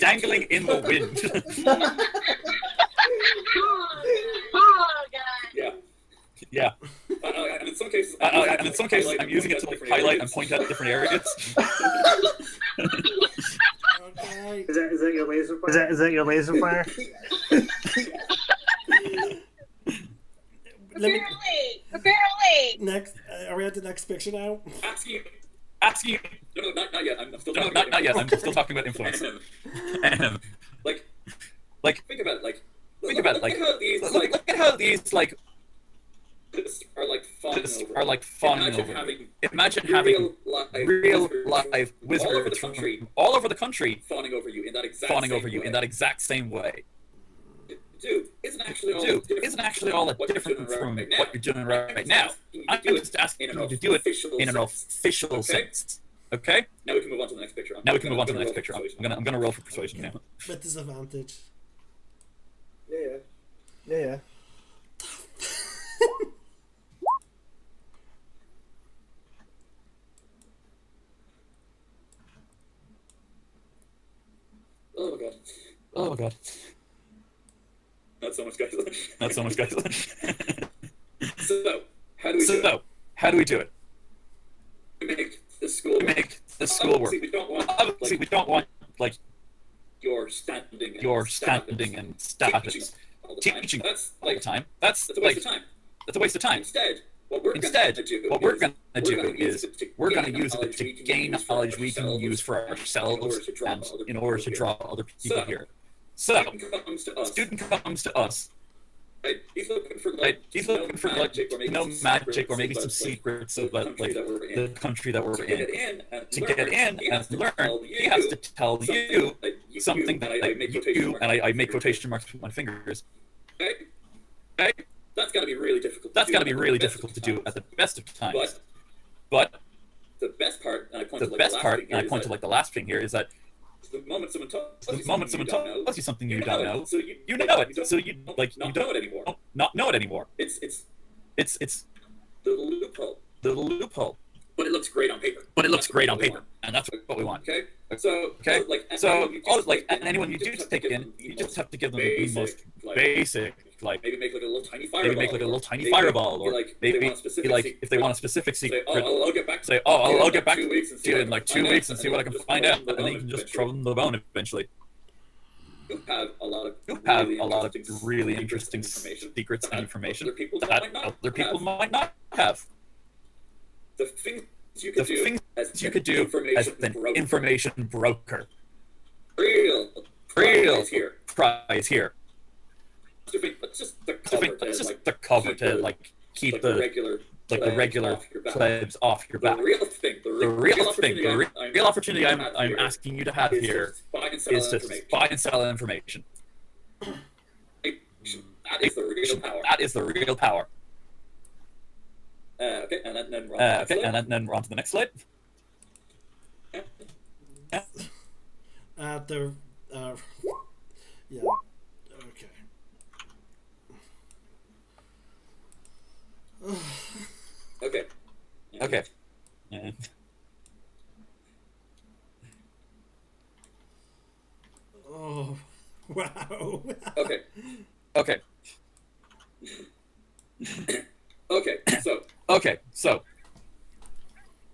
dangling in the wind. Oh god. Yeah. And in some cases, I'm using it to like highlight and point out different areas. Okay. Is that your laser pointer? Is that your laser pointer? Apparently. Next, are we at the next picture now? Asking. No, not yet. I'm still not yet. I'm still talking about influence. Like, think about it. Look at how these like are like fawning over. Imagine having real live wizards from all over the country fawning over you in that exact same way. Dude, isn't actually all that different from what you're doing right now. I'm just asking you to do it in an official sense. Okay? Now we can move on to the next picture. I'm gonna roll for persuasion now. With disadvantage. Yeah. Oh god. Not so much, guys. So, how do we do it? We make the school work. Obviously, we don't want like your standing and status teaching all the time. That's a waste of time. Instead, what we're gonna do is we're gonna use it to gain knowledge we can use for ourselves and in order to draw other people here. So, student comes to us. Right? He's looking for no magic or maybe some secrets about like the country that we're in. To get in and learn, he has to tell you something that you and I make quotation marks with my fingers. Okay? That's got to be really difficult. To do at the best of times. But the best part, and I point to like the last thing here, is that the moment someone tells you something you don't know, so you know it. So you don't know it anymore. Not know it anymore. It's the loophole. But it looks great on paper. And that's what we want. Okay. So anyone you do take in, you just have to give them the most basic, like maybe make like a little tiny fireball, or maybe like if they want a specific secret, I'll get back to you in like 2 weeks and see what I can find out, and then you can just throw them the bone eventually. You have a lot of really interesting secrets and information that other people might not have. The things you could do as an information broker. Real prize here. It's just the cover to like keep the regular plebs off your back. The real opportunity I'm asking you to have here is to buy and sell information. That is the real power. Okay, and then we're on to the next slide. Yeah. Okay. Okay. Yeah. Oh, wow. Okay. So.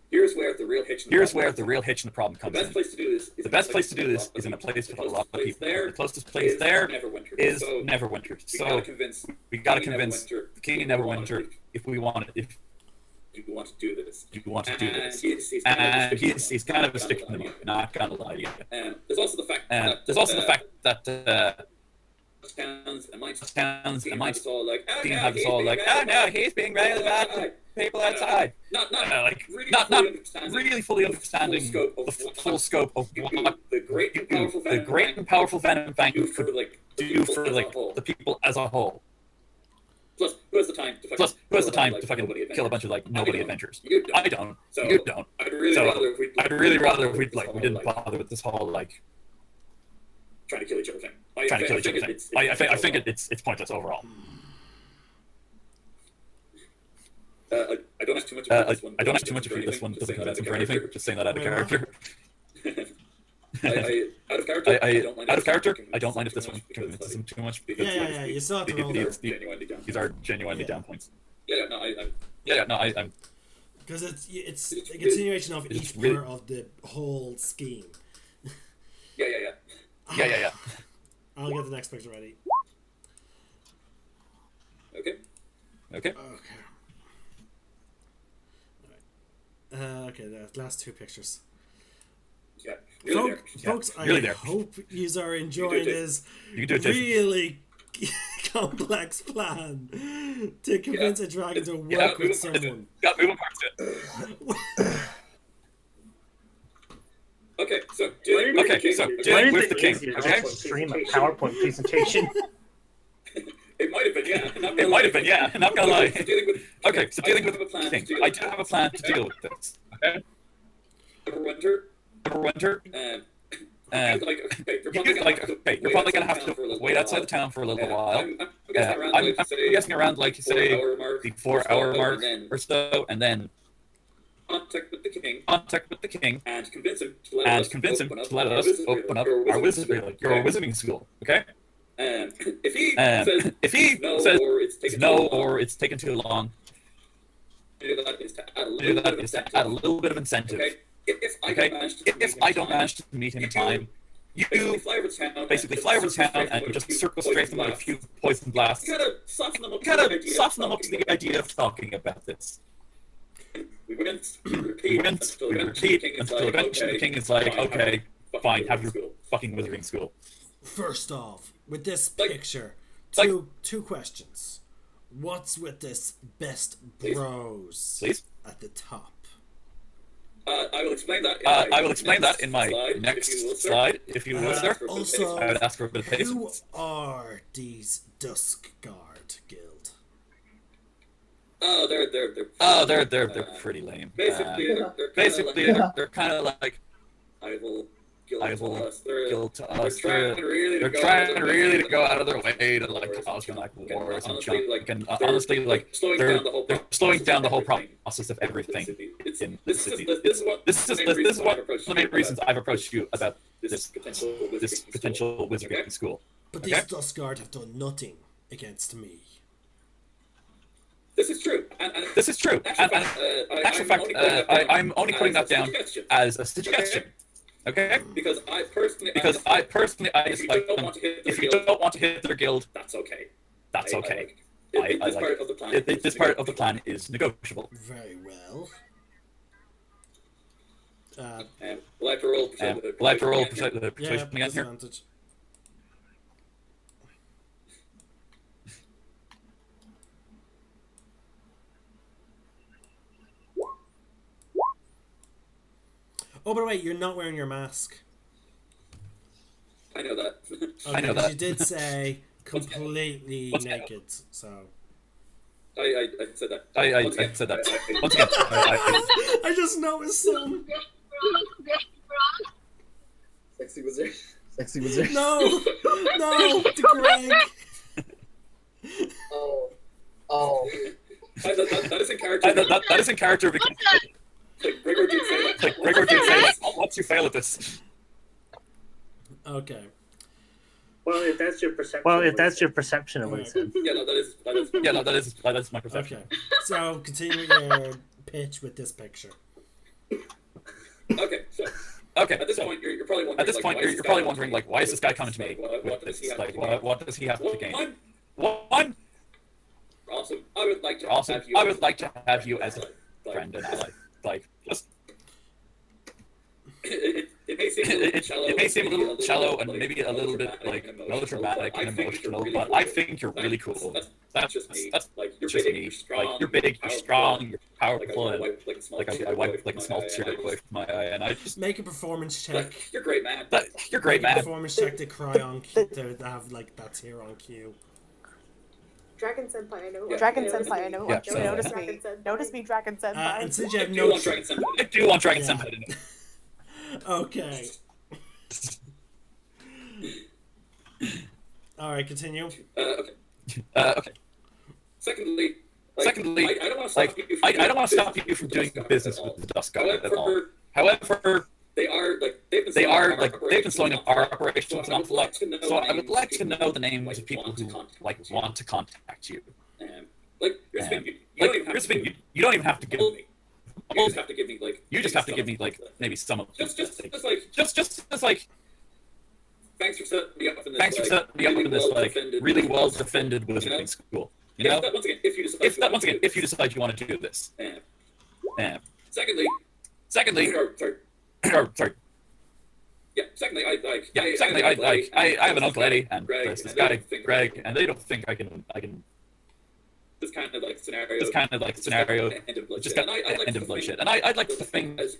Here's where the real hitch in the problem comes in. The best place to do this is in a place with a lot of people. The closest place there is Neverwinter. So we gotta convince the King of Neverwinter if you want to do this. And he's kind of a stick in the mud, not gonna lie to you. There's also the fact that towns and my team have us all like, oh no, he's being really bad to people outside. Not really fully understanding the full scope of what the great and powerful Venom Bank could do for the people as a whole. Plus, who has the time to fucking kill a bunch of nobody adventurers? I don't. You don't. I'd really rather if we didn't bother with this whole trying to kill each other thing. I think it's pointless overall. I don't ask too much about this one. I don't ask too much about this one. Doesn't convince me for anything. Just saying that out of character. Out of character, I don't mind if this one convinces him too much. Yeah. You saw it roll. These are genuinely down points. I'm. Because it's a continuation of each part of the whole scheme. Yeah. I'll get the next picture ready. Okay. Okay, the last two pictures. Yeah. Folks, I hope you are enjoying this really complex plan to convince a dragon to work with someone. Okay, so dealing with the king. Okay, stream a PowerPoint presentation. It might have been, yeah. I'm not gonna lie. Okay, so dealing with the king. I do have a plan to deal with this. Okay. Neverwinter. You're probably gonna have to wait outside the town for a little while. I'm guessing around the 4-hour mark or so, and then contact with the king and convince him to let us open up our wizarding school. Okay. If he says no or it's taken too long, do that is to add a little bit of incentive. Okay. If I don't manage to meet him in time, you basically fly over to town and just circle straight them with a few poison blasts. You gotta soften them up to the idea of talking about this. We repeat until eventually the king is like, okay, fine, have your fucking wizarding school. First off, with this picture, two questions. What's with this best bros at the top? I will explain that in my next slide, if you would, sir. Also, I would ask for a bit of patience. Who are these Dusk Guard Guild? They're pretty lame. Basically, they're kind of like guilt to us. They're trying really to go out of their way to like cause like wars and junk. And honestly, like they're slowing down the whole process of everything in the city. This is one of the main reasons I've approached you about this potential wizarding school. But these Dustguard have done nothing against me. This is true. This is true. And actual fact, I'm only putting that down as a suggestion. Okay? Because I personally, I dislike them. If you don't want to hit their guild, that's okay. That's okay. This part of the plan is negotiable. Very well. We'll have to roll the persuasion again here. Oh, by the way, you're not wearing your mask. I know that. Okay, I know that. You did say completely naked, so. I said that. I said that. Once again, I just noticed some. Sexy wizard. Sexy wizard. No, to Greg. Oh. That is in character. That is in character because. Like Gregor did say that. I'll let you fail at this. Okay. Well, if that's your perception of what he said. Yeah, no, that is my perception. Okay. So continue your pitch with this picture. Okay. So. Okay. At this point, you're probably wondering. At this point, you're probably wondering, like, why is this guy coming to me with this? Like, what does he have to gain? One. Awesome. I would like to have you as a friend and ally. Like, just it may seem a little shallow and maybe a little bit like melodramatic and emotional, but I think you're really cool. That's just me. Like you're big, you're strong, you're powerful, and like I wipe like a small tear away from my eye, and I just make a performance check. You're great, man. You're great, man. Performance check to cry on to have like that tear on cue. Dragon Senpai, I know. Yeah. Dragon Senpai, I know. Yeah, so, notice me. Notice me, Dragon Senpai. And since you have no... I do want Dragon Senpai to know. Okay. Alright, continue. Okay. Secondly, I don't want to stop you from doing business with the Dustguard at all. However, they've been slowing up our operations an awful lot. So I would like to know the names of people who want to contact you. You don't even have to give me. You just have to give me maybe some of them. Just like. Thanks for setting me up in this really well defended wizarding school. You know. If you decide you want to do this. Secondly. Sorry. Yeah. Secondly, I have an uncle Eddie and there's this guy Greg, and they don't think I can. This kind of scenario. Just end of bloodshed. And I'd like to think as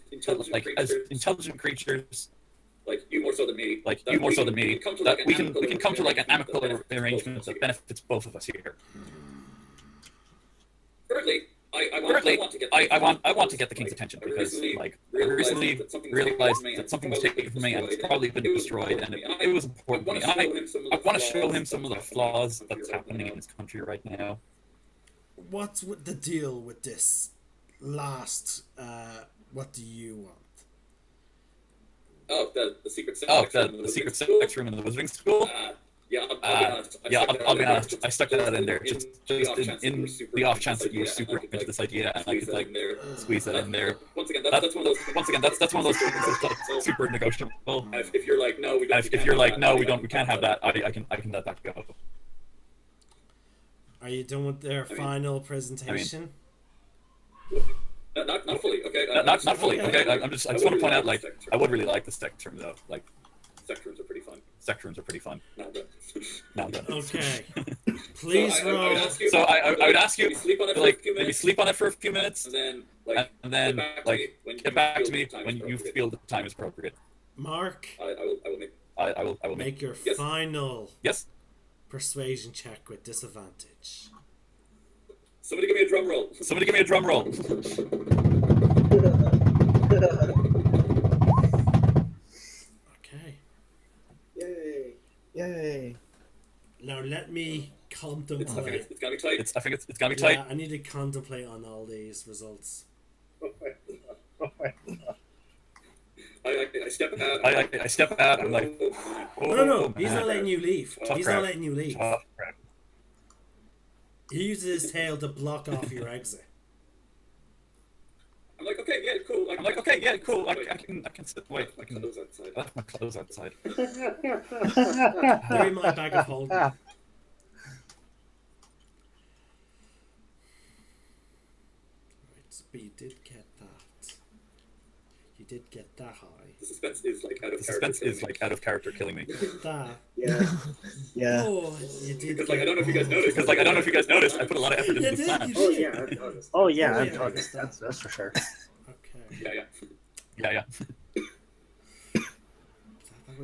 intelligent creatures. Like you more so than me. That we can come to like an amicable arrangement that benefits both of us here. Thirdly. I want to get the king's attention because, like, I recently realized that something was taken from me and it's probably been destroyed, and it was important to me. I want to show him some of the flaws that's happening in his country right now. What's the deal with this last? What do you want? Oh, the secret sex room in the wizarding school. I'll be honest. I stuck that in there just in the off chance that you were super into this idea and I could like squeeze that in there. Once again, that's one of those things that's super negotiable. If you're like no, we can't have that. I can let that go. Are you done with their final presentation? Not fully. Okay. Not fully. Okay. I just want to point out like I would really like the spectrum though. Like. Sect rooms are pretty fun. Now I'm done. Okay. Please roll. So I would ask you maybe sleep on it for a few minutes, and then get back to me when you feel the time is appropriate. Mark. I will make your final persuasion check with disadvantage. Somebody give me a drum roll. let me contemplate. It's gotta be tight. I think it's gotta be tight. Yeah, I need to contemplate on all these results. I step out. I step out. I'm like, no. He's not letting you leave. Tough He's crap. not letting you leave. Tough crap. He uses his tail to block off your exit. I'm like, okay, yeah, cool. I'm like, okay, yeah, cool. I can sit. Wait, I can lose outside. I left my clothes outside. They're in my bag of holding. Right, but you did get that. You did get that high. The suspense is like out of character killing me. That. Yeah. Yeah. Oh, you did. Because like I don't know if you guys noticed. Because like I don't know if you guys noticed. I put a lot of effort into the plan. Oh yeah, I've noticed. Oh yeah, I've noticed. That's for sure. Okay. Yeah.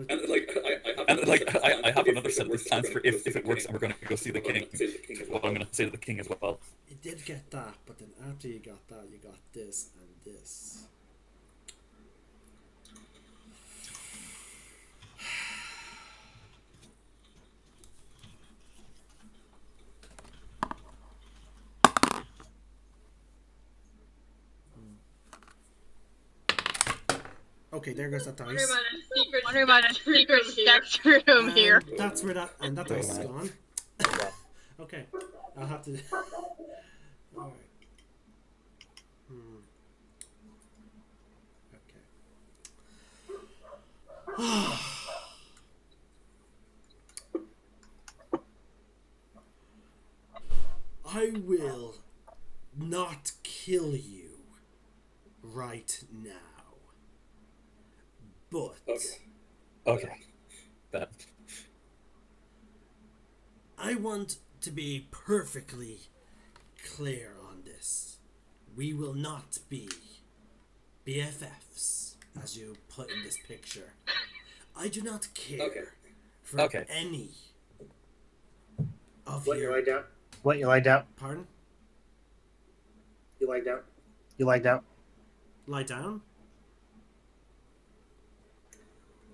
And like I have another set of plans for if it works and we're gonna go see the king. What I'm gonna say to the king as well. You did get that, but then after you got that, you got this and this. Okay, there goes that dice. Wonder about a secret steps room here. That's where that dice is gone. Okay, I'll have to. All right. Okay. I will not kill you right now. But okay. That. I want to be perfectly clear on this. We will not be BFFs, as you put in this picture. I do not care for any of What, you lied down? What, you lied down? Pardon? You lied down? You lied down? Lie down?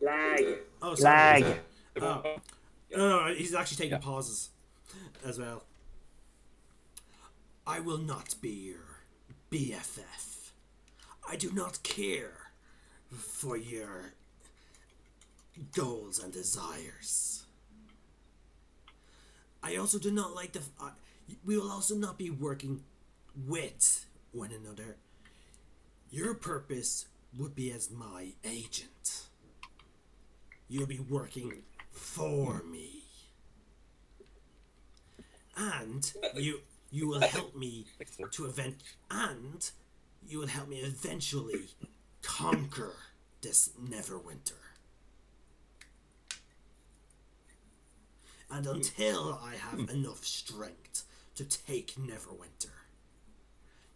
Lag. Oh, sorry. Lag. Oh. No, he's actually taking pauses as well. I will not be your BFF. I do not care for your goals and desires. I also do not like we will also not be working with one another. Your purpose would be as my agent. You'll be working for me. And you will help me you will help me eventually conquer this Neverwinter. And until I have enough strength to take Neverwinter,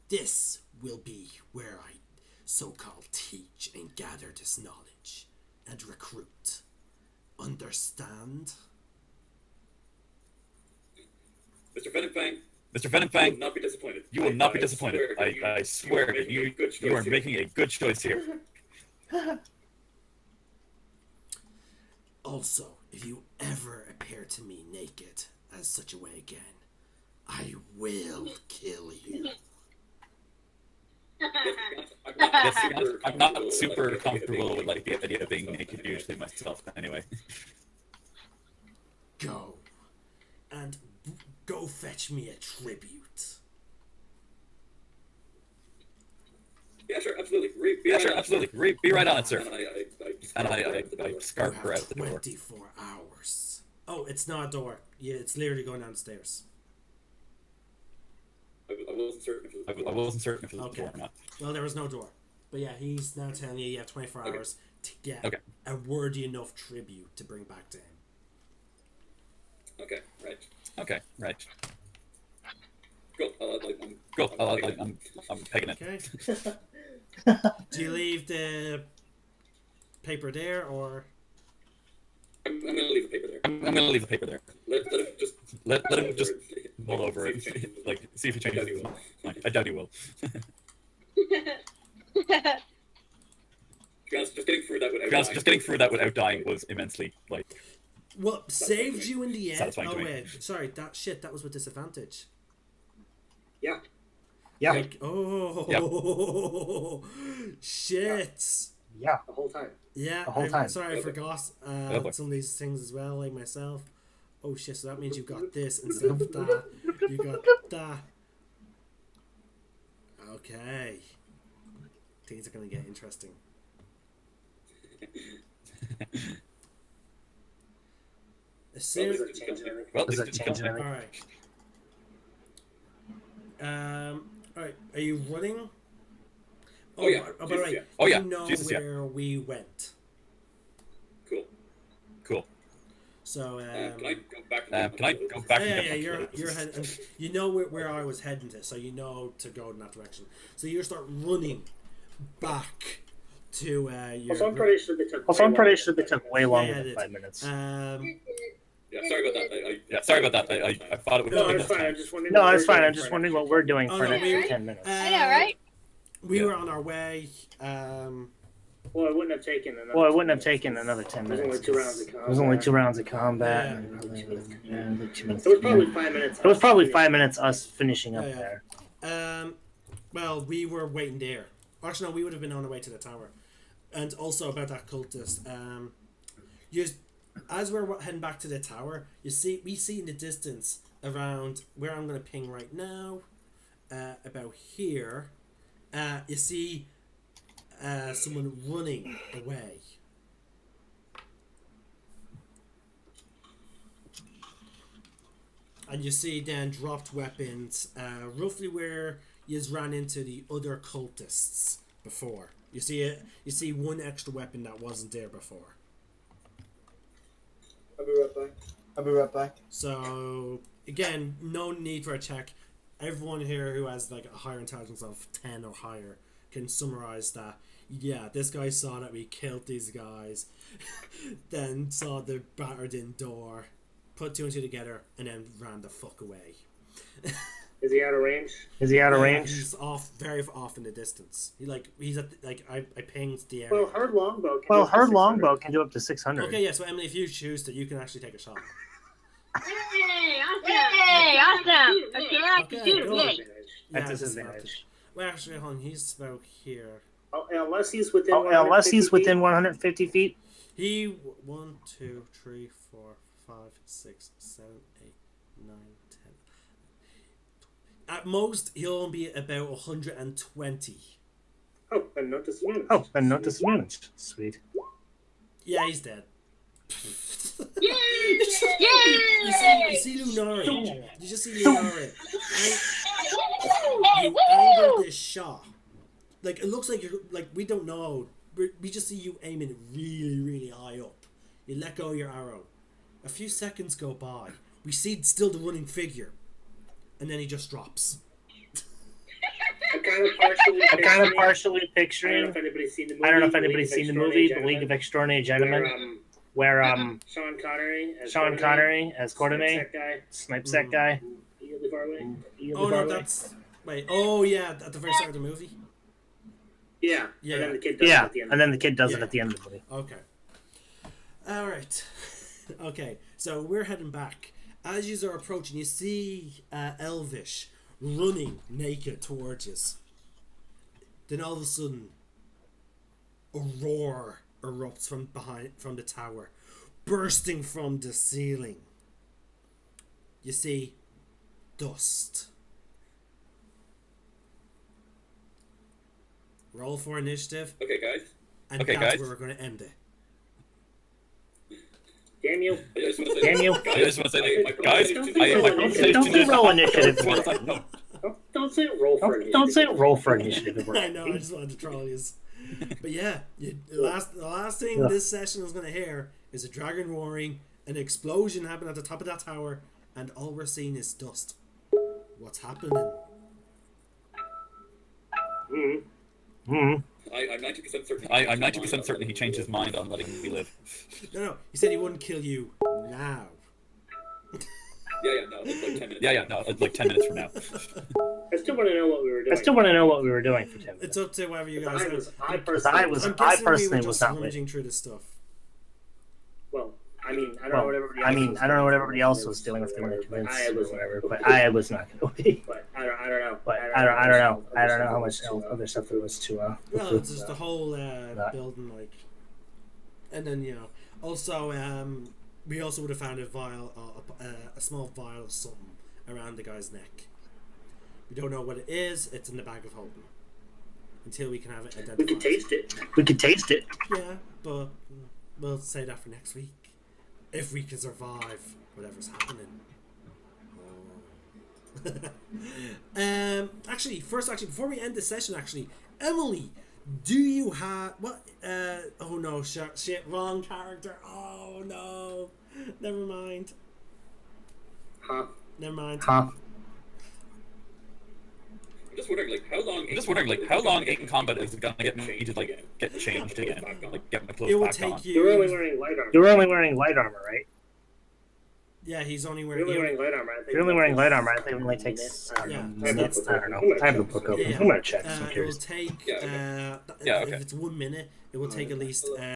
this will be where I so-called teach and gather this knowledge and recruit. Understand? Mr. Venomfang. Mr. Venomfang. You will not be disappointed. You will not be disappointed. I swear that you are making a good choice here. Also, if you ever appear to me naked as such a way again, I will kill you. I'm not super comfortable with like the idea of being naked usually myself anyway. Go. And go fetch me a tribute. Yeah, sure, absolutely. Be right on it, sir. And I scarf her out the door. 24 hours. Oh, it's not a door. Yeah, it's literally going down the stairs. I wasn't certain if it was a door or not. Well, there was no door. But yeah, he's now telling you have 24 hours to get a worthy enough tribute to bring back to him. Okay, right. Cool. I'm pegging it. Okay. Do you leave the paper there, or? I'm gonna leave the paper there. Let him just mull over it. Like, see if he changes his mind. I doubt he will. Just getting through that without dying was immensely, like, What saved you in the end? Satisfying Oh to me. wait, sorry, that was with disadvantage. Yeah. Yeah. Like, oh shit. Yeah. The whole time. Yeah, The whole time. Sorry, I forgot some of these things as well, like myself. Oh shit, so that means you got this instead of that. You got that. Okay. Things are gonna get interesting. Well, this didn't change anything. Alright, are you running? Oh, yeah. By the way, Oh, yeah. you know Jesus, yeah. where we went. Cool. So can I go back? Can I go back? Yeah, you're heading. You know where I was heading to, so you know to go in that direction. So you start running back to your. Also, I'm pretty sure they took way longer than 5 minutes. Yeah, sorry about that. Sorry about that. I thought it would. No, it's fine. I'm just wondering. No, it's fine. I'm just wondering what we're doing for an extra 10 minutes. I know, right? We were on our way. Well, it wouldn't have taken another 10 minutes. It was only 2 rounds of combat. And 2 minutes. It was probably 5 minutes. It was probably 5 minutes us finishing up there. Well, we were waiting there. Actually, no, we would have been on our way to the tower. And also about that cultist. As we're heading back to the tower, we see in the distance around where I'm going to ping right now, about here, you see someone running away. And you see then dropped weapons, roughly where you ran into the other cultists before. You see one extra weapon that wasn't there before. I'll be right back. So again, no need for a check. Everyone here who has like a higher intelligence of 10 or higher can summarize that. Yeah, this guy saw that we killed these guys, then saw the battered in door, put 2 and 2 together, and then ran the fuck away. Is he out of range? He's very off in the distance. He's at I pinged the area. Well, her longbow can do up to 600. Okay, yeah. So Emily, if you choose to, you can actually take a shot. Hey, awesome! Okay, I can shoot. Yay! At disadvantage. Well, actually, hold on. He's about here. Oh, unless he's within 150 feet. He 1, 2, 3, 4, 5, 6, 7, 8, 9, 10. At most, he'll only be about 120. Oh, and not disadvantage. Sweet. Yeah, he's dead. Yay! You see Lunar. You just see Lunar. You angled this shot. Like, it looks like you're, like, we don't know. We just see you aiming really, really high up. You let go of your arrow. A few seconds go by. We see still the running figure. And then he just drops. I'm kind of partially picturing. I don't know if anybody's seen the movie, The League of Extraordinary Gentlemen, where Sean Connery as Courtenay snipes that guy. Oh no, that's wait. Oh yeah, at the very start of the movie. Yeah. Yeah. And then the kid does it at the end of the movie. Okay. All right. Okay. So we're heading back. As you are approaching, you see Elvish running naked towards us. Then all of a sudden, a roar erupts from the tower, bursting from the ceiling. You see dust. Roll for initiative. Okay, guys. And that's where we're going to end it. Damn you. I just want to say, guys, don't do roll initiative. Don't say roll for initiative. I know, I just wanted to troll you. But yeah, the last thing this session is going to hear is a dragon roaring, an explosion happened at the top of that tower, and all we're seeing is dust. What's happening? I'm 90% certain. I'm 90% certain he changed his mind on letting me live. No, he said he wouldn't kill you now. No, it's like 10 minutes. No, it's like 10 minutes from now. I still want to know what we were doing. For 10 minutes. It's up to whatever you guys. I personally was not rummaging through this stuff. Well, I don't know what everybody else was doing if they wanted to convince or whatever, but I was not going to be. But I don't know. I don't know how much other stuff there was to. Well, it's just the whole building, like, and then also we also would have found a vial, a small vial of something around the guy's neck. We don't know what it is. It's in the bag of holding. Until we can have it identified. We could taste it. We could taste it. Yeah, but we'll say that for next week. If we can survive whatever's happening. Actually, before we end the session, Emily, do you have what? Oh no, shit, wrong character. Oh no, never mind. Never mind. I'm just wondering, like, how long in combat is it gonna get me to get changed again, like get my clothes back on? You're only wearing light armor. You're only wearing light armor, right? Yeah, he's only wearing. You're only wearing light armor. You're only wearing light armar. I think it only takes minutes. I don't know. I have the book open. I'm gonna check. I'm curious. It will take. If it's 1 minute, it will take at least